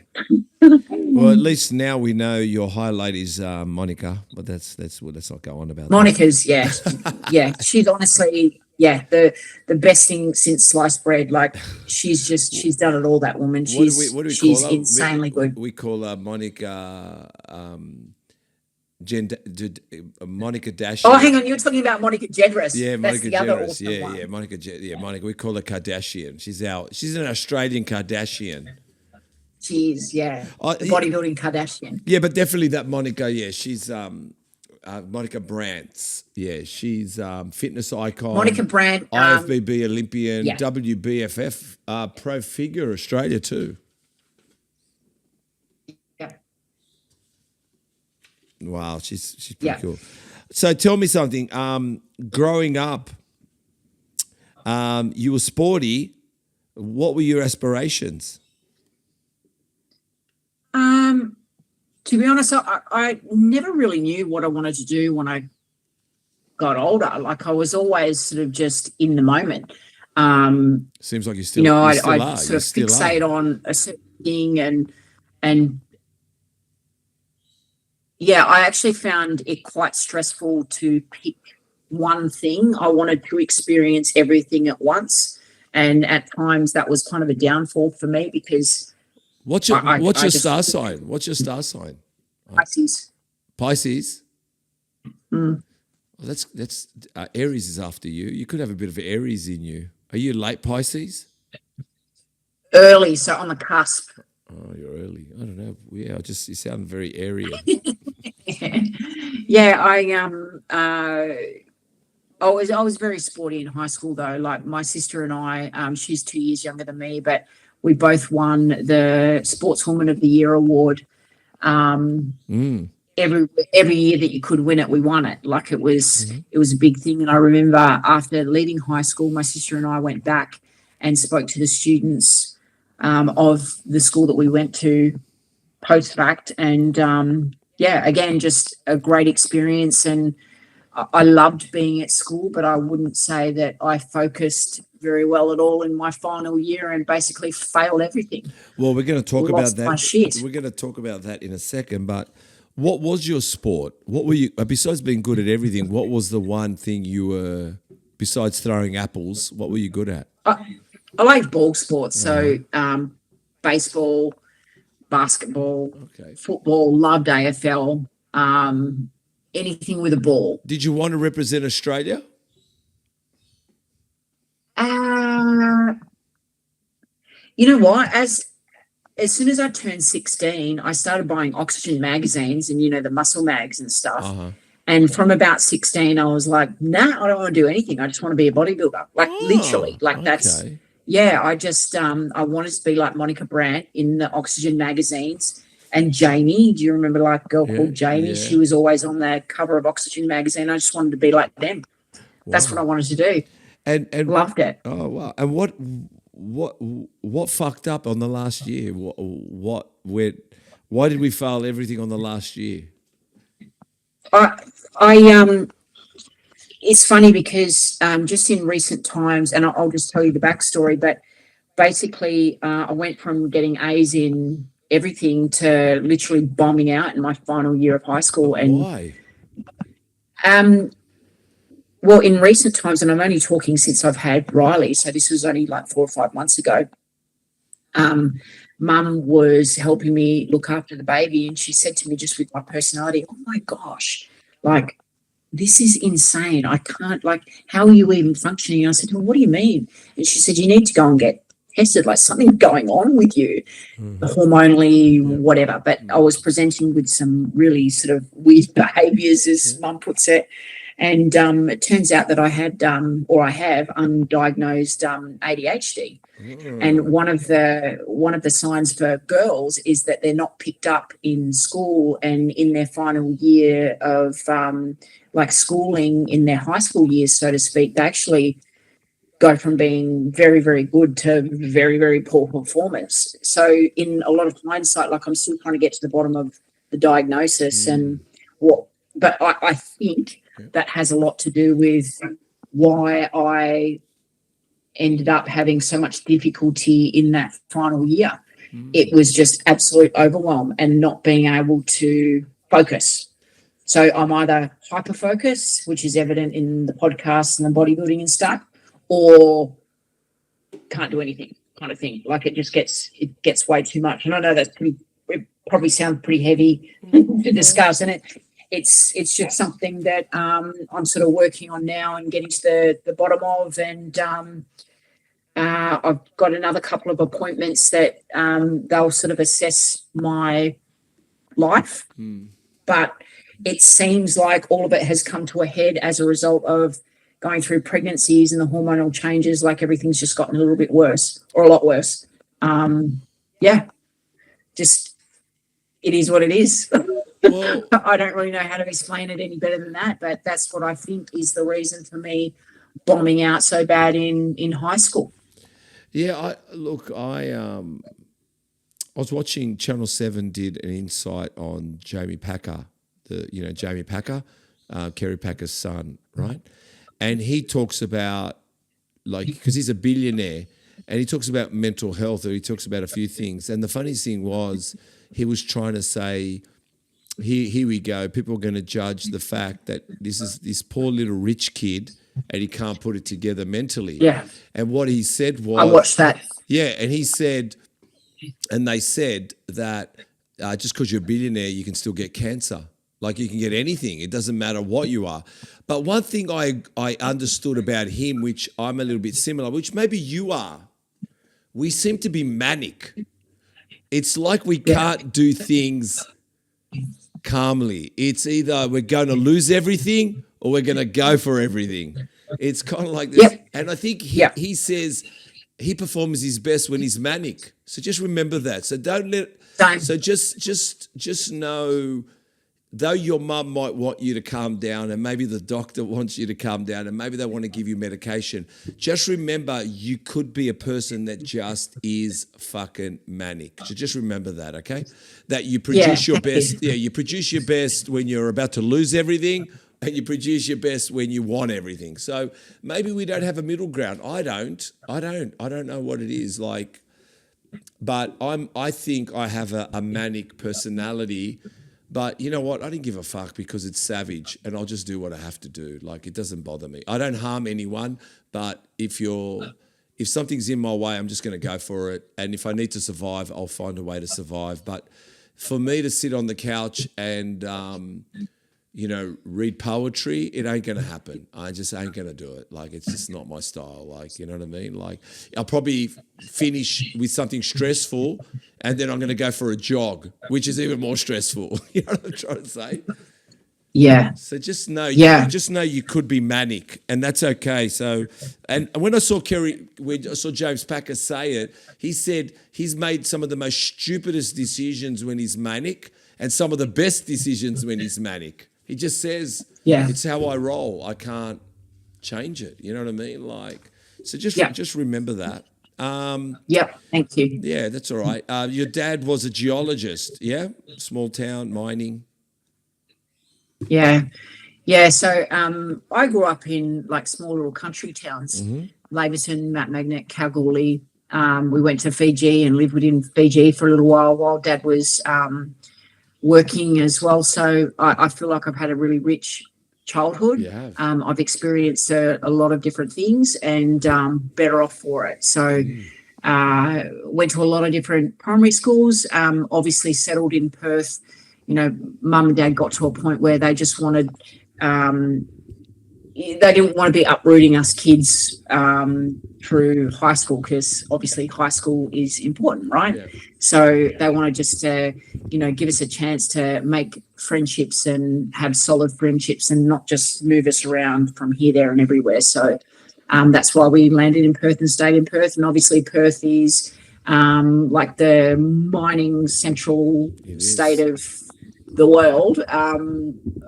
Well, at least now we know your highlight is Monica, but let's not go on about Monica's, that. She's honestly, the best thing since sliced bread. Like she's done it all. That woman. She's call her? Insanely good. We call her Monica. Monica Dash. Oh, hang on, you're talking about Monica Giourgis. Yeah, Monica Giourgis. Awesome Monica. We call her Kardashian. She's an Australian Kardashian. She's the bodybuilding Kardashian. Yeah, but definitely that Monica. Yeah, she's Monica Brandt. Yeah, she's fitness icon. Monica Brandt, IFBB Olympian, WBFF pro figure Australia too. Yeah. Wow, she's pretty cool. So tell me something. Growing up, you were sporty. What were your aspirations? To be honest, I never really knew what I wanted to do when I got older. Like I was always sort of just in the moment. Seems like you still, I sort of fixate on a certain thing and I actually found it quite stressful to pick one thing. I wanted to experience everything at once, and at times that was kind of a downfall for me because. What's your star sign? What's your star sign? Pisces. Pisces? Well, that's Aries is after you. You could have a bit of Aries in you. Are you late Pisces? Early, so on the cusp. Oh, you're early. I don't know. Yeah, you sound very airy. I was very sporty in high school though. Like my sister and I, she's 2 years younger than me, but we both won the Sportswoman of the Year award. Every year that you could win it, we won it. Like it was a big thing. And I remember after leaving high school, my sister and I went back and spoke to the students of the school that we went to post fact. And again, just a great experience. And I loved being at school, but I wouldn't say that I focused very well at all in my final year and basically failed everything. Well, we're going to talk about that. My shit. We're going to talk about that in a second, but What was your sport? What were you, besides being good at everything, what was the one thing you were, besides throwing apples, what were you good at? I like ball sports, so baseball, basketball, football, loved AFL, anything with a ball. Did you want to represent Australia? You know what? As soon as I turned 16, I started buying Oxygen magazines and, the muscle mags and stuff. And from about 16, I was like, nah, I don't want to do anything. I just want to be a bodybuilder. Like literally, like that's, I just, I wanted to be like Monica Brandt in the Oxygen magazines. And Jamie, do you remember like a girl called Jamie? She was always on the cover of Oxygen magazine. I just wanted to be like them. That's what I wanted to do. And loved it. Oh, wow. And what fucked up on the last year? Why did we fail everything on the last year? It's funny because just in recent times, and I'll just tell you the backstory, but basically I went from getting A's in everything to literally bombing out in my final year of high school. And why? Well, in recent times, and I'm only talking since I've had Riley, so this was only like 4 or 5 months ago, Mum was helping me look after the baby, and she said to me, just with my personality, oh my gosh, like, this is insane. I can't, like, how are you even functioning? And I said, well, what do you mean? And she said, you need to go and get tested, like something's going on with you, hormonally, whatever. But I was presenting with some really sort of weird behaviours, as Mum puts it. And it turns out that I had or I have undiagnosed ADHD. And one of the signs for girls is that they're not picked up in school, and in their final year of like schooling, in their high school years, so to speak, they actually go from being very, very good to very, very poor performance. So in a lot of hindsight, like I'm still trying to get to the bottom of the diagnosis and what, but I think that has a lot to do with why I ended up having so much difficulty in that final year. It was just absolute overwhelm and not being able to focus. So I'm either hyper-focused, which is evident in the podcast and the bodybuilding and stuff, or can't do anything kind of thing. Like it gets way too much. And I know it probably sounds pretty heavy to discuss, and it's just something that I'm sort of working on now and getting to the bottom of. And I've got another couple of appointments that they'll sort of assess my life. But it seems like all of it has come to a head as a result of going through pregnancies and the hormonal changes. Like everything's just gotten a little bit worse, or a lot worse. Just it is what it is. Well, I don't really know how to explain it any better than that, but that's what I think is the reason for me bombing out so bad in high school. Yeah, I was watching Channel 7 did an insight on Jamie Packer, Jamie Packer, Kerry Packer's son, right? And he talks about, like, because he's a billionaire, and he talks about mental health, or he talks about a few things. And the funniest thing was he was trying to say, here we go, people are going to judge the fact that this is this poor little rich kid and he can't put it together mentally. Yeah. And what he said was... I watched that. Yeah, and he said, and they said that just because you're a billionaire, you can still get cancer. Like you can get anything. It doesn't matter what you are. But one thing I understood about him, which I'm a little bit similar, which maybe you are, we seem to be manic. It's like we can't do things calmly. It's either we're going to lose everything or we're going to go for everything. It's kind of like this. Yep. And I think he says he performs his best when he's manic. So just remember that. So just know, though your mum might want you to calm down, and maybe the doctor wants you to calm down, and maybe they want to give you medication, just remember you could be a person that just is fucking manic. So just remember that, okay? That you produce your best. Yeah, you produce your best when you're about to lose everything, and you produce your best when you want everything. So maybe we don't have a middle ground. I don't know what it is like, but I think I have a manic personality. But you know what? I didn't give a fuck because it's savage, and I'll just do what I have to do. Like, it doesn't bother me. I don't harm anyone, but if something's in my way, I'm just going to go for it. And if I need to survive, I'll find a way to survive. But for me to sit on the couch and read poetry, it ain't going to happen. I just ain't going to do it. Like, it's just not my style. Like, you know what I mean? Like, I'll probably finish with something stressful, and then I'm going to go for a jog, which is even more stressful. You know what I'm trying to say? Yeah. So just know, Yeah. you could be manic, and that's okay. So, and when I saw James Packer say it, he said he's made some of the most stupidest decisions when he's manic, and some of the best decisions when he's manic. He just says, Yeah. it's how I roll. I can't change it. You know what I mean? Like, so just remember that. Yep. Thank you. Yeah, that's all right. Your dad was a geologist, yeah? Small town, mining. Yeah. Yeah. So I grew up in like small little country towns, Laverton, Mount Magnet, Kalgoorlie. We went to Fiji and lived within Fiji for a little while Dad was working as well. So I feel like I've had a really rich childhood. Yeah. I've experienced a lot of different things and better off for it. So went to a lot of different primary schools, obviously settled in Perth. You know, Mum and Dad got to a point where they just wanted, they didn't want to be uprooting us kids through high school, because obviously high school is important, right? Yeah. So they wanted just to, give us a chance to make friendships and have solid friendships and not just move us around from here, there and everywhere. So that's why we landed in Perth and stayed in Perth. And obviously Perth is like the mining central state of the world,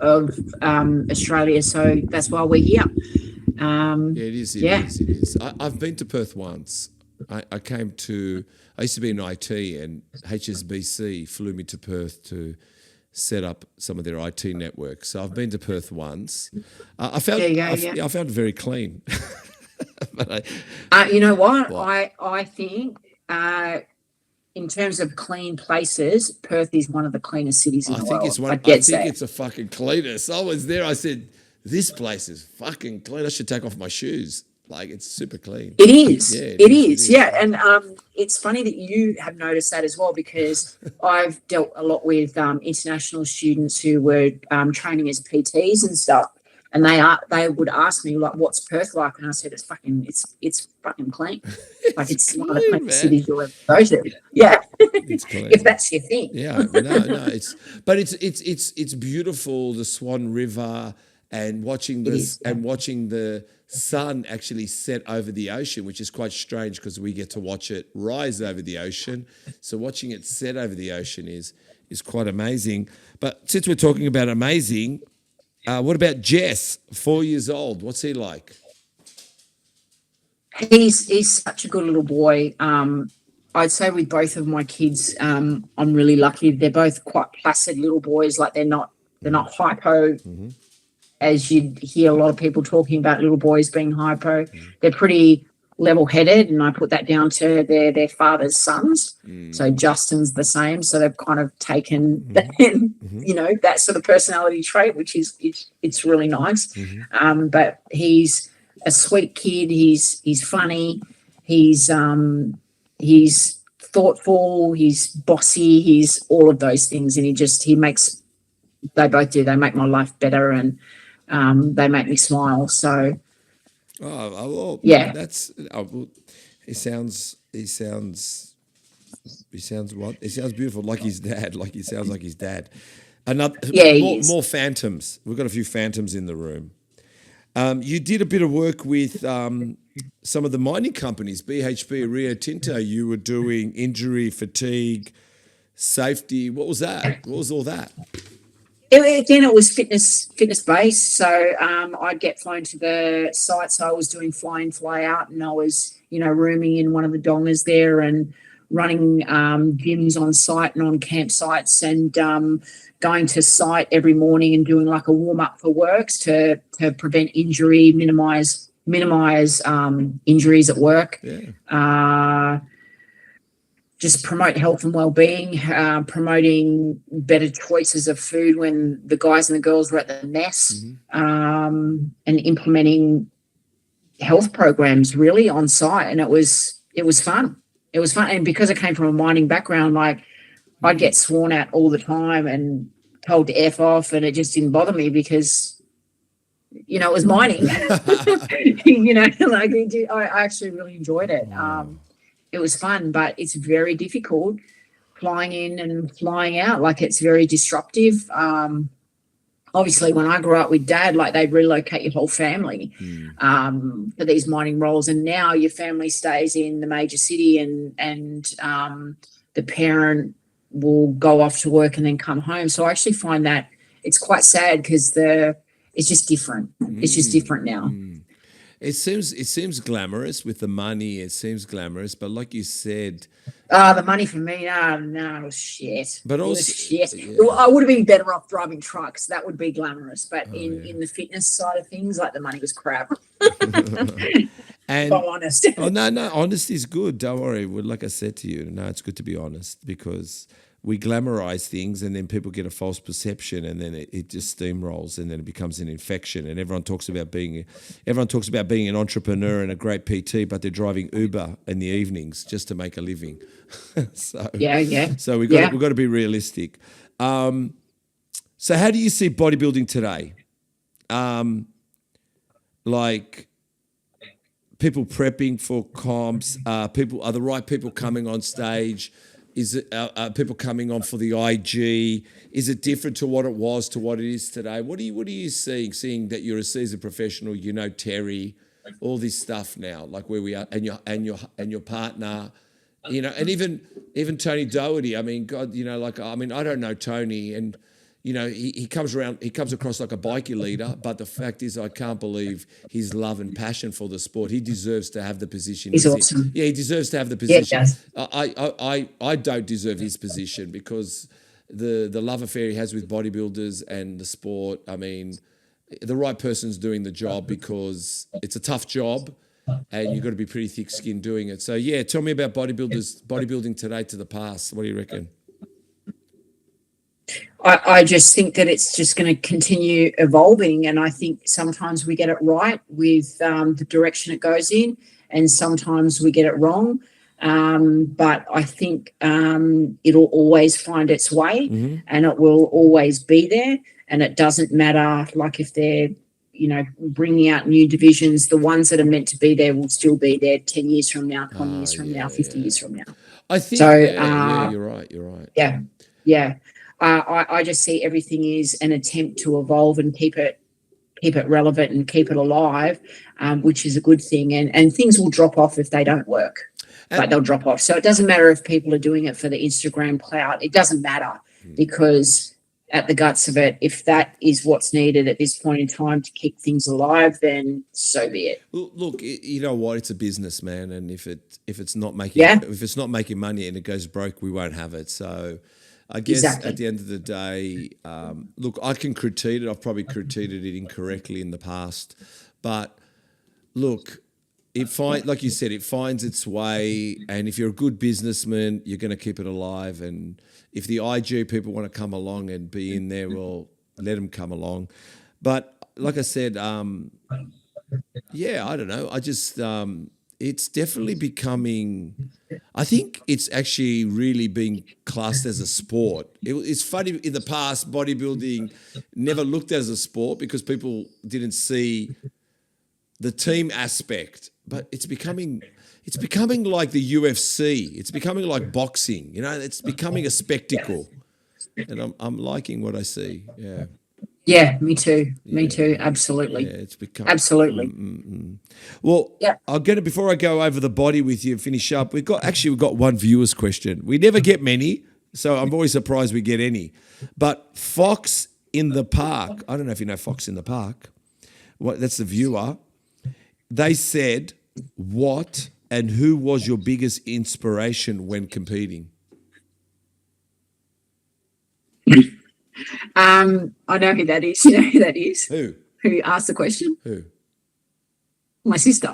of Australia. So that's why we're here. It is. I've been to Perth once. I used to be in IT, and HSBC flew me to Perth to set up some of their IT networks. So I've been to Perth once. I found it very clean. But you know what? I think in terms of clean places, Perth is one of the cleanest cities in the world. I think it's a fucking cleanest. I was there. I said, this place is fucking clean. I should take off my shoes. Like, it's super clean. It is. Yeah, it is. Yeah. And it's funny that you have noticed that as well, because I've dealt a lot with international students who were training as PTs and stuff. And they would ask me, like, what's Perth like? And I said, it's fucking clean. Like, it's one of the cleanest cities you'll ever go to. Yeah. It's clean. If that's your thing. Yeah. No. It's beautiful, the Swan River, and watching the sun actually set over the ocean, which is quite strange because we get to watch it rise over the ocean. So watching it set over the ocean is quite amazing. But since we're talking about amazing, what about Jess, 4 years old? What's he like? He's such a good little boy. I'd say with both of my kids, I'm really lucky. They're both quite placid little boys. Like, they're not hypo, as you'd hear a lot of people talking about little boys being hypo. They're pretty level-headed, and I put that down to their father's sons. So Justin's the same. So they've kind of taken that sort of personality trait, which is it's really nice. But he's a sweet kid. He's funny. He's thoughtful. He's bossy. He's all of those things, and they both do. They make my life better, and they make me smile. So. Yeah. He sounds beautiful, like his dad. Like, he sounds like his dad. More phantoms. We've got a few phantoms in the room. You did a bit of work with some of the mining companies, BHP, Rio Tinto. You were doing injury, fatigue, safety. What was that? What was all that? It was fitness based. So I'd get flown to the site. So I was doing fly in, fly out, and I was, rooming in one of the dongas there and running gyms on site and on campsites, and going to site every morning and doing like a warm up for works to prevent injury, minimize injuries at work. Yeah. just promote health and well-being, promoting better choices of food when the guys and the girls were at the mess, and implementing health programs really on site. And it was fun. It was fun. And because I came from a mining background, like I'd get sworn at all the time and told to F off, and it just didn't bother me because, you know, it was mining. You know, like I actually really enjoyed it. It was fun, but it's very difficult flying in and flying out. Like, it's very disruptive. Obviously, when I grew up with Dad, like, they'd relocate your whole family for these mining roles, and now your family stays in the major city, and the parent will go off to work and then come home. So I actually find that it's quite sad because it's just different. It's just different now. It seems glamorous with the money. It seems glamorous, but like you said, the money for me, no, it was shit. But also, shit. I would have been better off driving trucks. That would be glamorous. But in the fitness side of things, like, the money was crap. And if I'm honest. Oh no, honesty is good. Don't worry. Well, like I said to you, no, it's good to be honest, because we glamorize things and then people get a false perception, and then it just steamrolls, and then it becomes an infection, and everyone talks about being an entrepreneur and a great PT, but they're driving Uber in the evenings just to make a living. So we've got to be realistic. So how do you see bodybuilding today? Like, people prepping for comps, are the right people coming on stage? Is it people coming on for the IG? Is it different to what it was to what it is today? What are you seeing? Seeing that you're a seasoned professional, you know Terry, all this stuff now, like where we are, and your partner, you know, and even Tony Doherty. I mean, God, you know, like, I mean, I don't know Tony, and you know, he comes across like a bikie leader, but the fact is, I can't believe his love and passion for the sport. He deserves to have the position. He's awesome. Yeah, he deserves to have the position. Yeah, I don't deserve his position because the love affair he has with bodybuilders and the sport. I mean, the right person's doing the job because it's a tough job, and you've got to be pretty thick-skinned doing it. So yeah, tell me about bodybuilding today to the past. What do you reckon? I just think that it's just going to continue evolving, and I think sometimes we get it right with the direction it goes in, and sometimes we get it wrong. But I think it'll always find its way, and it will always be there. And it doesn't matter, like, if they're, you know, bringing out new divisions, the ones that are meant to be there will still be there 10 years from now, 20 years from now, 50 years from now. I think so. You're right. Yeah. I just see everything is an attempt to evolve and keep it relevant and keep it alive, which is a good thing. And things will drop off if they don't work, but they'll drop off. So it doesn't matter if people are doing it for the Instagram clout. It doesn't matter, because at the guts of it, if that is what's needed at this point in time to keep things alive, then so be it. Look, you know what? It's a business, man, and if it's not making money and it goes broke, we won't have it. So I guess at the end of the day, look, I can critique it. I've probably critiqued it incorrectly in the past. But look, like you said, it finds its way. And if you're a good businessman, you're going to keep it alive. And if the IG people want to come along and be in there, well, let them come along. But like I said, I don't know. I just, it's definitely becoming... I think it's actually really being classed as a sport. It's funny, in the past, bodybuilding never looked as a sport because people didn't see the team aspect. But it's becoming like the UFC. It's becoming like boxing. You know, it's becoming a spectacle. And I'm liking what I see. Yeah. Yeah, me too. Me too. Absolutely. Yeah, it's become absolutely. Well, I'll get it before I go over the body with you and finish up. We've got one viewer's question. We never get many, so I'm always surprised we get any. But Fox in the Park, I don't know if you know Fox in the Park. That's the viewer. They said, what and who was your biggest inspiration when competing? I know who that is. You know who that is? Who? Who asked the question? Who? My sister.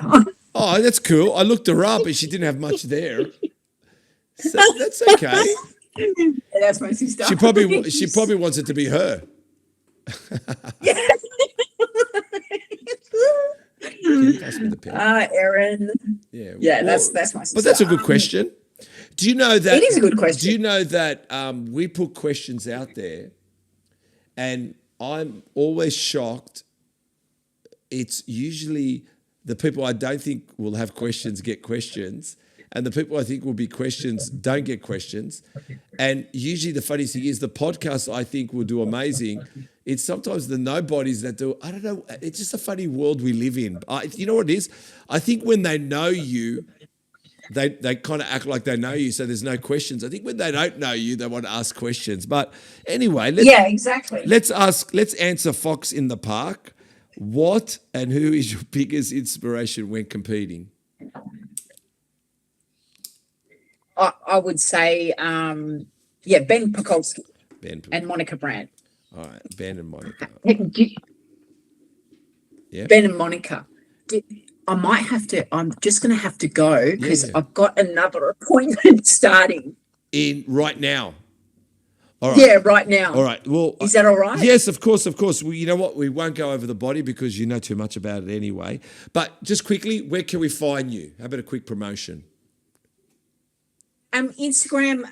Oh, that's cool. I looked her up and she didn't have much there. So that's okay. Yeah, that's my sister. She probably wants it to be her. Yeah. Can you pass me the pen? Erin. Yeah. Yeah, Well, that's my sister. But that's a good question. Do you know that It is a good question. Do you know that we put questions out there, and I'm always shocked. It's usually the people I don't think will have questions get questions, and the people I think will be questions don't get questions. And usually the funniest thing is the podcast I think will do amazing. It's sometimes the nobodies that do. I don't know. It's just a funny world we live in. You know what it is? I think when they know you, they kind of act like they know you, so there's no questions. I think when they don't know you, they want to ask questions. But anyway, exactly. Let's answer Fox in the Park. What and who is your biggest inspiration when competing? I would say, Ben Pakulski and Monica Brandt. All right, Ben and Monica. Yeah. Ben and Monica. I'm just going to have to go because I've got another appointment starting. Right now. All right. Yeah, right now. All right. Well, is that all right? Yes, of course. Well, you know what? We won't go over the body because you know too much about it anyway. But just quickly, where can we find you? How about a quick promotion? Instagram,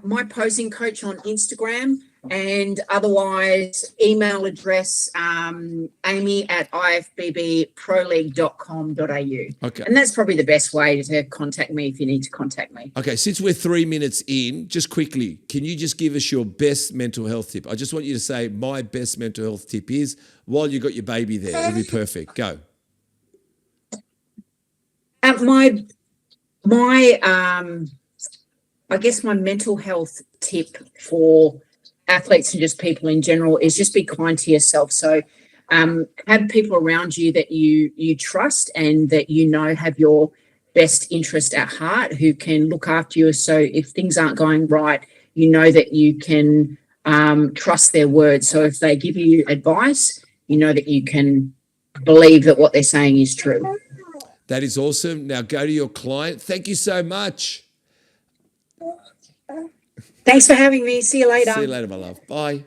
my posing coach on Instagram, and otherwise email address amy@ifbbproleague.com.au. Okay. And that's probably the best way to contact me if you need to contact me. Okay, since we're 3 minutes in, just quickly, can you just give us your best mental health tip? I just want you to say my best mental health tip is while you got your baby there. It'll be perfect. Go. I guess my mental health tip for athletes and just people in general is just be kind to yourself. So have people around you that you trust and that you know have your best interest at heart, who can look after you. So if things aren't going right, you know that you can trust their words. So if they give you advice, you know that you can believe that what they're saying is true. That is awesome. Now go to your client. Thank you so much. Thanks for having me. See you later. See you later, my love. Bye.